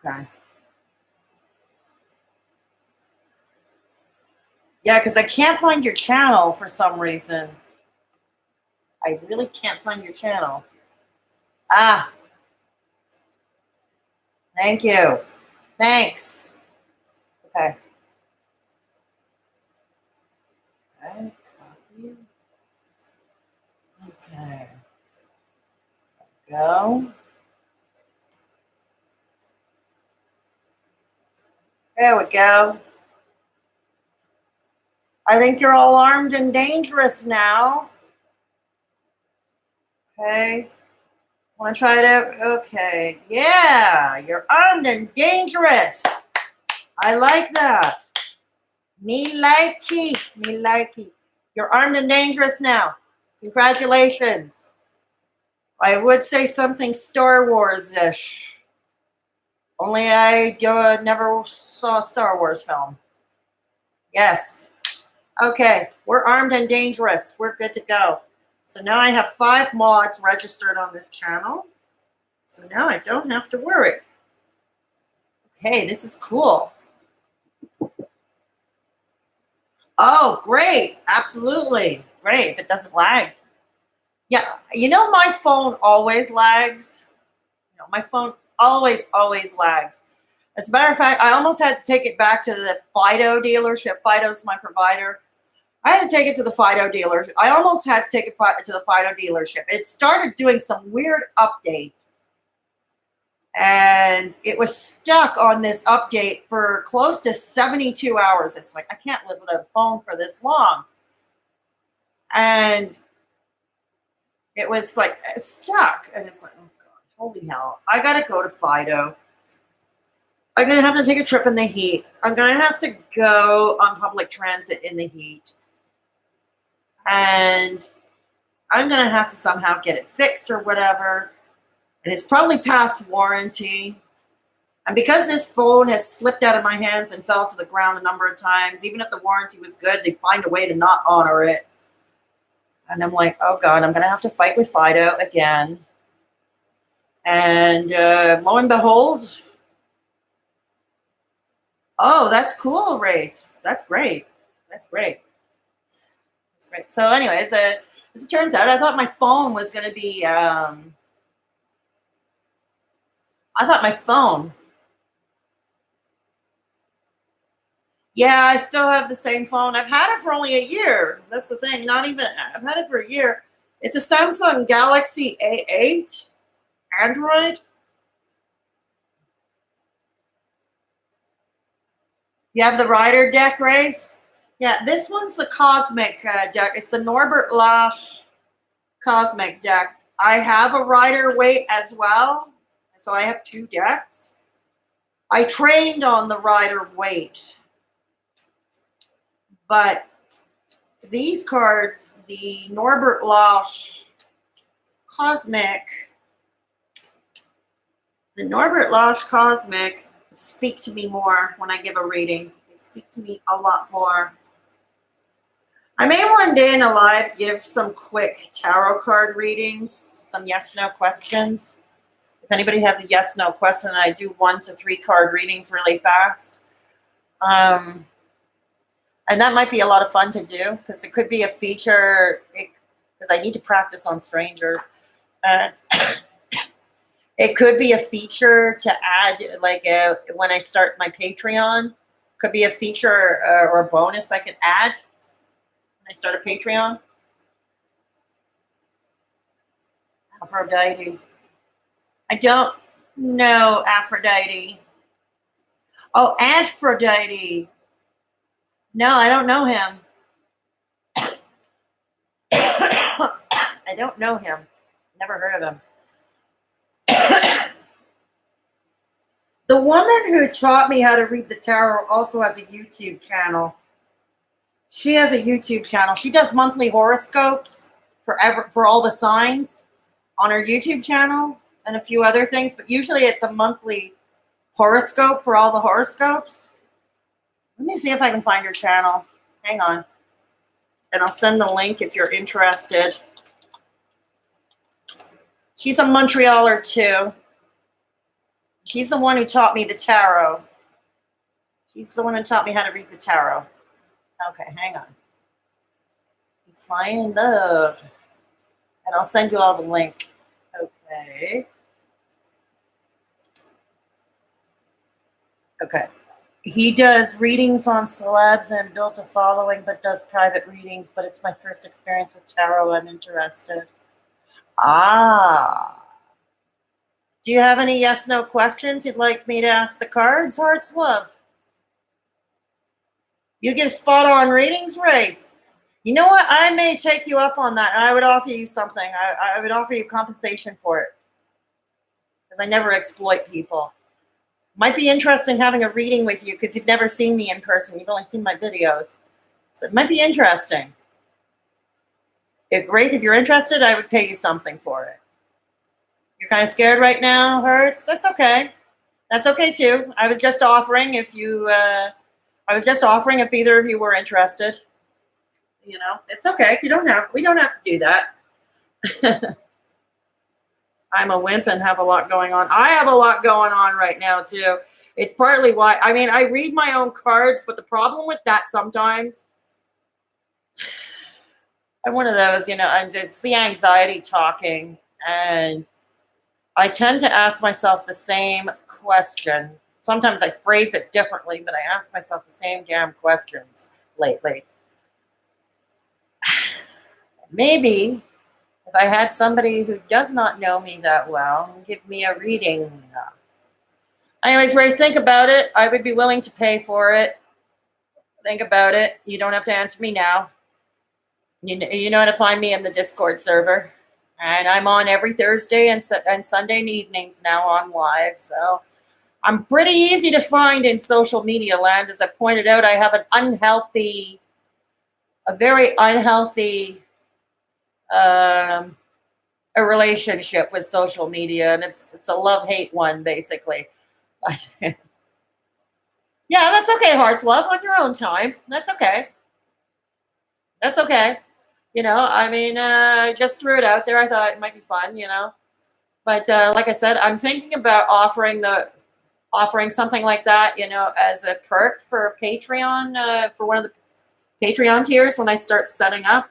Okay. Yeah, because I can't find your channel for some reason. I really can't find your channel. Ah, thank you. Thanks. Okay. Okay. Copy. Okay. Go. There we go. I think you're all armed and dangerous now. Okay. Want to try it out? Okay. Yeah, you're armed and dangerous. I like that. Me likey. Me likey. You're armed and dangerous now. Congratulations. I would say something Star Wars-ish. Only I never saw a Star Wars film. Yes. Okay. We're armed and dangerous. We're good to go. So now I have 5 mods registered on this channel. So now I don't have to worry. Okay, this is cool. Oh, great. Absolutely. Great. If it doesn't lag. Yeah, you know my phone always lags. My phone always lags. As a matter of fact, I almost had to take it back to the Fido dealership. Fido's my provider. I had to take it to the Fido dealership. I almost had to take it to the Fido dealership. It started doing some weird update. And it was stuck on this update for close to 72 hours. It's like, I can't live with a phone for this long. And it was like stuck. And it's like, oh God, holy hell. I got to go to Fido. I'm going to have to take a trip in the heat. I'm going to have to go on public transit in the heat. And I'm going to have to somehow get it fixed or whatever. And it's probably past warranty. And because this phone has slipped out of my hands and fell to the ground a number of times, even if the warranty was good, they'd find a way to not honor it. And I'm like, oh God, I'm going to have to fight with Fido again. And lo and behold, oh, that's cool, Wraith. That's great. That's great. That's great. So anyways, as it turns out, I thought my phone was going to be, I thought my phone. Yeah, I still have the same phone. I've had it for only a year. That's the thing. Not even, I've had it for a year. It's a Samsung Galaxy A8 Android. You have the rider deck, Rafe? Yeah, this one's the Cosmic deck. It's the Norbert Lash Cosmic deck. I have a rider weight as well, so I have 2 decks. I trained on the rider weight, but these cards, the Norbert Lash Cosmic, speak to me more when I give a reading. They speak to me a lot more. I may one day in a live give some quick tarot card readings, some yes-no questions. If anybody has a yes-no question, I do 1 to 3 card readings really fast. And that might be a lot of fun to do because it could be a feature, because I need to practice on strangers. It could be a feature to add, like when I start my Patreon. Could be a feature or a bonus I could add when I start a Patreon. Aphrodite. I don't know Aphrodite. Oh, Aphrodite. No, I don't know him. I don't know him. Never heard of him. The woman who taught me how to read the tarot also has a YouTube channel. She has a YouTube channel. She does monthly horoscopes for all the signs on her YouTube channel and a few other things, but usually it's a monthly horoscope for all the horoscopes. Let me see if I can find her channel. Hang on. And I'll send the link if you're interested. She's a Montrealer too. She's the one who taught me the tarot. She's the one who taught me how to read the tarot. Okay, hang on. Find love. And I'll send you all the link. Okay. Okay. He does readings on celebs and built a following, but does private readings. But it's my first experience with tarot. I'm interested. Ah. Do you have any yes-no questions you'd like me to ask the cards? Hearts, love. You give spot-on readings, Rafe. You know what? I may take you up on that, and I would offer you something. I would offer you compensation for it, because I never exploit people. Might be interesting having a reading with you, because you've never seen me in person. You've only seen my videos. So it might be interesting. Rafe, if you're interested, I would pay you something for it. You're kind of scared right now, Hertz? That's okay. That's okay, too. I was just offering if either of you were interested. You know, it's okay. We don't have to do that. I'm a wimp and have a lot going on. I have a lot going on right now, too. It's partly why, I read my own cards, but the problem with that sometimes, I'm one of those, and it's the anxiety talking, and I tend to ask myself the same question. Sometimes I phrase it differently, but I ask myself the same damn questions lately. Maybe if I had somebody who does not know me that well give me a reading. Anyways, Ray, think about it. I would be willing to pay for it. Think about it. You don't have to answer me now. You know how to find me in the Discord server. And I'm on every Thursday and Sunday evenings now on live. So I'm pretty easy to find in social media land. As I pointed out, I have a very unhealthy a relationship with social media. And it's a love-hate one, basically. Yeah, that's okay, Hearts Love, on your own time. That's okay. That's okay. I just threw it out there. I thought it might be fun, But like I said, I'm thinking about offering something like that, as a perk for Patreon, for one of the Patreon tiers when I start setting up.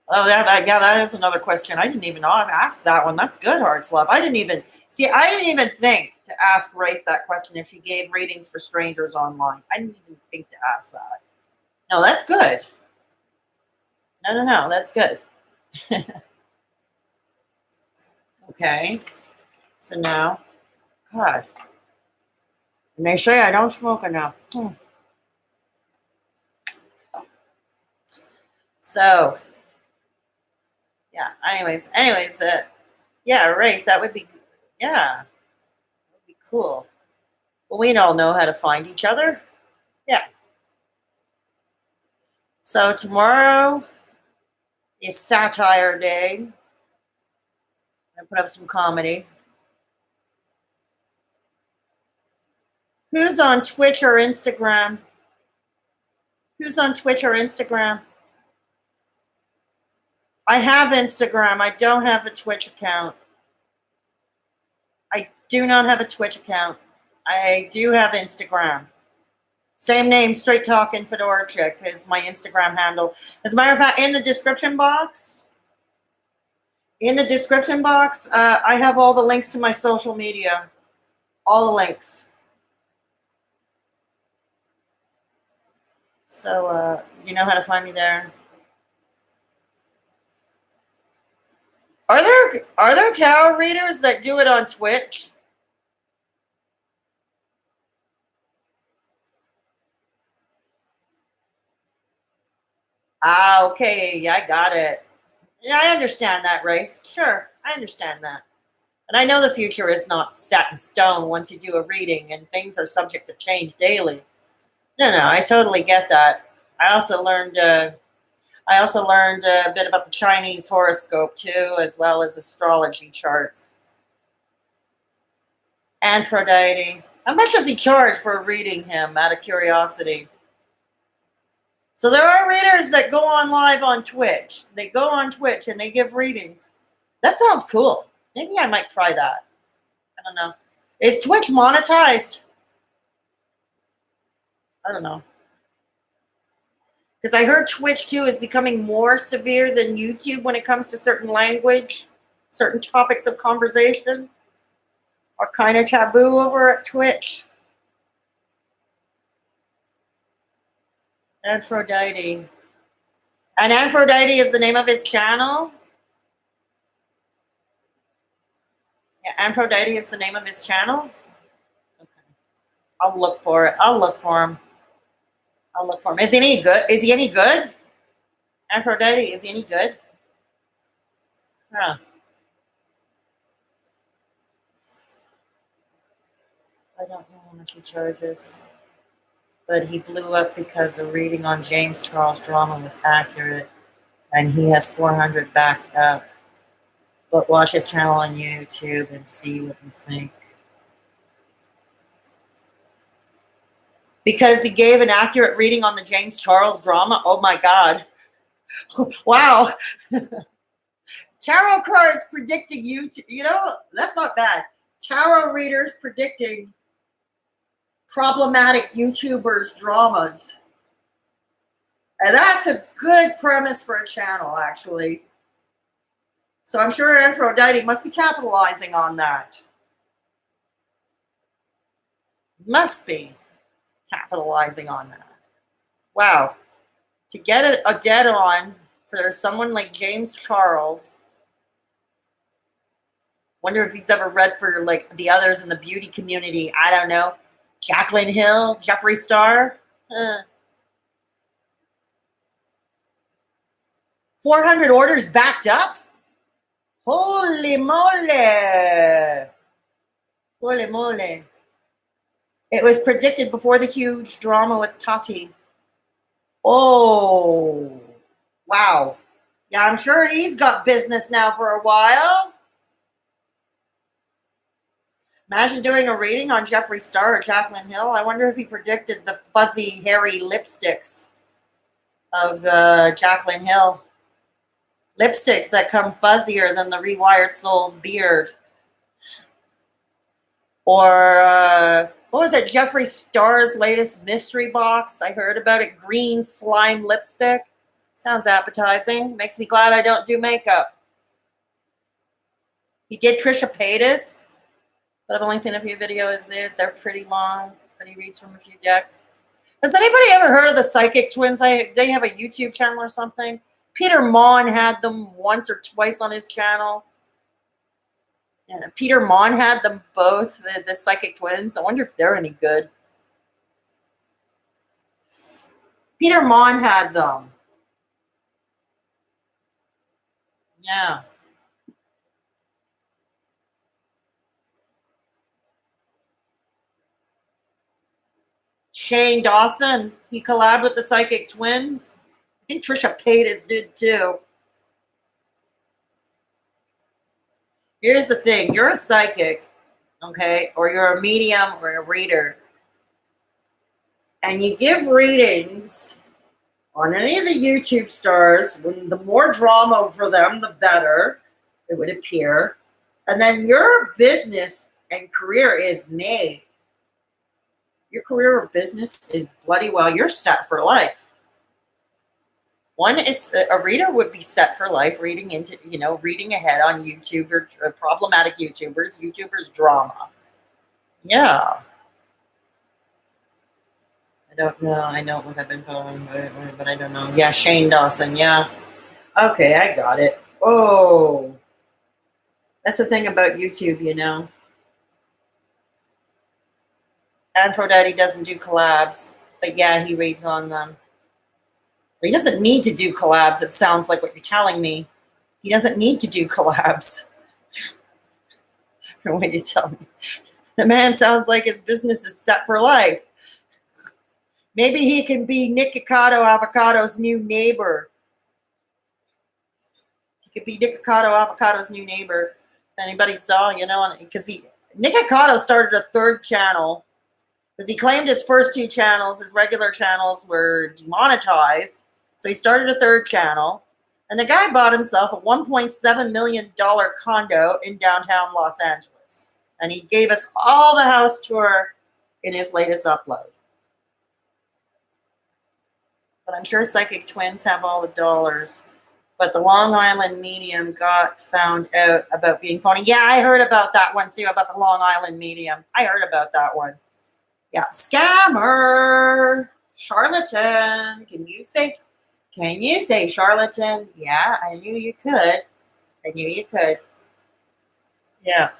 Oh, yeah, that is another question. I didn't even know I've asked that one. That's good, Hearts Love. I didn't even think to ask Wraith that question if she gave readings for strangers online. I didn't even think to ask that. No, that's good. No, that's good. Okay. So now, God, and they say I don't smoke enough. So, yeah. Anyways, yeah, right. That would be, yeah, that would be cool. Well, we all know how to find each other. Yeah. So tomorrow is Satire Day. I put up some comedy. Who's on Twitch or Instagram? Who's on Twitch or Instagram? I have Instagram. I don't have a Twitch account. I do not have a Twitch account. I do have Instagram. Same name, Straight Talking Fedora Chick is my Instagram handle. As a matter of fact, in the description box, I have all the links to my social media. All the links. So you know how to find me there. Are there tarot readers that do it on Twitch? Ah, okay, yeah, I got it. Yeah, I understand that, Rafe. Sure, I understand that. And I know the future is not set in stone once you do a reading, and things are subject to change daily. No, I totally get that. I also learned a bit about the Chinese horoscope too, as well as astrology charts. Aphrodite. How much does he charge for reading him? Out of curiosity. So there are readers that go on live on Twitch. They go on Twitch and they give readings. That sounds cool. Maybe I might try that. I don't know. Is Twitch monetized? I don't know. Because I heard Twitch too is becoming more severe than YouTube when it comes to certain language, certain topics of conversation are kind of taboo over at Twitch. Aphrodite. And Aphrodite is the name of his channel? Yeah, Aphrodite is the name of his channel? Okay. I'll look for it. I'll look for him. Is he any good? Aphrodite, is he any good? Huh. I don't know how much he charges. But he blew up because the reading on James Charles' drama was accurate, and he has 400 backed up. But watch his channel on YouTube and see what you think. Because he gave an accurate reading on the James Charles drama? Oh my God. Wow. Tarot cards predicting that's not bad. Tarot readers predicting problematic YouTubers' dramas. And that's a good premise for a channel, actually. So I'm sure Aphrodite must be capitalizing on that. Must be capitalizing on that. Wow. To get a dead on for someone like James Charles. Wonder if he's ever read for like the others in the beauty community. I don't know. Jaclyn Hill, Jeffree Star. 400 orders backed up? Holy moly. Holy moly. It was predicted before the huge drama with Talke. Oh, wow. Yeah, I'm sure he's got business now for a while. Imagine doing a reading on Jeffree Star or Jaclyn Hill. I wonder if he predicted the fuzzy, hairy lipsticks of Jaclyn Hill. Lipsticks that come fuzzier than the Rewired Soul's beard. Or, what was it? Jeffree Star's latest mystery box. I heard about it. Green slime lipstick. Sounds appetizing. Makes me glad I don't do makeup. He did Trisha Paytas, but I've only seen a few videos. They're pretty long, but he reads from a few decks. Has anybody ever heard of the Psychic Twins? They have a YouTube channel or something. Peter Mon had them once or twice on his channel. And Peter Mon had them both, the Psychic Twins. I wonder if they're any good. Peter Mon had them. Yeah. Shane Dawson, he collabed with the Psychic Twins. I think Trisha Paytas did too. Here's the thing. You're a psychic, okay? Or you're a medium or a reader. And you give readings on any of the YouTube stars. When the more drama for them, the better, it would appear. And then your business and career is made. Your career or business is bloody well. You're set for life. One is a reader would be set for life, reading ahead on YouTube or problematic YouTubers drama. Yeah. I don't know. I know what I've been following, but I don't know. Yeah, Shane Dawson. Yeah. Okay, I got it. Oh, that's the thing about YouTube, you know. Aphrodite doesn't do collabs, but yeah, he reads on them. He doesn't need to do collabs. It sounds like what you're telling me. He doesn't need to do collabs. Or what you tell me. The man sounds like his business is set for life. Maybe he can be Nick Avocado's new neighbor. He could be Nick Avocado's new neighbor. If anybody saw, because Nick started a third channel because he claimed his first two channels, his regular channels, were demonetized. So he started a third channel, and the guy bought himself a $1.7 million condo in downtown Los Angeles. And he gave us all the house tour in his latest upload. But I'm sure Psychic Twins have all the dollars. But the Long Island medium got found out about being phony. Yeah, I heard about that one too, about the Long Island medium. I heard about that one. Yeah, scammer, charlatan. Can you say charlatan? Yeah, I knew you could. Yeah.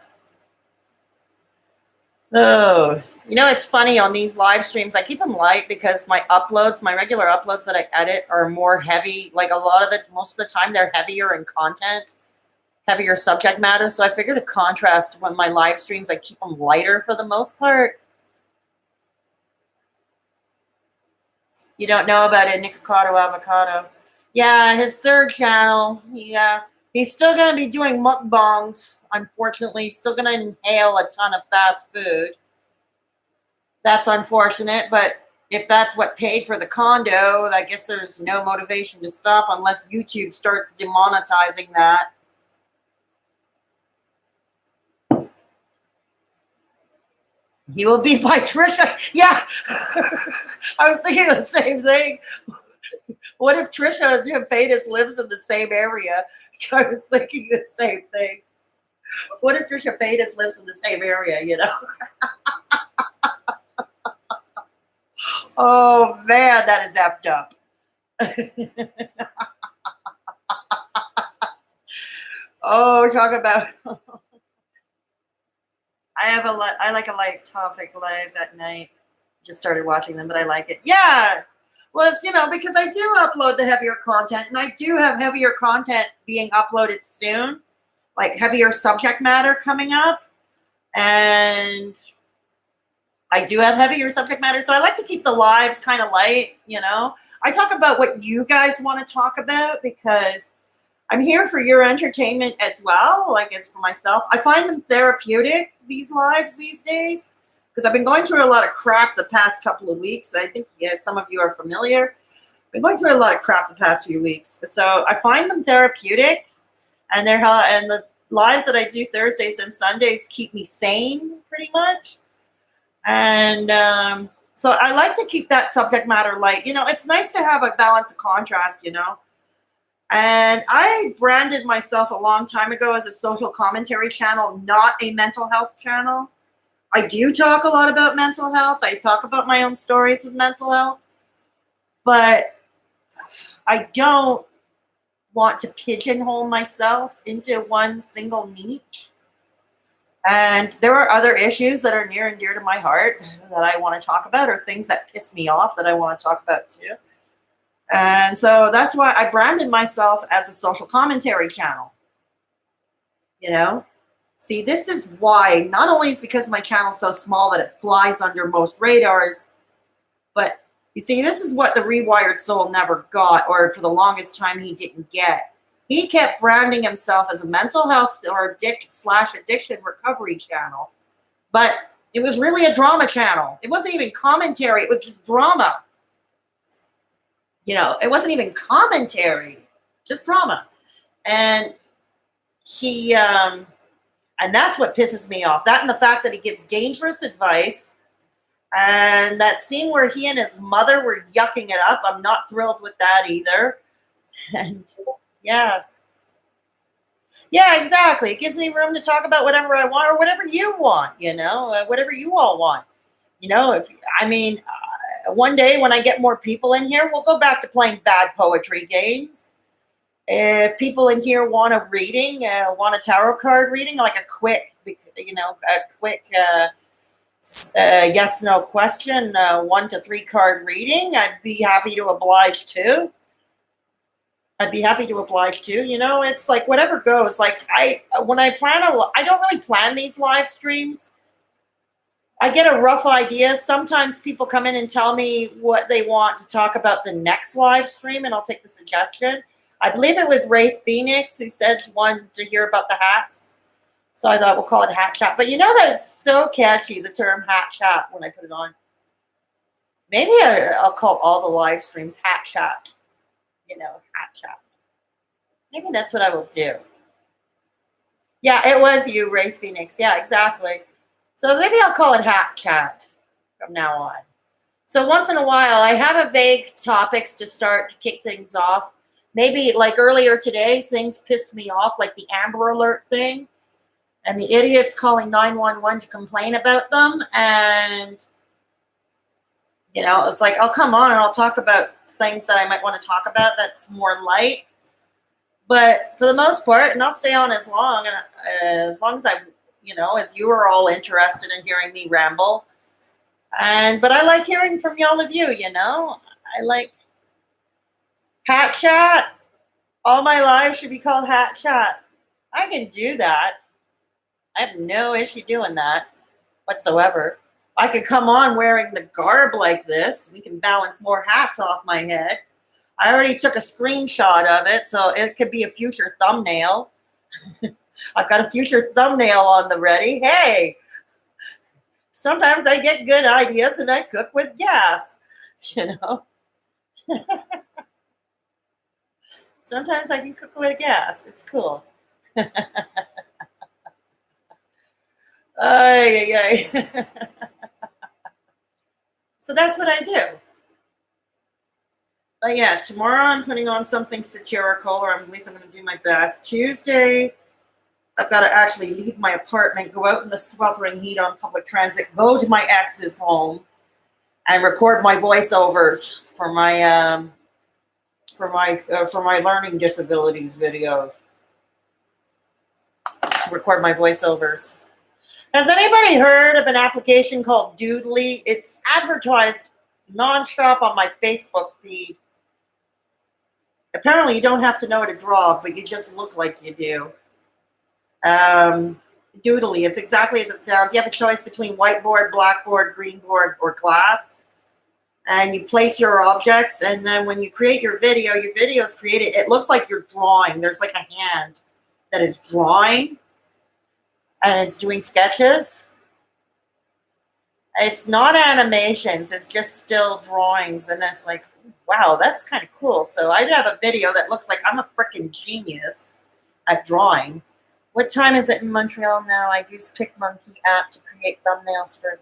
Oh, it's funny on these live streams. I keep them light because my regular uploads that I edit are more heavy. Like most of the time they're heavier in content, heavier subject matter. So I figure to contrast when my live streams, I keep them lighter for the most part. You don't know about it, Nikocado Avocado. Yeah, his third channel. Yeah, he's still going to be doing mukbangs. Unfortunately, he's still going to inhale a ton of fast food. That's unfortunate, but if that's what paid for the condo, I guess there's no motivation to stop unless YouTube starts demonetizing that. He will be by Trisha. Yeah. I was thinking the same thing. What if Trisha Paytas lives in the same area? I was thinking the same thing. What if Trisha Paytas lives in the same area, Oh, man, that is effed up. Oh, talk about... I like a light topic live at night. Just started watching them, but I like it. Yeah. Well, it's, because I do upload the heavier content, and I do have heavier content being uploaded soon, like heavier subject matter coming up. And I do have heavier subject matter, so I like to keep the lives kind of light, I talk about what you guys want to talk about because I'm here for your entertainment as well, I guess for myself. I find them therapeutic, these lives these days, because I've been going through a lot of crap the past couple of weeks. I think some of you are familiar. I've been going through a lot of crap the past few weeks. So I find them therapeutic, and the lives that I do Thursdays and Sundays keep me sane pretty much. And so I like to keep that subject matter light. It's nice to have a balance of contrast, And I branded myself a long time ago as a social commentary channel, not a mental health channel. I do talk a lot about mental health. I talk about my own stories with mental health, but I don't want to pigeonhole myself into one single niche. And there are other issues that are near and dear to my heart that I want to talk about, or things that piss me off that I want to talk about too. And so that's why I branded myself as a social commentary channel. You know, see, this is why, not only is because my channel's so small that it flies under most radars, but you see, this is what the Rewired Soul never got, or for the longest time he didn't get. He kept branding himself as a mental health or addiction recovery channel, but it was really a drama channel. It wasn't even commentary. It was just drama. You know, it wasn't even commentary, just drama. And and that's what pisses me off. That and the fact that he gives dangerous advice. And that scene where he and his mother were yucking it up, I'm not thrilled with that either. And yeah, exactly. It gives me room to talk about whatever I want, or whatever you want, whatever you all want. One day when I get more people in here, we'll go back to playing bad poetry games. If people in here want a reading, want a tarot card reading, like a quick yes/no question, 1 to 3 card reading, I'd be happy to oblige too. It's like whatever goes. Like when I plan I don't really plan these live streams. I get a rough idea. Sometimes people come in and tell me what they want to talk about the next live stream, and I'll take the suggestion. I believe it was Ray Phoenix who said he wanted to hear about the hats. So I thought we'll call it Hat Chat. But that's so catchy, the term Hat Chat, when I put it on. Maybe I'll call all the live streams Hat Chat. Hat Chat. Maybe that's what I will do. Yeah, it was you, Ray Phoenix. Yeah, exactly. So maybe I'll call it Hat Chat from now on. So once in a while, I have a vague topics to start to kick things off. Maybe like earlier today, things pissed me off, like the Amber Alert thing. And the idiots calling 911 to complain about them. And, it's like, oh, come on. And I'll talk about things that I might want to talk about that's more light. But for the most part, and I'll stay on as long as I, as you are all interested in hearing me ramble. But I like hearing from y'all of you, I like Hat Chat. All my lives should be called Hat Chat. I can do that. I have no issue doing that whatsoever. I could come on wearing the garb like this. We can balance more hats off my head. I already took a screenshot of it, so it could be a future thumbnail. I've got a future thumbnail on the ready. Hey, sometimes I get good ideas and I cook with gas, Sometimes I can cook with gas. It's cool. So that's what I do. But yeah, tomorrow I'm putting on something satirical, or at least I'm going to do my best. Tuesday, I've got to actually leave my apartment, go out in the sweltering heat on public transit, go to my ex's home, and record my voiceovers for my learning disabilities videos. Record my voiceovers. Has anybody heard of an application called Doodly? It's advertised nonstop on my Facebook feed. Apparently, you don't have to know how to draw, but you just look like you do. Doodly, it's exactly as it sounds. You have a choice between whiteboard, blackboard, green board, or glass. And you place your objects, and then when you create your video's created. It looks like you're drawing. There's like a hand that is drawing, and it's doing sketches. It's not animations. It's just still drawings, and it's like, wow, that's kind of cool. So I have a video that looks like I'm a freaking genius at drawing. What time is it in Montreal now? I use PicMonkey app to create thumbnails for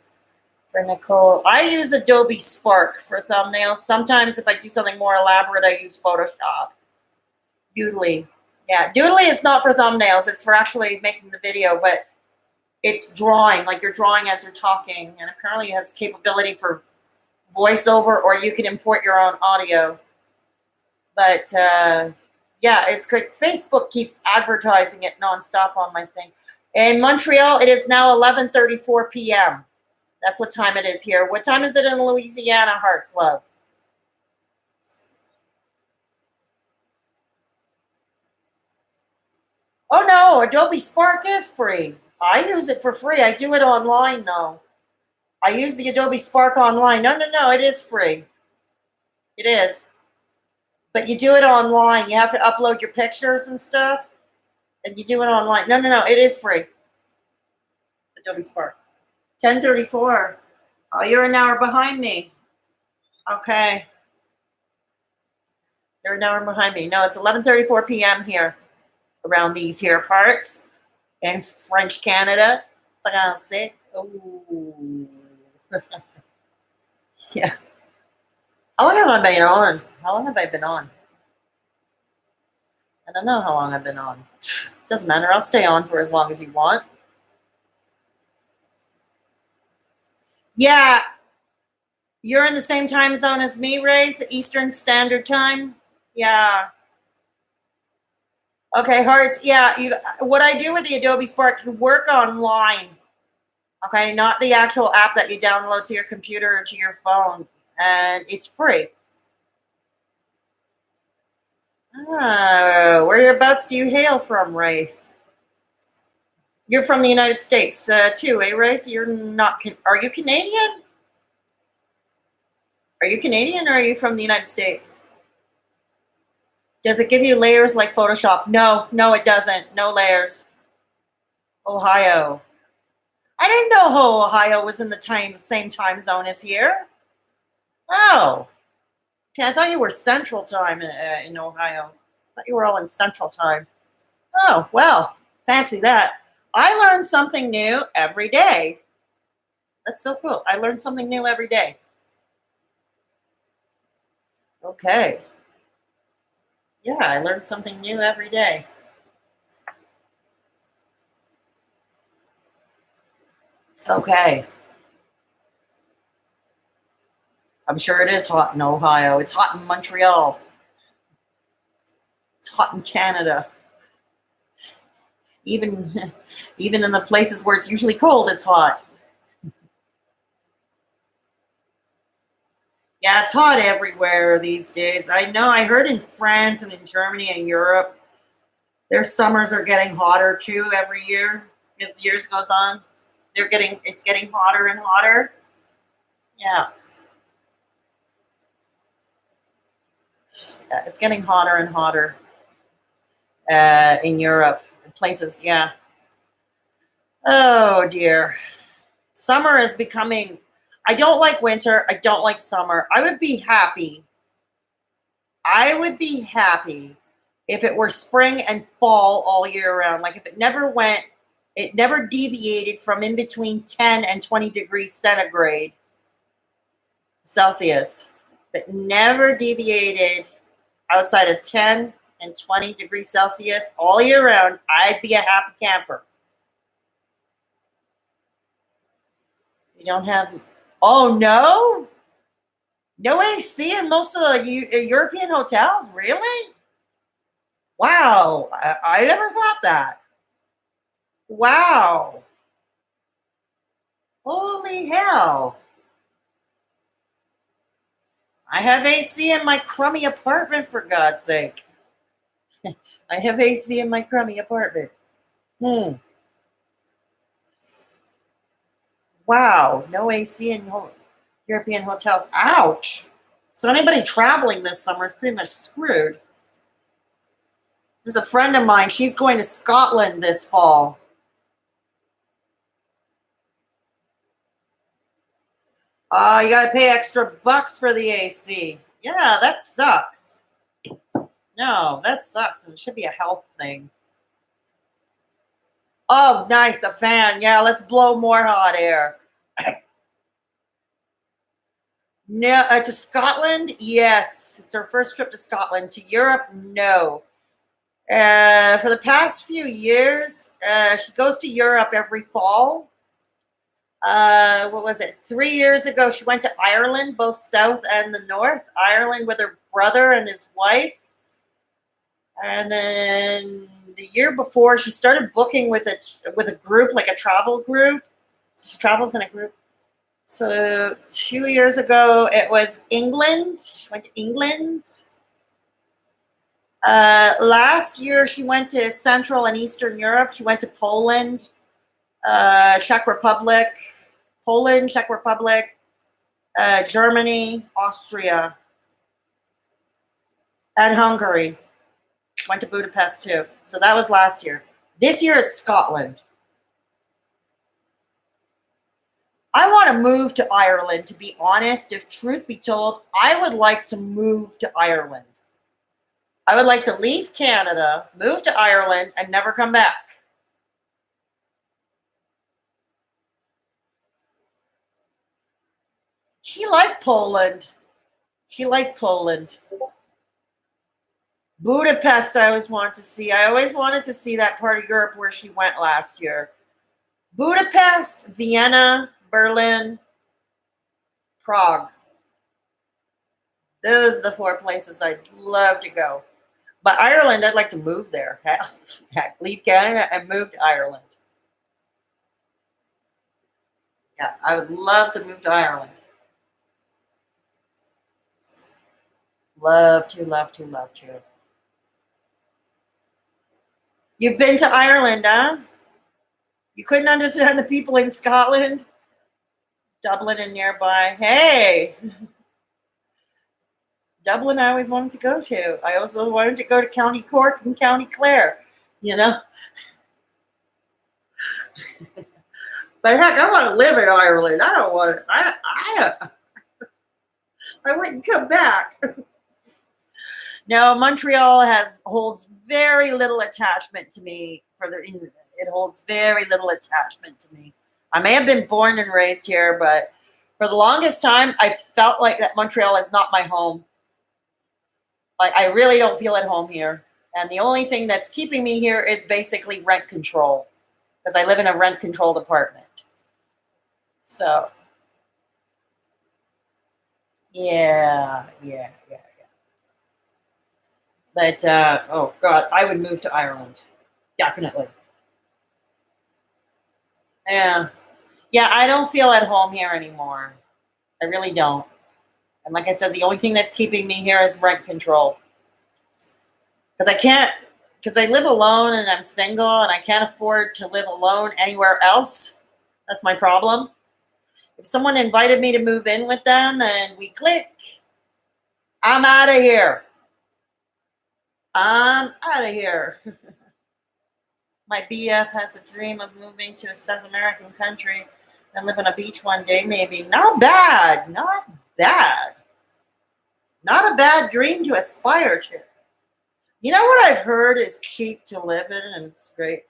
Nicole. I use Adobe Spark for thumbnails. Sometimes if I do something more elaborate, I use Photoshop. Doodly. Yeah, Doodly is not for thumbnails. It's for actually making the video, but it's drawing, like you're drawing as you're talking, and apparently it has capability for voiceover, or you can import your own audio. But yeah, it's good. Facebook keeps advertising it nonstop on my thing. In Montreal, it is now 11:34 p.m. That's what time it is here. What time is it in Louisiana, Hearts Love? Oh no, Adobe Spark is free. I use it for free. I do it online though. I use the Adobe Spark online. No, it is free. It is. But you do it online. You have to upload your pictures and stuff, and you do it online. No, it is free. Adobe Spark. 10:34. Oh, you're an hour behind me. Okay. You're an hour behind me. No, it's 11:34 p.m. here around these here parts in French Canada. Français. Oh. Yeah. How long have I been on? How long have I been on? I don't know how long I've been on. Doesn't matter. I'll stay on for as long as you want. Yeah. You're in the same time zone as me, Ray? The Eastern Standard Time? Yeah. Okay, Hearts. Yeah. What I do with the Adobe Spark, you work online. Okay, not the actual app that you download to your computer or to your phone. And it's free. Whereabouts do you hail from, Rafe? You're from the United States too, eh, Rafe? You're not. Are you Canadian? Are you Canadian or are you from the United States? Does it give you layers like Photoshop? No, it doesn't. No layers. Ohio. I didn't know Ohio was in the same time zone as here. Oh, okay. I thought you were Central Time in Ohio. I thought you were all in Central Time. Oh, well, fancy that. I learn something new every day. That's so cool. I learn something new every day. Okay. Yeah, I learned something new every day. Okay. I'm sure it is hot in Ohio. It's hot in Montreal. It's hot in Canada. Even even in the places where it's usually cold, it's hot. Yeah, it's hot everywhere these days. I know. I heard in France and in Germany and Europe, their summers are getting hotter too every year as the years goes on. It's getting hotter and hotter. Yeah, yeah, it's getting hotter and hotter in Europe in places. Yeah. Oh dear. Summer is becoming. I don't like winter. I don't like summer. I would be happy if it were spring and fall all year round. Like if it never deviated from in between 10 and 20 degrees centigrade Celsius. If it never deviated outside of 10 and 20 degrees Celsius all year round, I'd be a happy camper. You don't have, oh no? No AC in most of the European hotels? Really? Wow. I never thought that. Wow. Holy hell. I have AC in my crummy apartment, for God's sake. I have AC in my crummy apartment. Hmm. Wow. No AC in European hotels. Ouch. So anybody traveling this summer is pretty much screwed. There's a friend of mine. She's going to Scotland this fall. You got to pay extra bucks for the AC. Yeah, that sucks. No, that sucks. And it should be a health thing. Oh, nice. A fan. Yeah, let's blow more hot air. No, to Scotland, yes. It's our first trip to Scotland. To Europe, no. For the past few years, she goes to Europe every fall. What was it? 3 years ago, she went to Ireland, both south and the north. Ireland with her brother and his wife. And then the year before, she started booking with a group, like a travel group. So she travels in a group. So 2 years ago, it was England. She went to England. Last year, she went to Central and Eastern Europe. She went to Poland, Czech Republic, Germany, Austria, and Hungary. Went to Budapest too. So that was last year. This year is Scotland. I want to move to Ireland, to be honest. If truth be told, I would like to move to Ireland. I would like to leave Canada, move to Ireland, and never come back. She liked Poland. Budapest, I always wanted to see. I always wanted to see that part of Europe where she went last year. Budapest, Vienna, Berlin, Prague. Those are the 4 places I'd love to go. But Ireland, I'd like to move there. Heck, leave Canada and move to Ireland. Yeah, I would love to move to Ireland. Love to. You've been to Ireland, huh? You couldn't understand the people in Scotland? Dublin and nearby. Hey! Dublin I always wanted to go to. I also wanted to go to County Cork and County Clare, you know? But heck, I want to live in Ireland. I don't want to. I wouldn't come back. No, Montreal holds very little attachment to me. It holds very little attachment to me. I may have been born and raised here, but for the longest time, I felt like that Montreal is not my home. Like, I really don't feel at home here. And the only thing that's keeping me here is basically rent control, because I live in a rent-controlled apartment. So, yeah. But, oh, God, I would move to Ireland. Definitely. Yeah. Yeah, I don't feel at home here anymore. I really don't. And like I said, the only thing that's keeping me here is rent control. Because I live alone and I'm single and I can't afford to live alone anywhere else. That's my problem. If someone invited me to move in with them and we click, I'm out of here. I'm out of here. My BF has a dream of moving to a South American country and live on a beach one day, maybe. Not bad. Not a bad dream to aspire to. You know what I've heard is cheap to live in and it's great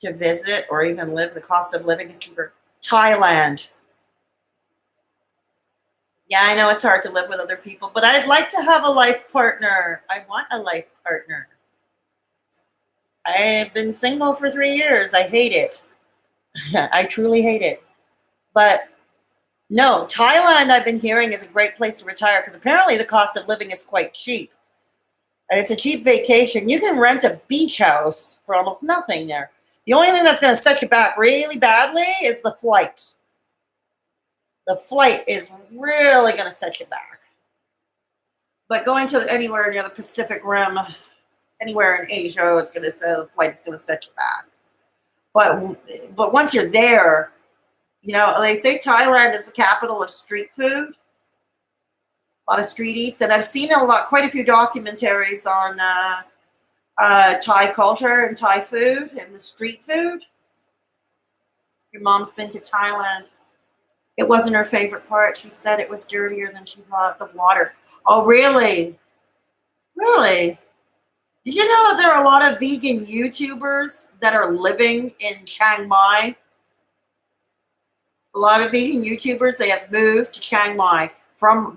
to visit or even live. The cost of living is cheaper. Thailand. Yeah, I know it's hard to live with other people, but I'd like to have a life partner. I want a life partner. I've been single for 3 years. I hate it. I truly hate it. But no, Thailand, I've been hearing, is a great place to retire because apparently the cost of living is quite cheap. And it's a cheap vacation. You can rent a beach house for almost nothing there. The only thing that's going to set you back really badly is the flight. The flight is really going to set you back. But going to anywhere near the Pacific Rim, anywhere in Asia, the flight is going to set you back. But once you're there, you know, they say Thailand is the capital of street food. A lot of street eats, and I've seen quite a few documentaries on Thai culture and Thai food and the street food. Your mom's been to Thailand. It wasn't her favorite part. She said it was dirtier than she thought, the water. Oh, really? Really? Did you know that there are a lot of vegan YouTubers that are living in Chiang Mai? A lot of vegan YouTubers, they have moved to Chiang Mai.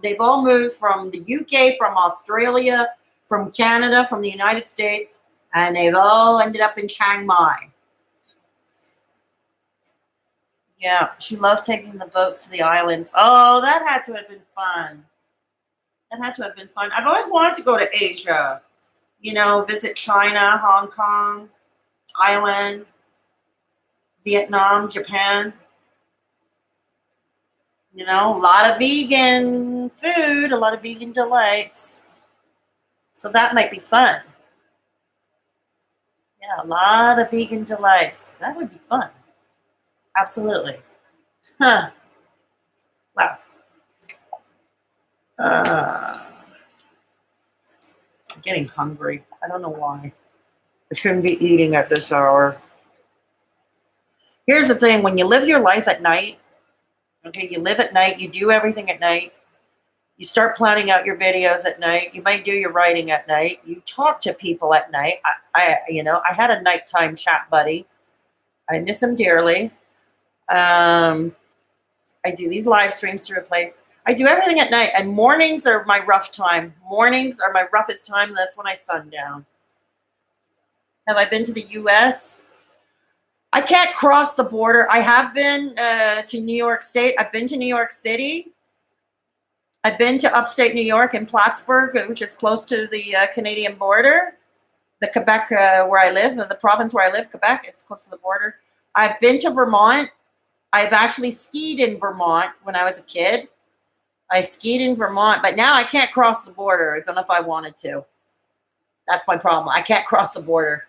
They've all moved from the UK, from Australia, from Canada, from the United States, and they've all ended up in Chiang Mai. Yeah, she loved taking the boats to the islands. Oh, that had to have been fun. That had to have been fun. I've always wanted to go to Asia, visit China, Hong Kong, Thailand, Vietnam, Japan. A lot of vegan food, a lot of vegan delights. So that might be fun. Yeah, a lot of vegan delights. That would be fun. Absolutely. Huh. Wow. I'm getting hungry. I don't know why. I shouldn't be eating at this hour. Here's the thing. When you live your life at night, okay, you live at night, you do everything at night. You start planning out your videos at night. You might do your writing at night. You talk to people at night. I had a nighttime chat buddy. I miss him dearly. I do these live streams to replace. I do everything at night, and mornings are my rough time. Mornings are my roughest time. That's when I sundown. Have I been to the U.S.? I can't cross the border. I have been to New York State. I've been to New York City. I've been to upstate New York in Plattsburgh, which is close to the Canadian border. The Quebec, where I live, the province where I live, Quebec, it's close to the border. I've been to Vermont. I've actually skied in Vermont when I was a kid. I skied in Vermont, but now I can't cross the border, even if I wanted to. That's my problem. I can't cross the border,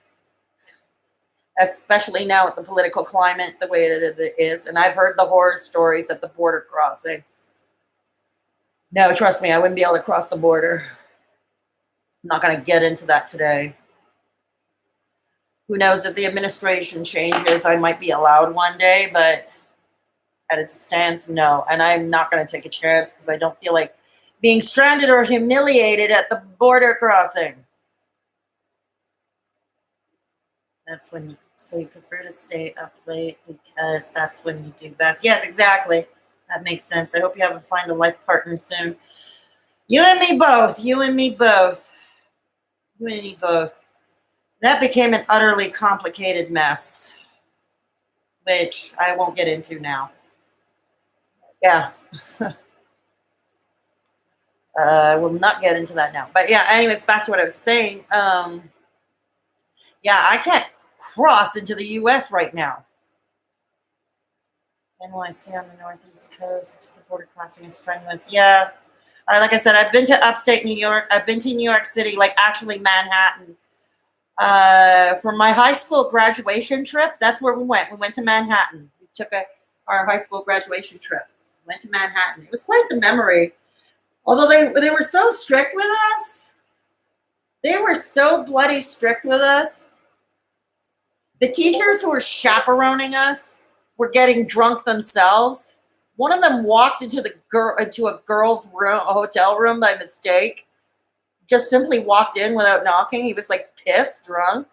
especially now with the political climate the way it is. And I've heard the horror stories at the border crossing. No, trust me, I wouldn't be able to cross the border. I'm not going to get into that today. Who knows, if the administration changes, I might be allowed one day, but as it stands, no. And I'm not going to take a chance because I don't feel like being stranded or humiliated at the border crossing. That's when so you prefer to stay up late because that's when you do best. Yes, exactly. That makes sense. I hope you find a life partner soon. You and me both. You and me both. You and me both. That became an utterly complicated mess, which I won't get into now. Yeah. I will not get into that now. But yeah, anyways, back to what I was saying. Yeah, I can't cross into the U.S. right now. NYC on the northeast coast, the border crossing is strenuous. Yeah. Like I said, I've been to upstate New York. I've been to New York City, like actually Manhattan. For my high school graduation trip, that's where we went. We went to Manhattan. We took our high school graduation trip. Went to Manhattan. It was quite the memory. Although they were so strict with us. They were so bloody strict with us. The teachers who were chaperoning us were getting drunk themselves. One of them walked into a girl's room, a hotel room by mistake. Just simply walked in without knocking. He was like pissed, drunk.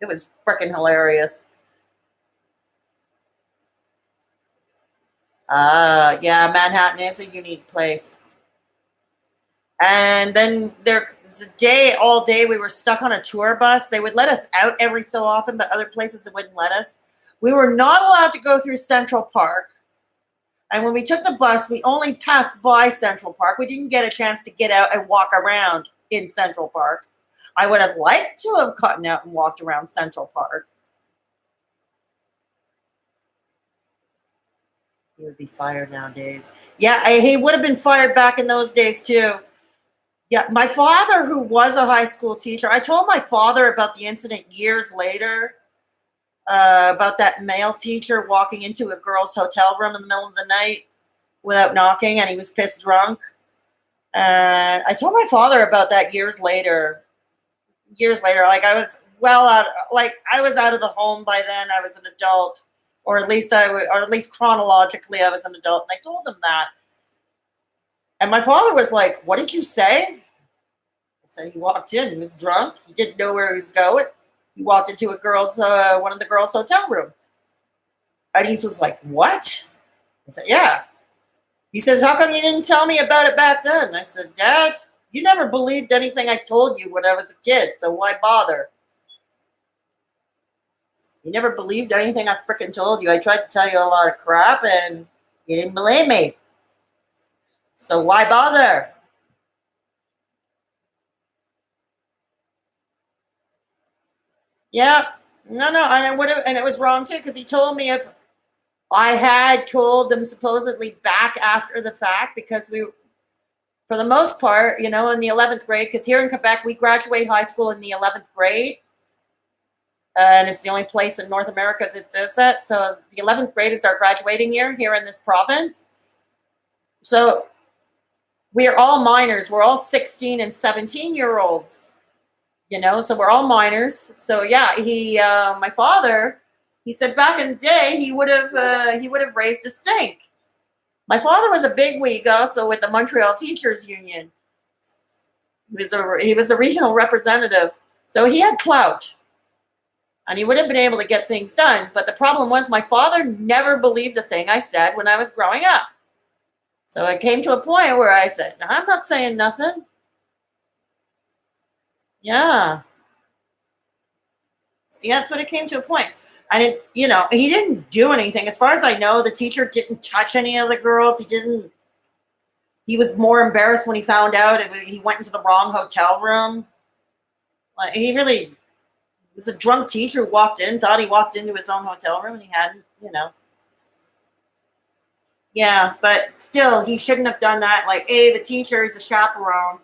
It was freaking hilarious. Yeah, Manhattan is a unique place. And then there's all day we were stuck on a tour bus. They would let us out every so often, but other places they wouldn't let us. We were not allowed to go through Central Park. And when we took the bus, we only passed by Central Park. We didn't get a chance to get out and walk around in Central Park. I would have liked to have gotten out and walked around Central Park. He would be fired nowadays. Yeah, he would have been fired back in those days too. Yeah, my father, who was a high school teacher, I told my father about the incident years later, about that male teacher walking into a girl's hotel room in the middle of the night without knocking, and he was pissed drunk. And I told my father about that years later. Like I was I was out of the home by then. I was an adult, or at least chronologically, I was an adult. And I told him that. And my father was like, "What did you say?" I said, "He walked in. He was drunk. He didn't know where he was going. He walked into one of the girls' hotel room." And he was like, "What?" I said, "Yeah." He says, "How come you didn't tell me about it back then?" I said, "Dad, You never believed anything I told you when I was a kid, so why bother? You never believed anything I freaking told you. I tried to tell you a lot of crap and you didn't believe me. So why bother? Yeah. No, and I would have, and it was wrong too, because he told me if I had told them supposedly back after the fact, because we, for the most part, in the 11th grade, because here in Quebec, we graduate high school in the 11th grade. And it's the only place in North America that does that. So the 11th grade is our graduating year here in this province. So we are all minors. We're all 16 and 17-year-olds, so we're all minors. So yeah, my father, he said back in the day, he would have raised a stink. My father was a bigwig also with the Montreal Teachers Union. He was a regional representative. So he had clout. And he would have been able to get things done. But the problem was my father never believed a thing I said when I was growing up. So it came to a point where I said, no, I'm not saying nothing. Yeah. That's what it came to a point. And he didn't do anything. As far as I know, the teacher didn't touch any of the girls. He was more embarrassed when he found out he went into the wrong hotel room. Like, he really was a drunk teacher who walked in, thought he walked into his own hotel room and he hadn't, Yeah, but still, he shouldn't have done that. Like, the teacher is a chaperone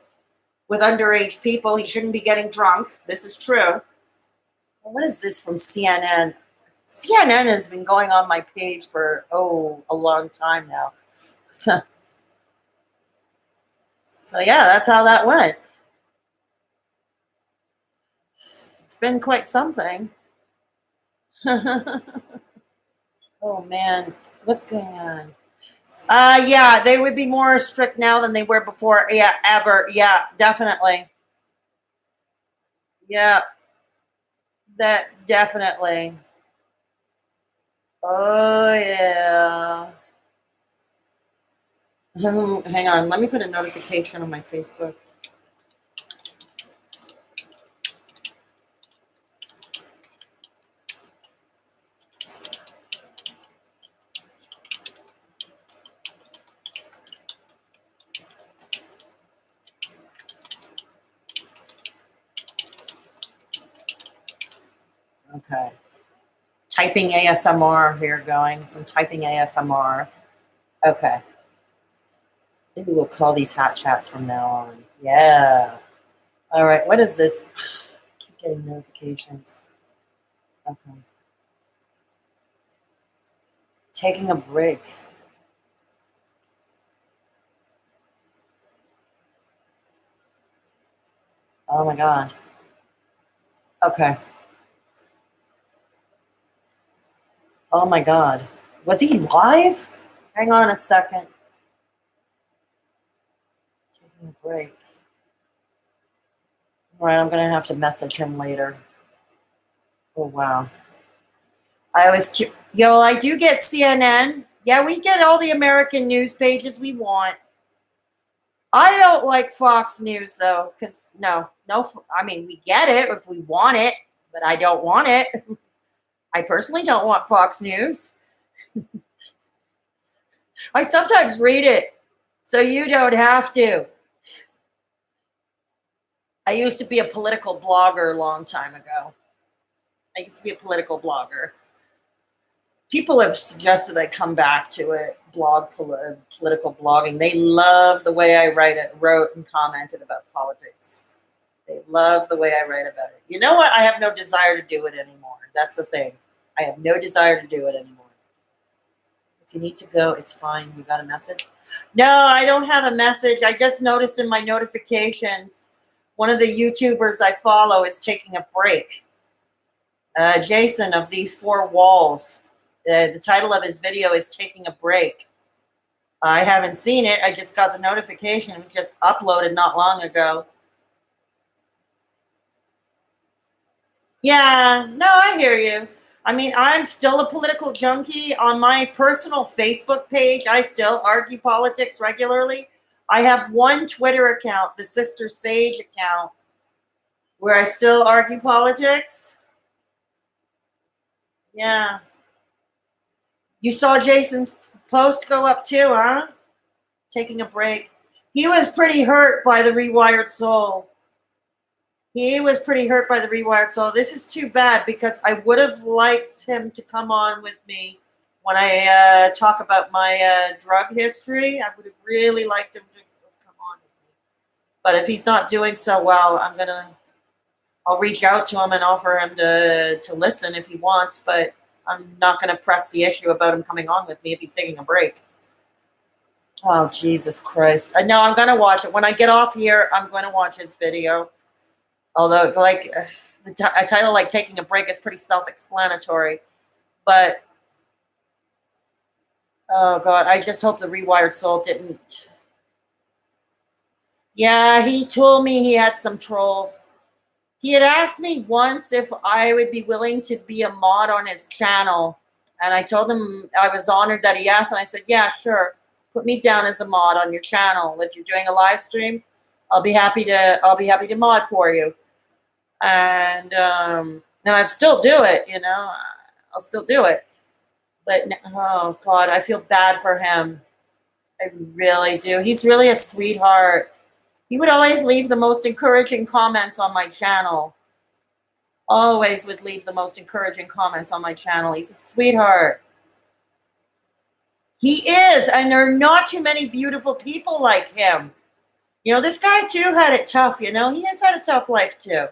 with underage people. He shouldn't be getting drunk. This is true. What is this from CNN? CNN has been going on my page for, a long time now. So, yeah, that's how that went. It's been quite something. Oh, man. What's going on? Yeah, they would be more strict now than they were before. Yeah, ever. Yeah, definitely. Yeah, that definitely. Oh, yeah. Hang on. Let me put a notification on my Facebook. Okay. Typing ASMR here going. Some typing ASMR. Okay. Maybe we'll call these hot chats from now on. Yeah. All right. What is this? Keep getting notifications. Okay. Taking a break. Oh my God. Okay. Oh my God. Was he live? Hang on a second. Taking a break. All right, I'm going to have to message him later. Oh, wow. I do get CNN. Yeah, we get all the American news pages we want. I don't like Fox News, though, because no, I mean, we get it if we want it, but I don't want it. I personally don't want Fox News. I sometimes read it, so you don't have to. I used to be a political blogger a long time ago. People have suggested I come back to it, political blogging. They love the way I wrote and commented about politics. They love the way I write about it. You know what? I have no desire to do it anymore. That's the thing. I have no desire to do it anymore. If you need to go, it's fine. You got a message? No, I don't have a message. I just noticed in my notifications, one of the YouTubers I follow is taking a break. Jason of These Four Walls. The title of his video is Taking a Break. I haven't seen it. I just got the notification. It was just uploaded not long ago. Yeah, no, I hear you. I mean, I'm still a political junkie. On my personal Facebook page, I still argue politics regularly. I have one Twitter account, the Sister Sage account, where I still argue politics. Yeah. You saw Jason's post go up too, huh? Taking a break. He was pretty hurt by the Rewired Soul. He was pretty hurt by the Rewired Soul. This is too bad because I would have liked him to come on with me when I talk about my drug history. I would have really liked him to come on with me. But if he's not doing so well, I'll reach out to him and offer him to listen if he wants, but I'm not going to press the issue about him coming on with me if he's taking a break. Oh, Jesus Christ. No, I'm going to watch it. When I get off here, I'm going to watch his video. Although, like, a title like Taking a Break is pretty self-explanatory. But, oh, God, I just hope the Rewired Soul didn't. Yeah, he told me he had some trolls. He had asked me once if I would be willing to be a mod on his channel. And I told him I was honored that he asked. And I said, yeah, sure. Put me down as a mod on your channel. If you're doing a live stream, I'll be happy to mod for you. And I'd still do it, you know. I'll still do it. But, oh, God, I feel bad for him. I really do. He's really a sweetheart. He would always leave the most encouraging comments on my channel. Always would leave the most encouraging comments on my channel. He's a sweetheart. He is, and there are not too many beautiful people like him. You know, this guy, too, had it tough, you know. He has had a tough life, too.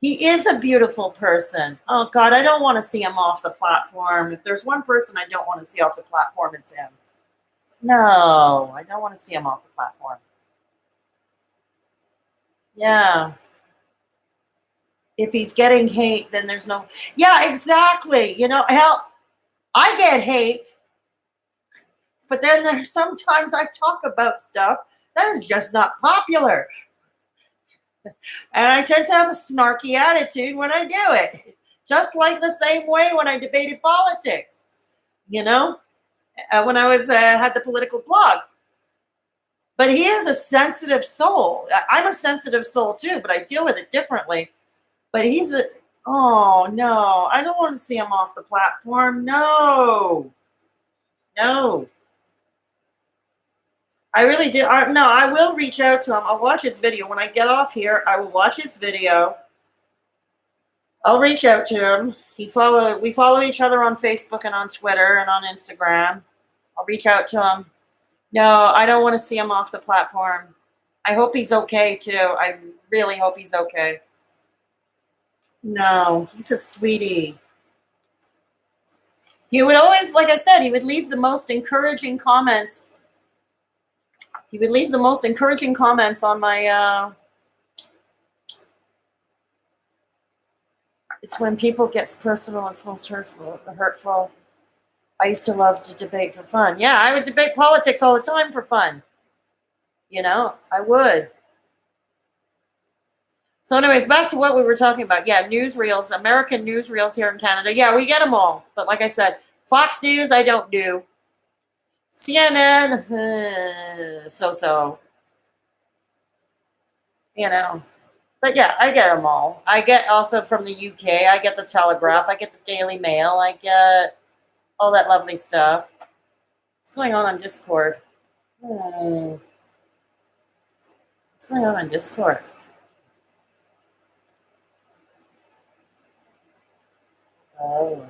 He is a beautiful person. Oh, God, I don't want to see him off the platform. If there's one person I don't want to see off the platform, it's him. No, I don't want to see him off the platform. Yeah. If he's getting hate, then there's no... Yeah, exactly. You know, hell, I get hate. But then there's sometimes I talk about stuff that is just not popular. And I tend to have a snarky attitude when I do it. Just like the same way when I debated politics. You know? When I was had the political blog. But he is a sensitive soul. I'm a sensitive soul too, but I deal with it differently. But he's a... Oh, no. I don't want to see him off the platform. No. No. I really do. No, I will reach out to him. I'll watch his video. When I get off here, I will watch his video. I'll reach out to him. We follow each other on Facebook and on Twitter and on Instagram. I'll reach out to him. No, I don't want to see him off the platform. I hope he's okay, too. I really hope he's okay. No, he's a sweetie. He would always, like I said, he would leave the most encouraging comments. He would leave the most encouraging comments on my... It's when people get personal, it's most hurtful. I used to love to debate for fun. Yeah, I would debate politics all the time for fun. You know, I would. So anyways, back to what we were talking about. Yeah, newsreels, American newsreels here in Canada. Yeah, we get them all. But like I said, Fox News, I don't do. CNN, so-so. You know. But yeah, I get them all. I get also from the UK, I get the Telegraph, I get the Daily Mail, I get all that lovely stuff. What's going on Discord? What's going on Discord? Oh.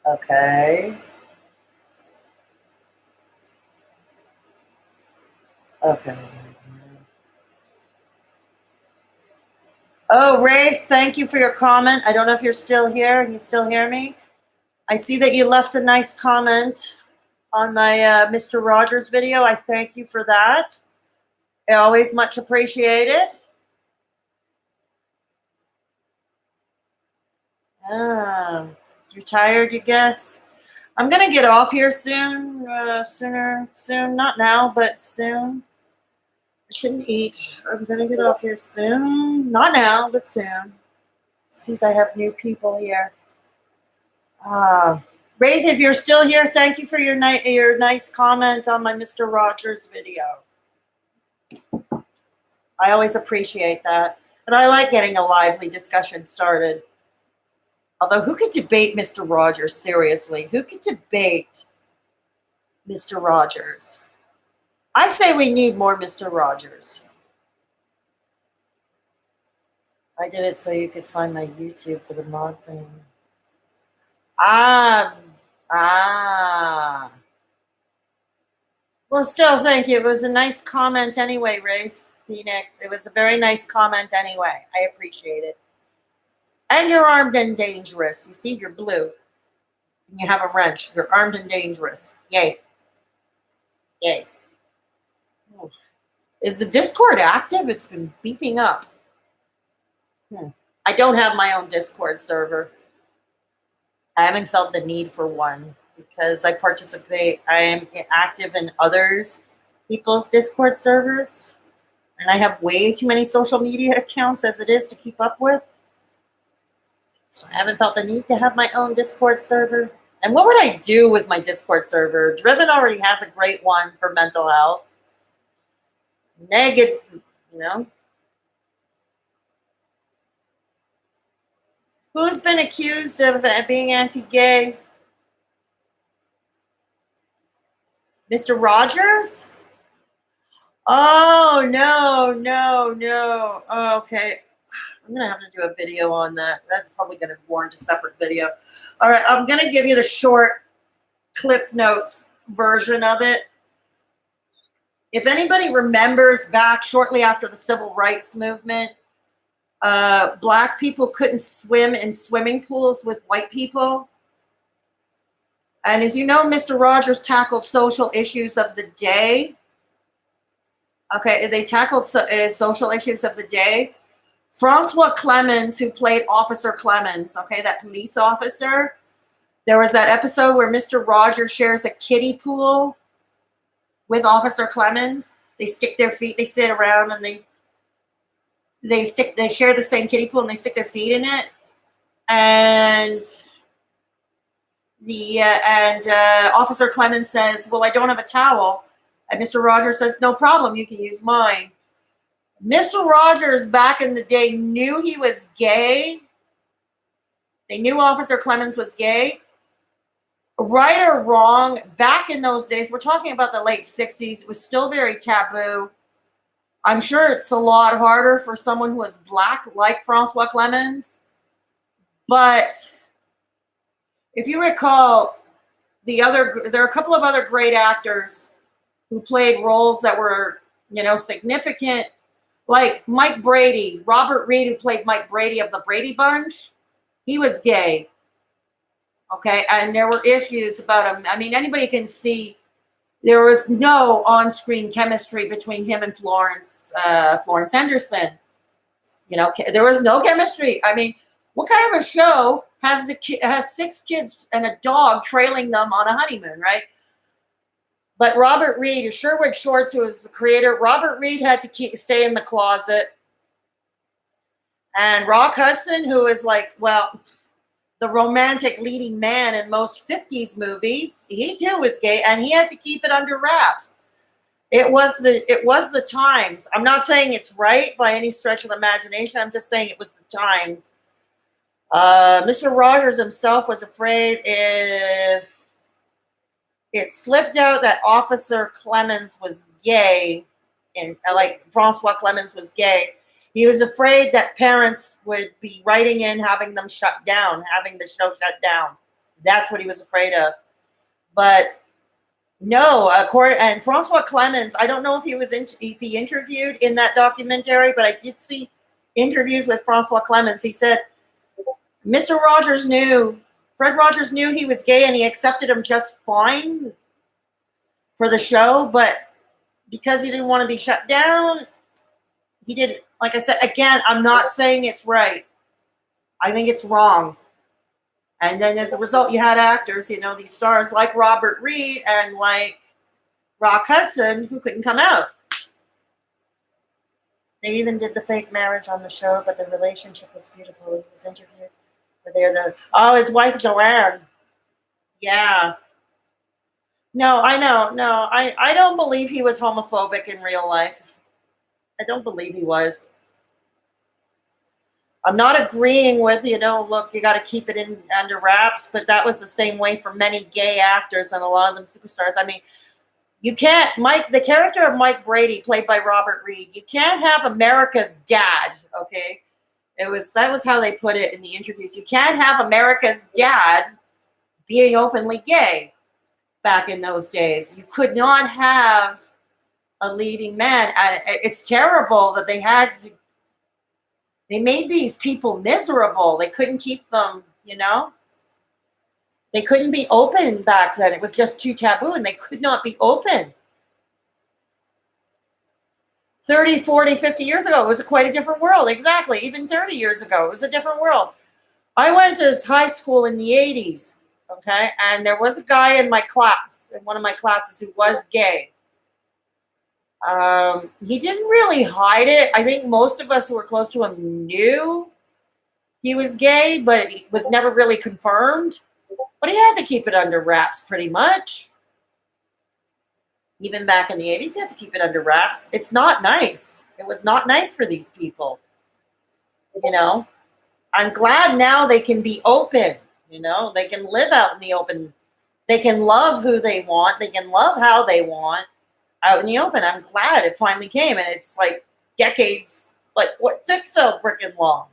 Okay. Okay. Oh, Ray, thank you for your comment. I don't know if you're still here. Can you still hear me? I see that you left a nice comment on my Mr. Rogers video. I thank you for that. I always much appreciated. You're tired, you guess? I'm going to get off here soon. Soon. Not now, but soon. I shouldn't eat. I'm going to get off here soon. Not now, but soon. Seems I have new people here. Rafe, if you're still here, thank you for your nice comment on my Mr. Rogers video. I always appreciate that. But I like getting a lively discussion started. Although, who could debate Mr. Rogers? Seriously, who could debate Mr. Rogers? I say we need more Mr. Rogers. I did it so you could find my YouTube for the mod thing. Well, still, thank you. It was a nice comment anyway, Rafe Phoenix. It was a very nice comment anyway. I appreciate it. And you're armed and dangerous. You see, you're blue. And you have a wrench. You're armed and dangerous. Yay. Yay. Is the Discord active? It's been beeping up. I don't have my own Discord server. I haven't felt the need for one because I am active in others people's Discord servers, and I have way too many social media accounts as it is to keep up with. So I haven't felt the need to have my own Discord server. And what would I do with my Discord server? Driven already has a great one for mental health. Negative, you know. Who's been accused of being anti-gay? Mr. Rogers? Oh, no. Oh, okay. I'm going to have to do a video on that. That's probably going to warrant a separate video. All right, I'm going to give you the short clip notes version of it. If anybody remembers back shortly after the civil rights movement, black people couldn't swim in swimming pools with white people. And as you know, Mr. Rogers tackled social issues of the day. Okay, they tackled social issues of the day. Francois Clemens, who played Officer Clemens, okay, that police officer, there was that episode where Mr. Rogers shares a kiddie pool with Officer Clemens. They stick their feet, they sit around and they share the same kiddie pool and they stick their feet in it. And Officer Clemens says, well, I don't have a towel. And Mr. Rogers says, no problem, you can use mine. Mr. Rogers back in the day knew he was gay. They knew Officer Clemens was gay. Right or wrong, back in those days, we're talking about the late 60s, it was still very taboo. I'm sure it's a lot harder for someone who was black like Francois Clemens. But if you recall, there are a couple of other great actors who played roles that were, significant, like Mike Brady, Robert Reed, who played Mike Brady of the Brady Bunch. He was gay. Okay, and there were issues about him. I mean, anybody can see there was no on-screen chemistry between him and Florence Henderson. There was no chemistry. I mean, what kind of a show has 6 kids and a dog trailing them on a honeymoon, right? But Robert Reed, Sherwood Shorts, who was the creator, Robert Reed had to stay in the closet. And Rock Hudson, who is the romantic leading man in most 50s movies, he too was gay, and he had to keep it under wraps. It was the times. I'm not saying it's right by any stretch of the imagination. I'm just saying it was the times. Mr. Rogers himself was afraid if it slipped out that Officer Clemens was gay, and Francois Clemens was gay, he was afraid that parents would be writing in, having the show shut down. That's what he was afraid of. But no, and Francois Clemens, I don't know if he interviewed in that documentary, but I did see interviews with Francois Clemens. He said, Fred Rogers knew he was gay and he accepted him just fine for the show, but because he didn't want to be shut down, he didn't. Like I said, again, I'm not saying it's right. I think it's wrong. And then as a result, you had actors, these stars like Robert Reed and like Rock Hudson who couldn't come out. They even did the fake marriage on the show, but the relationship was beautiful. He was interviewed. His wife Joanne. Yeah. No, I know. No, I don't believe he was homophobic in real life. I don't believe he was. I'm not agreeing with, look, you got to keep it in under wraps, but that was the same way for many gay actors and a lot of them superstars. I mean, you can't, the character of Mike Brady, played by Robert Reed, you can't have America's dad, okay? That was how they put it in the interviews. You can't have America's dad being openly gay back in those days. You could not have a leading man. It's terrible that they made these people miserable. They couldn't keep them, They couldn't be open back then. It was just too taboo and they could not be open. 30, 40, 50 years ago, it was quite a different world. Exactly. Even 30 years ago, it was a different world. I went to high school in the 80s, okay? And there was a guy in my class, in one of my classes, who was gay. He didn't really hide it. I think most of us who were close to him knew he was gay, but it was never really confirmed. But he had to keep it under wraps pretty much. Even back in the 80s, he had to keep it under wraps. It's not nice. It was not nice for these people. I'm glad now they can be open. They can live out in the open. They can love who they want. They can love how they want out in the open. I'm glad it finally came. And it's like decades, like what took so freaking long?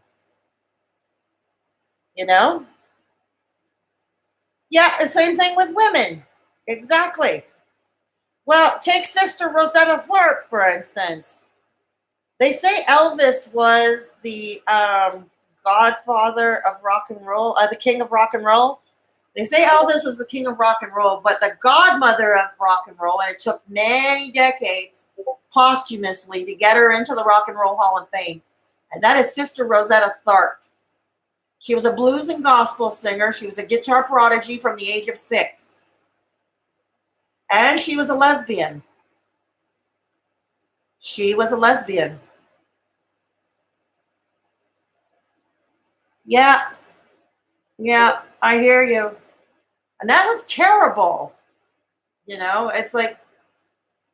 Yeah, the same thing with women. Exactly. Well, take Sister Rosetta Tharpe, for instance. They say Elvis was the godfather of rock and roll, the king of rock and roll. They say Elvis was the king of rock and roll, but the godmother of rock and roll, and it took many decades posthumously to get her into the Rock and Roll Hall of Fame, and that is Sister Rosetta Tharpe. She was a blues and gospel singer. She was a guitar prodigy from the age of 6. And she was a lesbian. She was a lesbian. Yeah. Yeah, I hear you. And that was terrible. It's like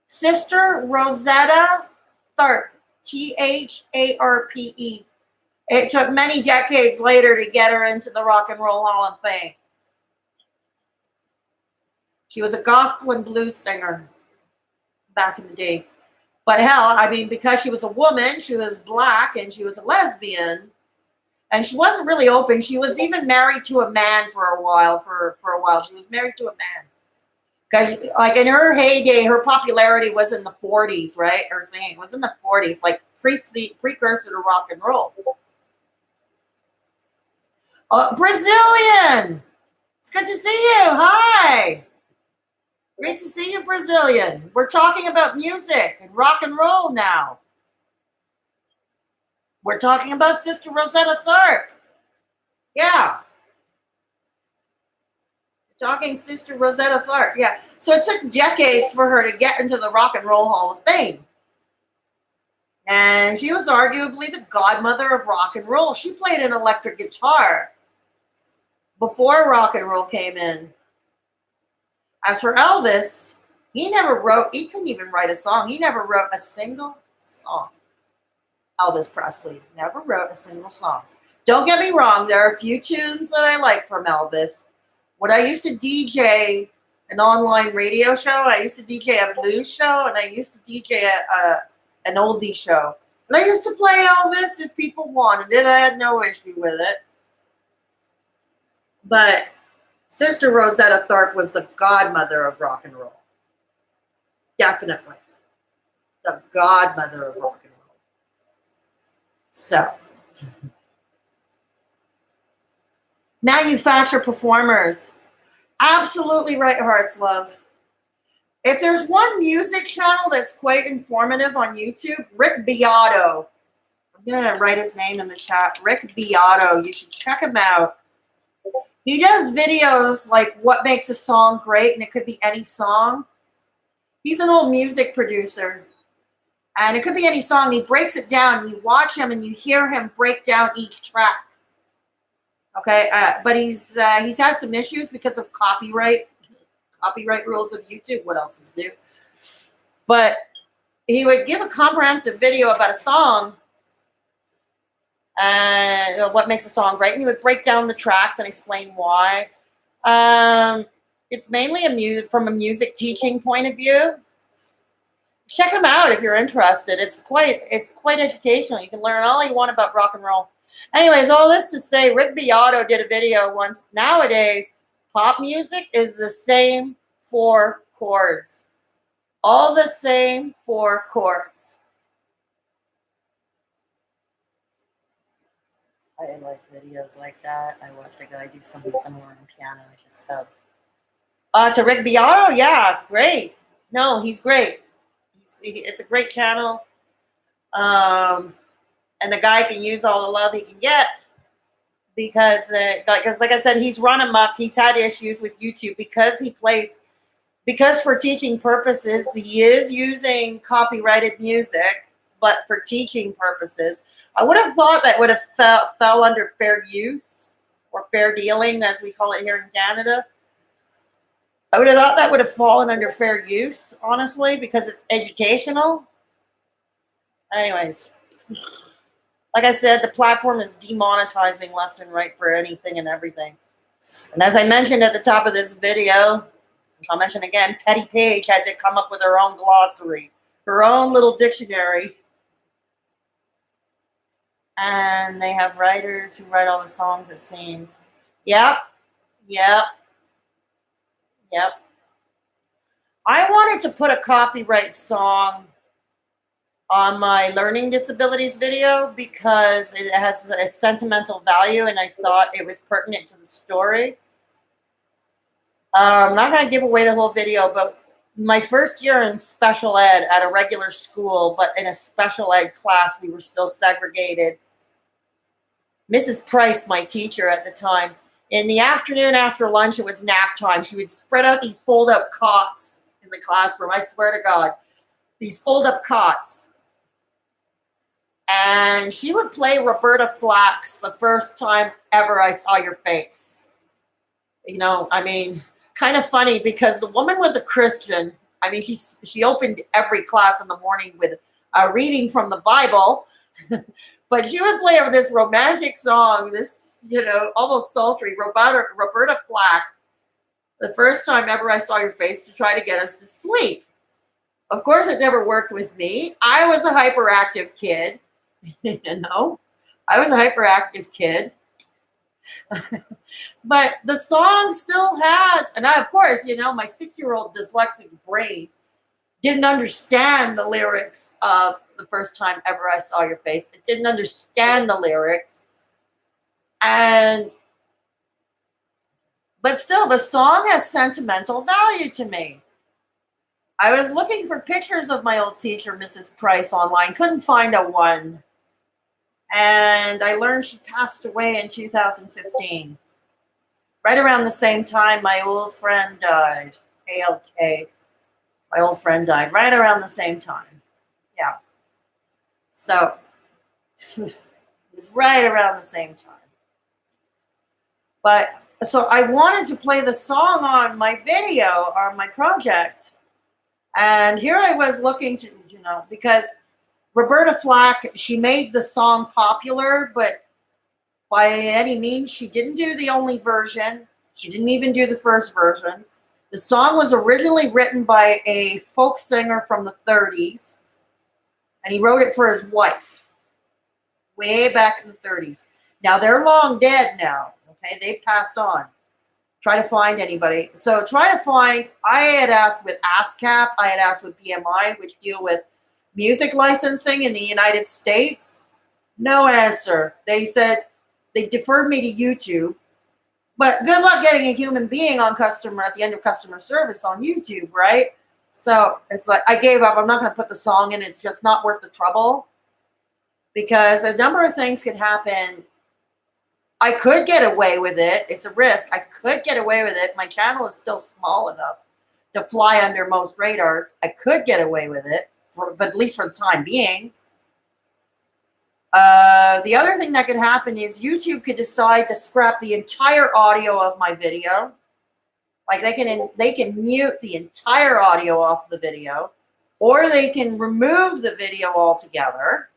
Sister Rosetta Tharpe, Tharpe. It took many decades later to get her into the Rock and Roll Hall of Fame. She was a gospel and blues singer back in the day. But hell, I mean, because she was a woman, she was black, and she was a lesbian, and she wasn't really open. She was even married to a man for a while. For a while, she was married to a man. Because, like, in her heyday, her popularity was in the 40s, right? Her singing was in the 40s, like precursor to rock and roll. Brazilian! It's good to see you. Hi. Great to see you, Brazilian. We're talking about music and rock and roll now. We're talking about Sister Rosetta Tharpe. Yeah. We're talking Sister Rosetta Tharpe. Yeah. So it took decades for her to get into the Rock and Roll Hall of Fame. And she was arguably the godmother of rock and roll. She played an electric guitar before rock and roll came in. As for Elvis, he couldn't even write a song. He never wrote a single song. Elvis Presley never wrote a single song. Don't get me wrong, there are a few tunes that I like from Elvis. When I used to DJ an online radio show, I used to DJ a blues show, and I used to DJ an oldie show. And I used to play Elvis if people wanted it. I had no issue with it. But Sister Rosetta Tharpe was the godmother of rock and roll. Definitely. The godmother of rock and roll. So, manufacture performers. Absolutely right, Hearts Love. If there's one music channel that's quite informative on YouTube, Rick Beato. I'm going to write his name in the chat. Rick Beato. You should check him out. He does videos like what makes a song great, and it could be any song. He's an old music producer, and it could be any song. He breaks it down, and you watch him, and you hear him break down each track. Okay, but he's had some issues because of copyright rules of YouTube. What else is new? But he would give a comprehensive video about a song and what makes a song great, and he would break down the tracks and explain why. It's mainly from a music teaching point of view. Check him out if you're interested. It's quite educational. You can learn all you want about rock and roll. Anyways, all this to say, Rick Beato did a video once. Nowadays, pop music is the same 4 chords. All the same 4 chords. I like videos like that. I watched a guy do something similar on piano. I just sub. To Rick Beato, yeah, great. No, he's great. It's a great channel. And the guy can use all the love he can get because like I said, he's run amok. He's had issues with YouTube because for teaching purposes, he is using copyrighted music, but for teaching purposes, I would have thought that would have fell under fair use or fair dealing, as we call it here in Canada. I would have thought that would have fallen under fair use, honestly, because it's educational. Anyways, like I said, the platform is demonetizing left and right for anything and everything. And as I mentioned at the top of this video, I'll mention again, Petty Page had to come up with her own glossary, her own little dictionary. And they have writers who write all the songs, it seems. Yep. I wanted to put a copyright song on my learning disabilities video because it has a sentimental value and I thought it was pertinent to the story. I'm not going to give away the whole video, but my first year in special ed at a regular school, but in a special ed class, we were still segregated. Mrs. Price, my teacher at the time, in the afternoon after lunch, it was nap time. She would spread out these fold-up cots in the classroom. I swear to God, these fold-up cots. And she would play Roberta Flack's The First Time Ever I Saw Your Face. You know, I mean, kind of funny because the woman was a Christian. I mean, she opened every class in the morning with a reading from the Bible. But she would play over this romantic song, this, almost sultry, Roberta Flack, The First Time Ever I Saw Your Face, to try to get us to sleep. Of course, it never worked with me. I was a hyperactive kid. I was a hyperactive kid. But the song still has, and of course, my 6-year-old dyslexic brain didn't understand the lyrics of The First Time Ever I Saw Your Face. It didn't understand the lyrics. But still, the song has sentimental value to me. I was looking for pictures of my old teacher, Mrs. Price, online. Couldn't find a one. And I learned she passed away in 2015. Right around the same time my old friend died. ALK. My old friend died right around the same time. Yeah. So, it was right around the same time. But, so I wanted to play the song on my video, on my project. And here I was looking to, because Roberta Flack, she made the song popular, but by any means, she didn't do the only version. She didn't even do the first version. The song was originally written by a folk singer from the 30s, and he wrote it for his wife way back in the 30s. Now, they're long dead now, okay? They've passed on. Try to find anybody. So I had asked with ASCAP, I had asked with BMI, which deal with music licensing in the United States. No answer. They said they deferred me to YouTube. But good luck getting a human being at the end of customer service on YouTube, right? So it's like I gave up. I'm not going to put the song in. It's just not worth the trouble because a number of things could happen. I could get away with it. It's a risk. I could get away with it. My channel is still small enough to fly under most radars. I could get away with it, but at least for the time being. The other thing that could happen is YouTube could decide to scrap the entire audio of my video. Like they can mute the entire audio off the video, or they can remove the video altogether,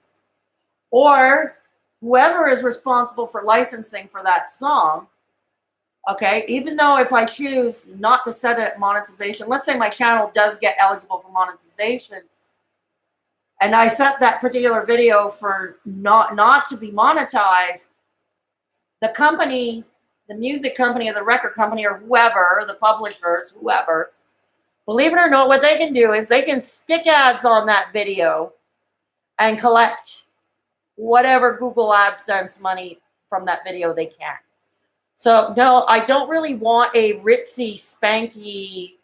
or whoever is responsible for licensing for that song. Okay, even though if I choose not to set it monetization, let's say my channel does get eligible for monetization, and I set that particular video for not to be monetized, the company, the music company or the record company or whoever, the publishers, whoever, believe it or not, what they can do is they can stick ads on that video and collect whatever Google AdSense money from that video they can. So no, I don't really want a ritzy, spanky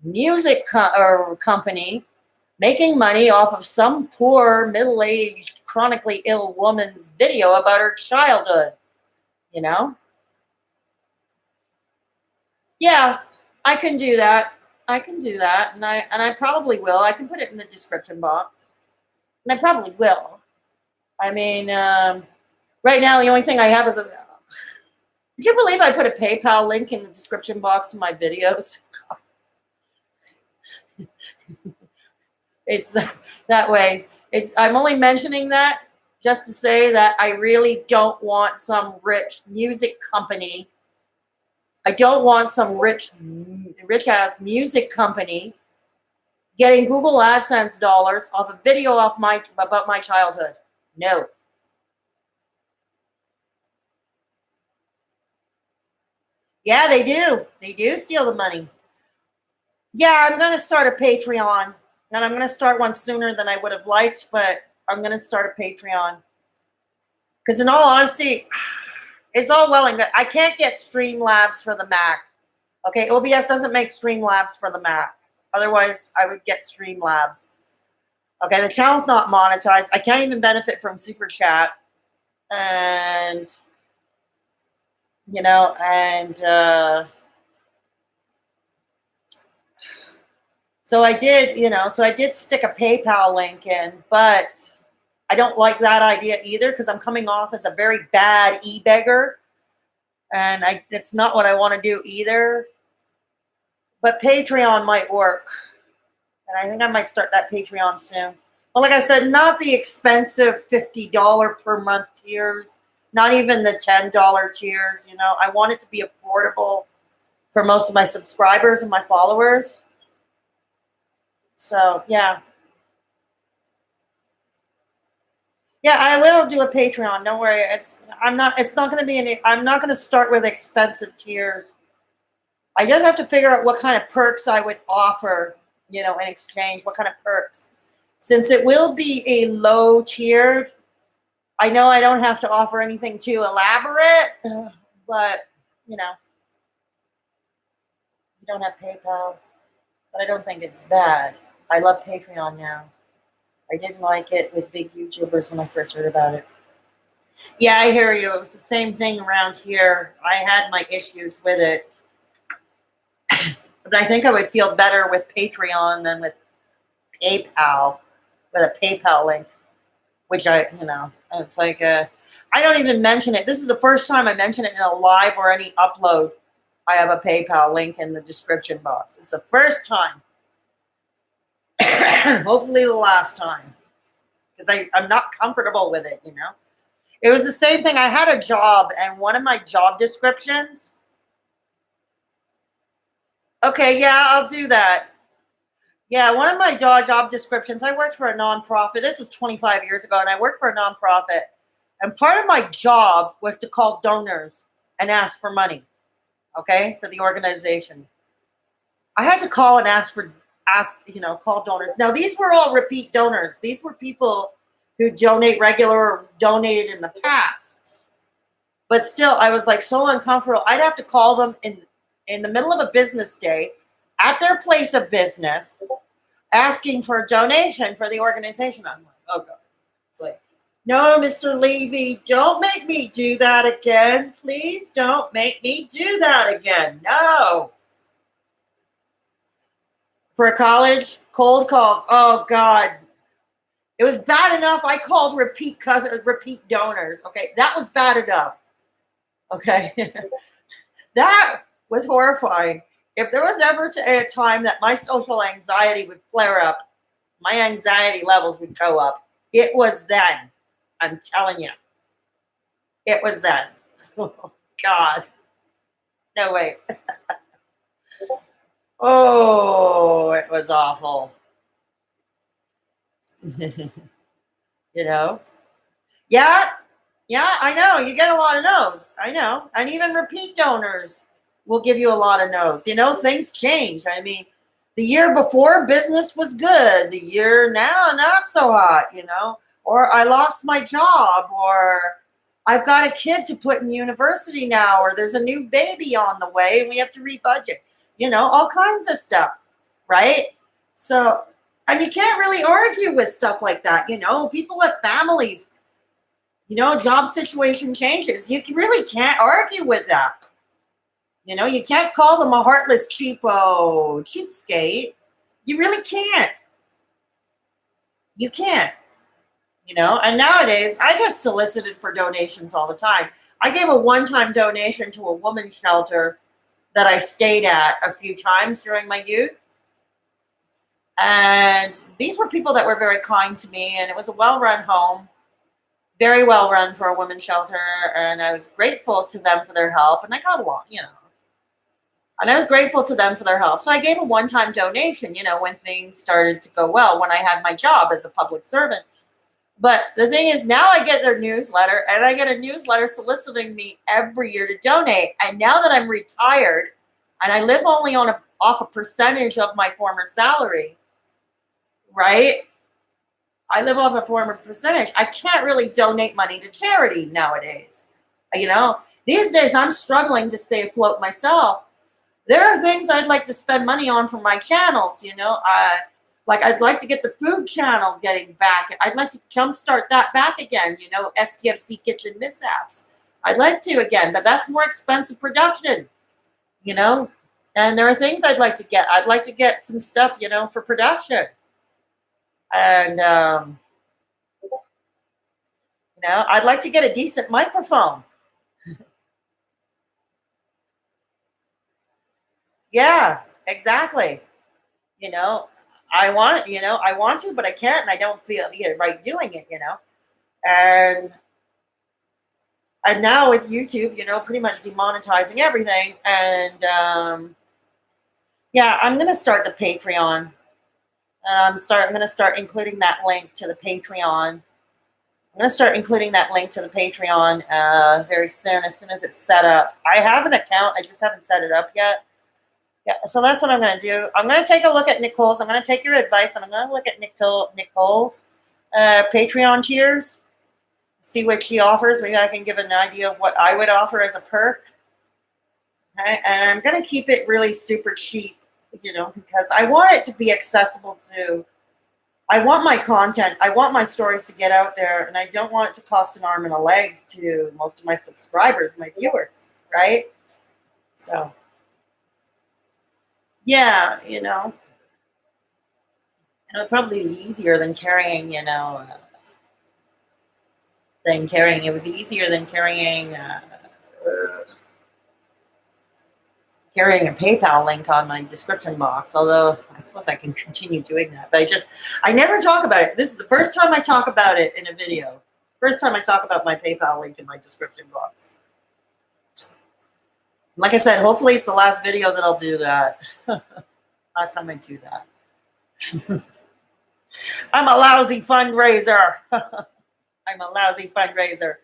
music company making money off of some poor, middle-aged, chronically ill woman's video about her childhood, you know? Yeah, I can do that. I can do that, and I probably will. I can put it in the description box, and I probably will. I mean, right now the only thing I have is a... I can't believe I put a PayPal link in the description box to my videos. It's that way. I'm only mentioning that just to say that I really don't want some rich music company. I don't want some rich-ass music company getting Google AdSense dollars off a video about my childhood. No. Yeah, they do. They do steal the money. Yeah, I'm going to start a Patreon. And I'm going to start one sooner than I would have liked, but I'm going to start a Patreon. Because in all honesty, it's all well and good. I can't get Streamlabs for the Mac. Okay, OBS doesn't make Streamlabs for the Mac. Otherwise, I would get Streamlabs. Okay, the channel's not monetized. I can't even benefit from Super Chat. And... you know, and so I did, you know, so I did stick a PayPal link in, but I don't like that idea either because I'm coming off as a very bad e-beggar, and it's not what I want to do either. But Patreon might work, and I think I might start that Patreon soon. But like I said, not the expensive $50 per month tiers. Not even the $10 tiers, you know. I want it to be affordable for most of my subscribers and my followers. So, yeah. Yeah, I will do a Patreon. Don't worry. It's not going to be I'm not going to start with expensive tiers. I just have to figure out what kind of perks I would offer, you know, in exchange, what kind of perks. Since it will be a low tiered, I know I don't have to offer anything too elaborate, but, you know, you don't have PayPal, but I don't think it's bad. I love Patreon now. I didn't like it with big YouTubers when I first heard about it. Yeah, I hear you. It was the same thing around here. I had my issues with it. But I think I would feel better with Patreon than with PayPal, with a PayPal link. Which you know, it's like, I don't even mention it. This is the first time I mention it in a live or any upload. I have a PayPal link in the description box. It's the first time. Hopefully the last time. Because I'm not comfortable with it, you know. It was the same thing. I had a job, and one of my job descriptions. Okay, yeah, I'll do that. Yeah, one of my job descriptions, I worked for a nonprofit. This was 25 years ago, and I worked for a nonprofit. And part of my job was to call donors and ask for money, okay, for the organization. I had to call and call donors. Now, these were all repeat donors. These were people who donate regular or donated in the past. But still, I was like so uncomfortable. I'd have to call them in the middle of a business day at their place of business, asking for a donation for the organization. I'm like, oh God. It's like, no, Mr. Levy, don't make me do that again. Please don't make me do that again. No. For a college, cold calls. Oh God. It was bad enough. I called repeat donors. Okay, that was bad enough. Okay, that was horrifying. If there was ever a time that my social anxiety would flare up, my anxiety levels would go up, it was then. I'm telling you, it was then. Oh, God, no way. Oh, it was awful. You know? Yeah, yeah, I know. You get a lot of no's. I know. And even repeat donors will give you a lot of no's. Things change. I mean, the year before, business was good. The year now, not so hot, Or I lost my job, or I've got a kid to put in university now, or there's a new baby on the way and we have to rebudget. All kinds of stuff, right? So, and you can't really argue with stuff like that. People have families, job situation changes. You really can't argue with that. You can't call them a heartless cheapskate. You really can't. You can't. And nowadays I get solicited for donations all the time. I gave a one-time donation to a women's shelter that I stayed at a few times during my youth. And these were people that were very kind to me, and it was a well-run home, very well run for a women's shelter, and I was grateful to them for their help, and I got along, And I was grateful to them for their help. So I gave a one-time donation, when things started to go well, when I had my job as a public servant. But the thing is, now I get their newsletter, and I get a newsletter soliciting me every year to donate. And now that I'm retired, and I live only off a percentage of my former salary, right? I live off a former percentage. I can't really donate money to charity nowadays. These days I'm struggling to stay afloat myself. There are things I'd like to spend money on for my channels, like I'd like to get the food channel getting back. I'd like to jumpstart that back again, STFC Kitchen Mishaps. I'd like to again, but that's more expensive production, and there are things I'd like to get. I'd like to get some stuff, for production. And, I'd like to get a decent microphone. Yeah, exactly. I want to, but I can't, and I don't feel right doing it, And now with YouTube, pretty much demonetizing everything. And, yeah, I'm going to start the Patreon. I'm going to start including that link to the Patreon. I'm going to start including that link to the Patreon very soon, as soon as it's set up. I have an account. I just haven't set it up yet. Yeah, so that's what I'm going to do. I'm going to take a look at Nicole's. I'm going to take your advice, and I'm going to look at Nicole's Patreon tiers, see what she offers. Maybe I can give an idea of what I would offer as a perk. Okay? And I'm going to keep it really super cheap, because I want it to be accessible to, I want my content, I want my stories to get out there, and I don't want it to cost an arm and a leg to most of my subscribers, my viewers, right? So, yeah, it'll probably be easier than carrying, it would be easier than carrying a PayPal link on my description box, although I suppose I can continue doing that. But I never talk about it. This is the first time I talk about it in a video. First time I talk about my PayPal link in my description box. Like I said, hopefully it's the last video that I'll do that. Last time I do that. I'm a lousy fundraiser. I'm a lousy fundraiser.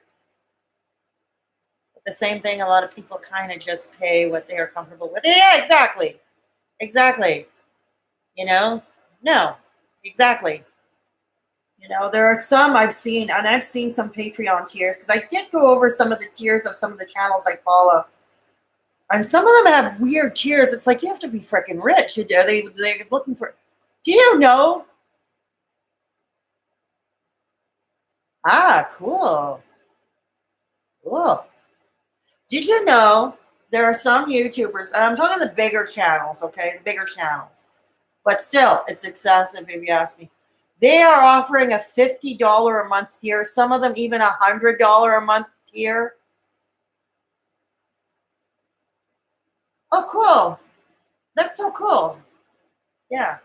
The same thing, a lot of people kind of just pay what they are comfortable with. Yeah, exactly. Exactly. No, exactly. There are some I've seen, and I've seen some Patreon tiers, because I did go over some of the tiers of some of the channels I follow. And some of them have weird tiers. It's like, you have to be freaking rich. They're looking for, do you know? Ah, cool. Cool. Did you know there are some YouTubers, and I'm talking the bigger channels, okay? The bigger channels. But still, it's excessive if you ask me. They are offering a $50 a month tier, some of them even $100 a month tier. Oh, cool. That's so cool. Yeah.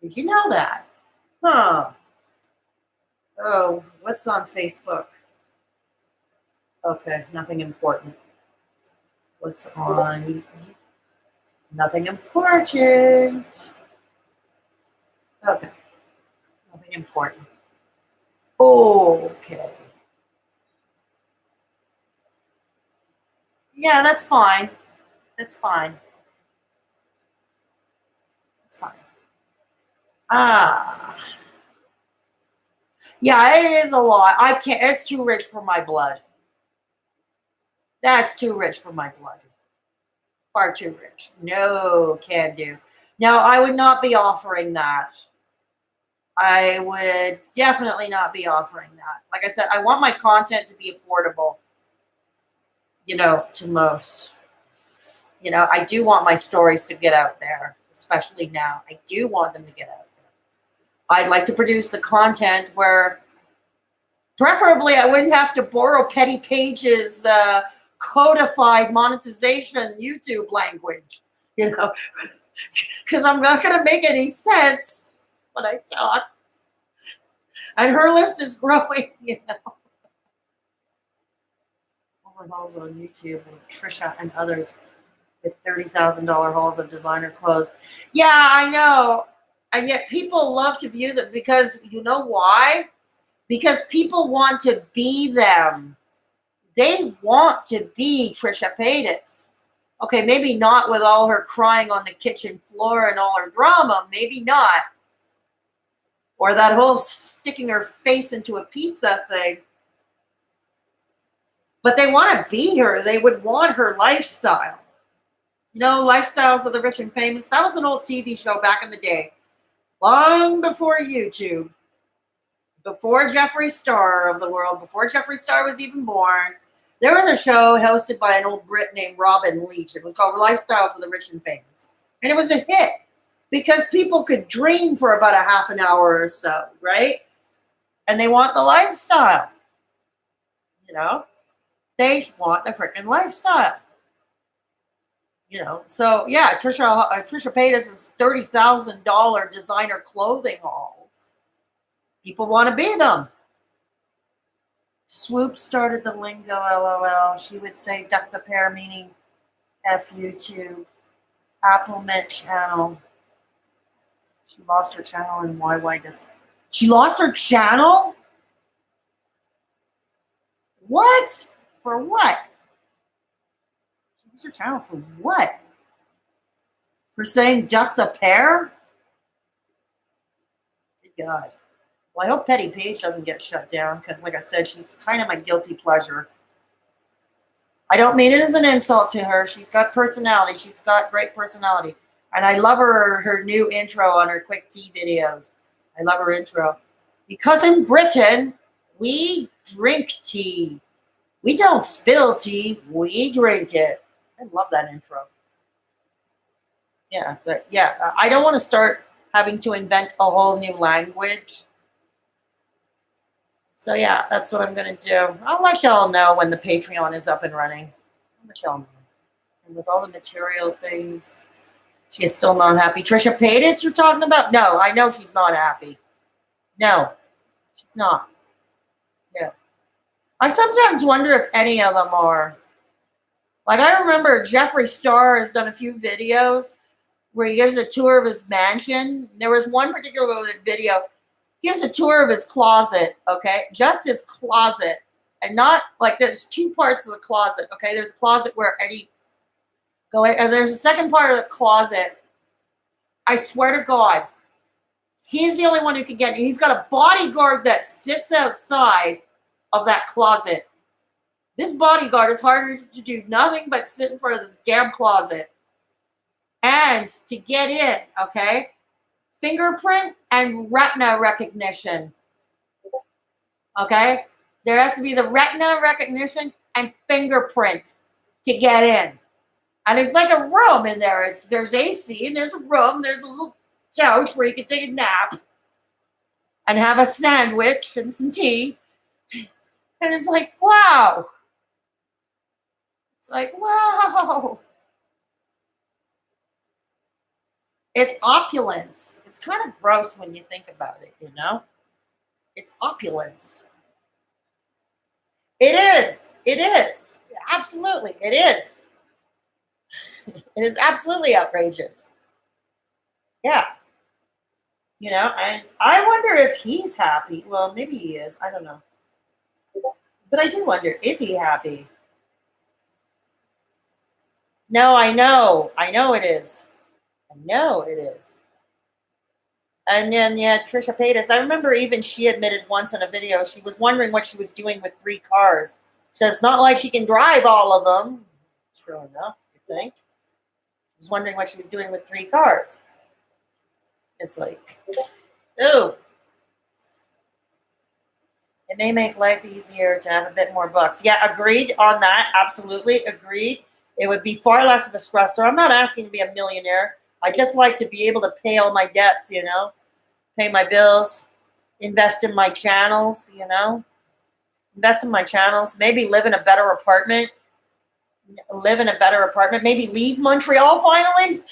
Did you know that? Huh. Oh, what's on Facebook? Okay, nothing important. What's on? Nothing important. Okay, nothing important. Okay. Yeah, that's fine. That's fine. That's fine. Ah. Yeah, it is a lot. I can't. It's too rich for my blood. That's too rich for my blood. Far too rich. No, can do. Now, I would not be offering that. I would definitely not be offering that. Like I said, I want my content to be affordable, to most. I do want my stories to get out there, especially now. I do want them to get out there. I'd like to produce the content where preferably I wouldn't have to borrow Petty Page's codified monetization YouTube language, because I'm not going to make any sense when I talk. And her list is growing, Overhauls on YouTube with Trisha and others with $30,000 hauls of designer clothes. Yeah, I know. And yet people love to view them because you know why? Because people want to be them. They want to be Trisha Paytas. Okay, maybe not with all her crying on the kitchen floor and all her drama. Maybe not. Or that whole sticking her face into a pizza thing. But they want to be her. They would want her lifestyle. Lifestyles of the rich and famous. That was an old TV show back in the day. Long before YouTube. Before Jeffree Star of the world. Before Jeffree Star was even born. There was a show hosted by an old Brit named Robin Leach. It was called Lifestyles of the Rich and Famous. And it was a hit. Because people could dream for about a half an hour or so. Right? And they want the lifestyle. They want the freaking lifestyle. So yeah, Trisha Paytas' $30,000 designer clothing hauls. People want to be them. Swoop started the lingo, LOL. She would say duck the pair, meaning F YouTube. Apple Mint channel. She lost her channel and why does she lost her channel? What? For what? What's her channel for what? For saying duck the pair? Good God. Well, I hope Petty Page doesn't get shut down because, like I said, she's kind of my guilty pleasure. I don't mean it as an insult to her. She's got personality. She's got great personality. And I love her new intro on her quick tea videos. I love her intro. Because in Britain, we drink tea. We don't spill tea. We drink it. I love that intro. Yeah, but yeah, I don't want to start having to invent a whole new language. So yeah, that's what I'm going to do. I'll let y'all know when the Patreon is up and running. I'll let y'all know. And with all the material things, she is still not happy. Trisha Paytas you're talking about? No, I know she's not happy. No, she's not. Yeah. I sometimes wonder if any of them are. Like, I remember Jeffree Star has done a few videos where he gives a tour of his mansion. There was one particular video. He gives a tour of his closet, okay? Just his closet. And not, like, there's two parts of the closet, okay? There's a closet where Eddie go in, and there's a second part of the closet. I swear to God, he's the only one who can get it. He's got a bodyguard that sits outside of that closet. This bodyguard is harder to do nothing but sit in front of this damn closet. And to get in, okay, fingerprint and retina recognition. Okay? There has to be the retina recognition and fingerprint to get in. And it's like a room in there. There's AC and there's a room. There's a little couch where you can take a nap. and have a sandwich and some tea. And it's like, wow. It's like, wow. It's opulence. It's kind of gross when you think about it, you know? It's opulence. It is. It is. Absolutely. It is. It is absolutely outrageous. Yeah. You know, I wonder if he's happy. Well, maybe he is. I don't know. But I do wonder, is he happy? No, I know. I know it is. I know it is. And then, yeah, Trisha Paytas. I remember even she admitted once in a video she was wondering what she was doing with 3 cars. So it's not like she can drive all of them. True enough, you think. She was wondering what she was doing with 3 cars. It's like, ooh. It may make life easier to have a bit more bucks. Yeah, agreed on that. Absolutely agreed. It would be far less of a stressor. I'm not asking to be a millionaire. I just like to be able to pay all my debts, you know, pay my bills, invest in my channels, you know, invest in my channels, maybe live in a better apartment, maybe leave Montreal finally,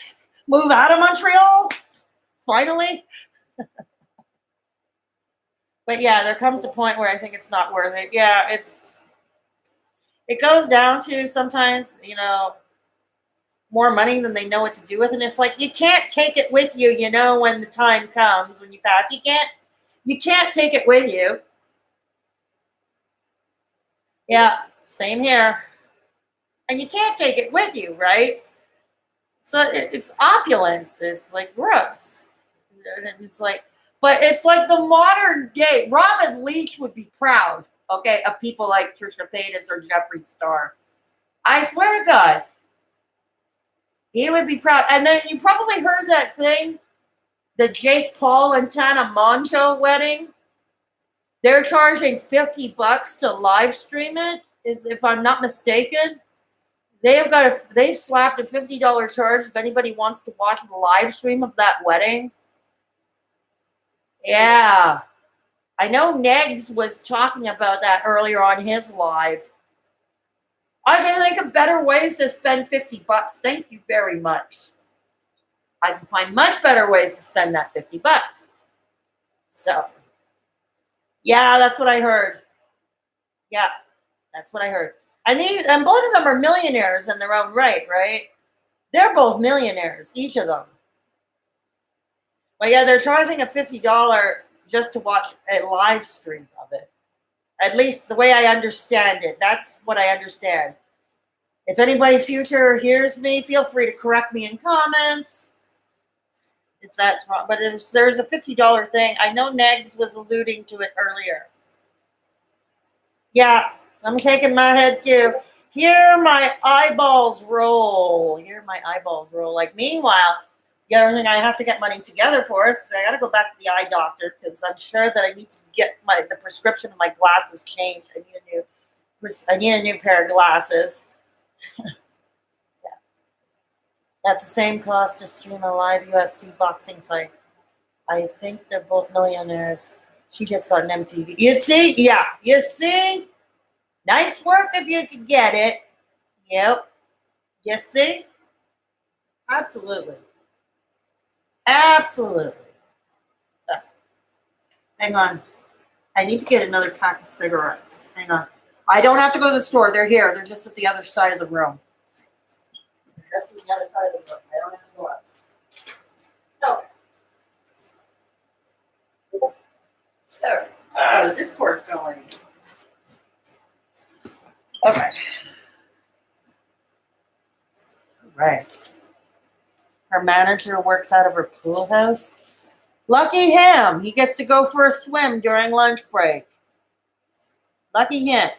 move out of Montreal finally. But yeah, there comes a point where I think it's not worth it. Yeah, it goes down to sometimes, you know, more money than they know what to do with. And it's like, you can't take it with you, you know, when the time comes, when you pass. You can't take it with you. Yeah, same here. And you can't take it with you, right? So it's opulence. It's like gross. It's like, but it's like the modern day. Robin Leach would be proud, okay, of people like Trisha Paytas or Jeffree Star. I swear to God, he would be proud. And then you probably heard that thing, the Jake Paul and Tana Mongeau wedding. They're charging $50 to live stream it, is if I'm not mistaken. They've slapped a $50 charge if anybody wants to watch the live stream of that wedding. Yeah. I know Negs was talking about that earlier on his live. I can think of better ways to spend $50. Thank you very much. I can find much better ways to spend that $50. So, yeah, that's what I heard. Yeah, that's what I heard. And both of them are millionaires in their own right? They're both millionaires, each of them. But yeah, they're charging a $50 just to watch a live stream of it. At least the way I understand it. That's what I understand. If anybody future hears me, feel free to correct me in comments if that's wrong. But there's a $50 thing. I know Negs was alluding to it earlier. Yeah, I'm shaking my head too. Hear my eyeballs roll. Like, meanwhile, the other thing I have to get money together for is because I got to go back to the eye doctor because I'm sure that I need to get the prescription of my glasses changed. I need a new pair of glasses. Yeah. That's the same cost to stream a live UFC boxing fight. I think they're both millionaires. She just got an MTV. You see? Yeah. You see? Nice work if you can get it. Yep. You see? Absolutely. Absolutely. Hang on. I need to get another pack of cigarettes. Hang on. I don't have to go to the store. They're here. They're just at the other side of the room. Just at the other side of the room. I don't have to go up. Oh. There. The Discord's going. Okay. Right. Her manager works out of her pool house. Lucky him. He gets to go for a swim during lunch break. Lucky him.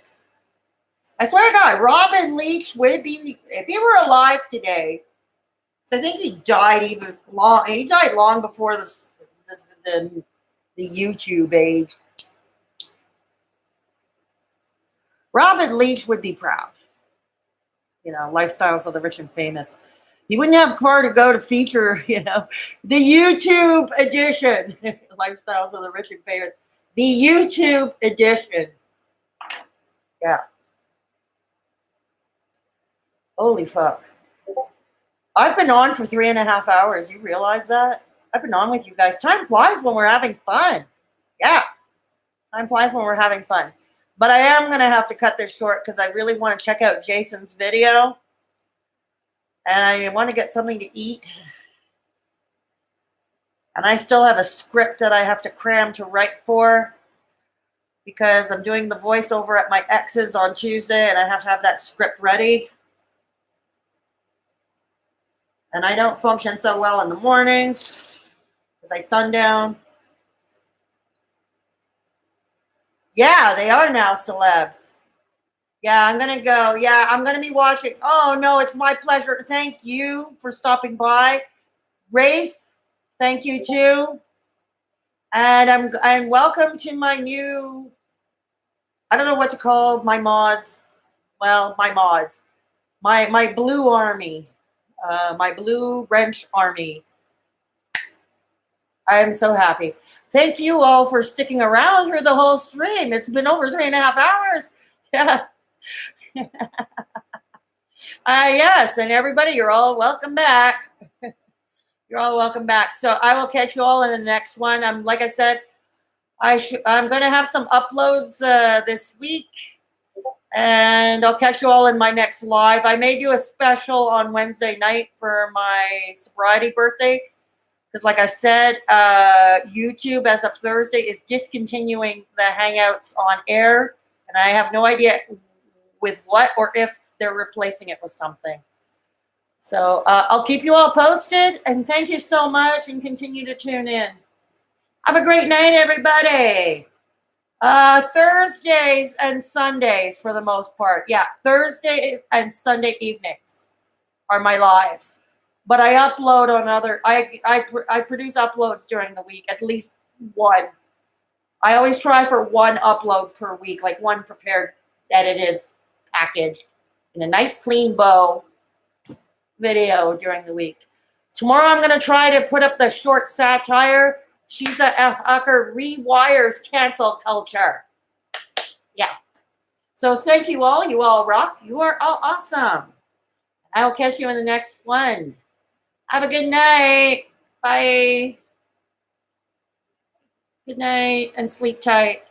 I swear to God, Robin Leach would be, if he were alive today, so I think he died long before the YouTube age. Robin Leach would be proud. You know, lifestyles of the rich and famous. He wouldn't have a car to go to feature, you know, the YouTube edition. Lifestyles of the Rich and Famous. The YouTube edition. Yeah. Holy fuck. I've been on for 3.5 hours. You realize that? I've been on with you guys. Time flies when we're having fun. Yeah. Time flies when we're having fun. But I am going to have to cut this short because I really want to check out Jason's video. And I want to get something to eat. And I still have a script that I have to cram to write for because I'm doing the voiceover at my ex's on Tuesday and I have to have that script ready. And I don't function so well in the mornings because I sundown. Yeah, they are now celebs. Yeah, I'm going to go. Yeah, I'm going to be watching. Oh, no, it's my pleasure. Thank you for stopping by. Rafe, thank you too. And welcome to my new, I don't know what to call my mods. Well, my mods. My blue army. My blue wrench army. I am so happy. Thank you all for sticking around for the whole stream. It's been over 3.5 hours. Yeah. Yes, and everybody, you're all welcome back. You're all welcome back. So I will catch you all in the next one. Like I said, I'm going to have some uploads this week, and I'll catch you all in my next live. I may do a special on Wednesday night for my sobriety birthday because, like I said, YouTube as of Thursday is discontinuing the Hangouts on air, and I have no idea with what or if they're replacing it with something. So I'll keep you all posted, and thank you so much, and continue to tune in. Have a great night, everybody. Thursdays and Sundays for the most part. Yeah, Thursdays and Sunday evenings are my lives. But I upload on I produce uploads during the week, at least one. I always try for one upload per week, like one prepared, edited package in a nice clean bow video during the week. Tomorrow I'm going to try to put up the short satire, Sheeza F. Ucker Rewires Cancel Culture. Yeah. So thank you all. You all rock. You are all awesome. I will catch you in the next one. Have a good night. Bye. Good night and sleep tight.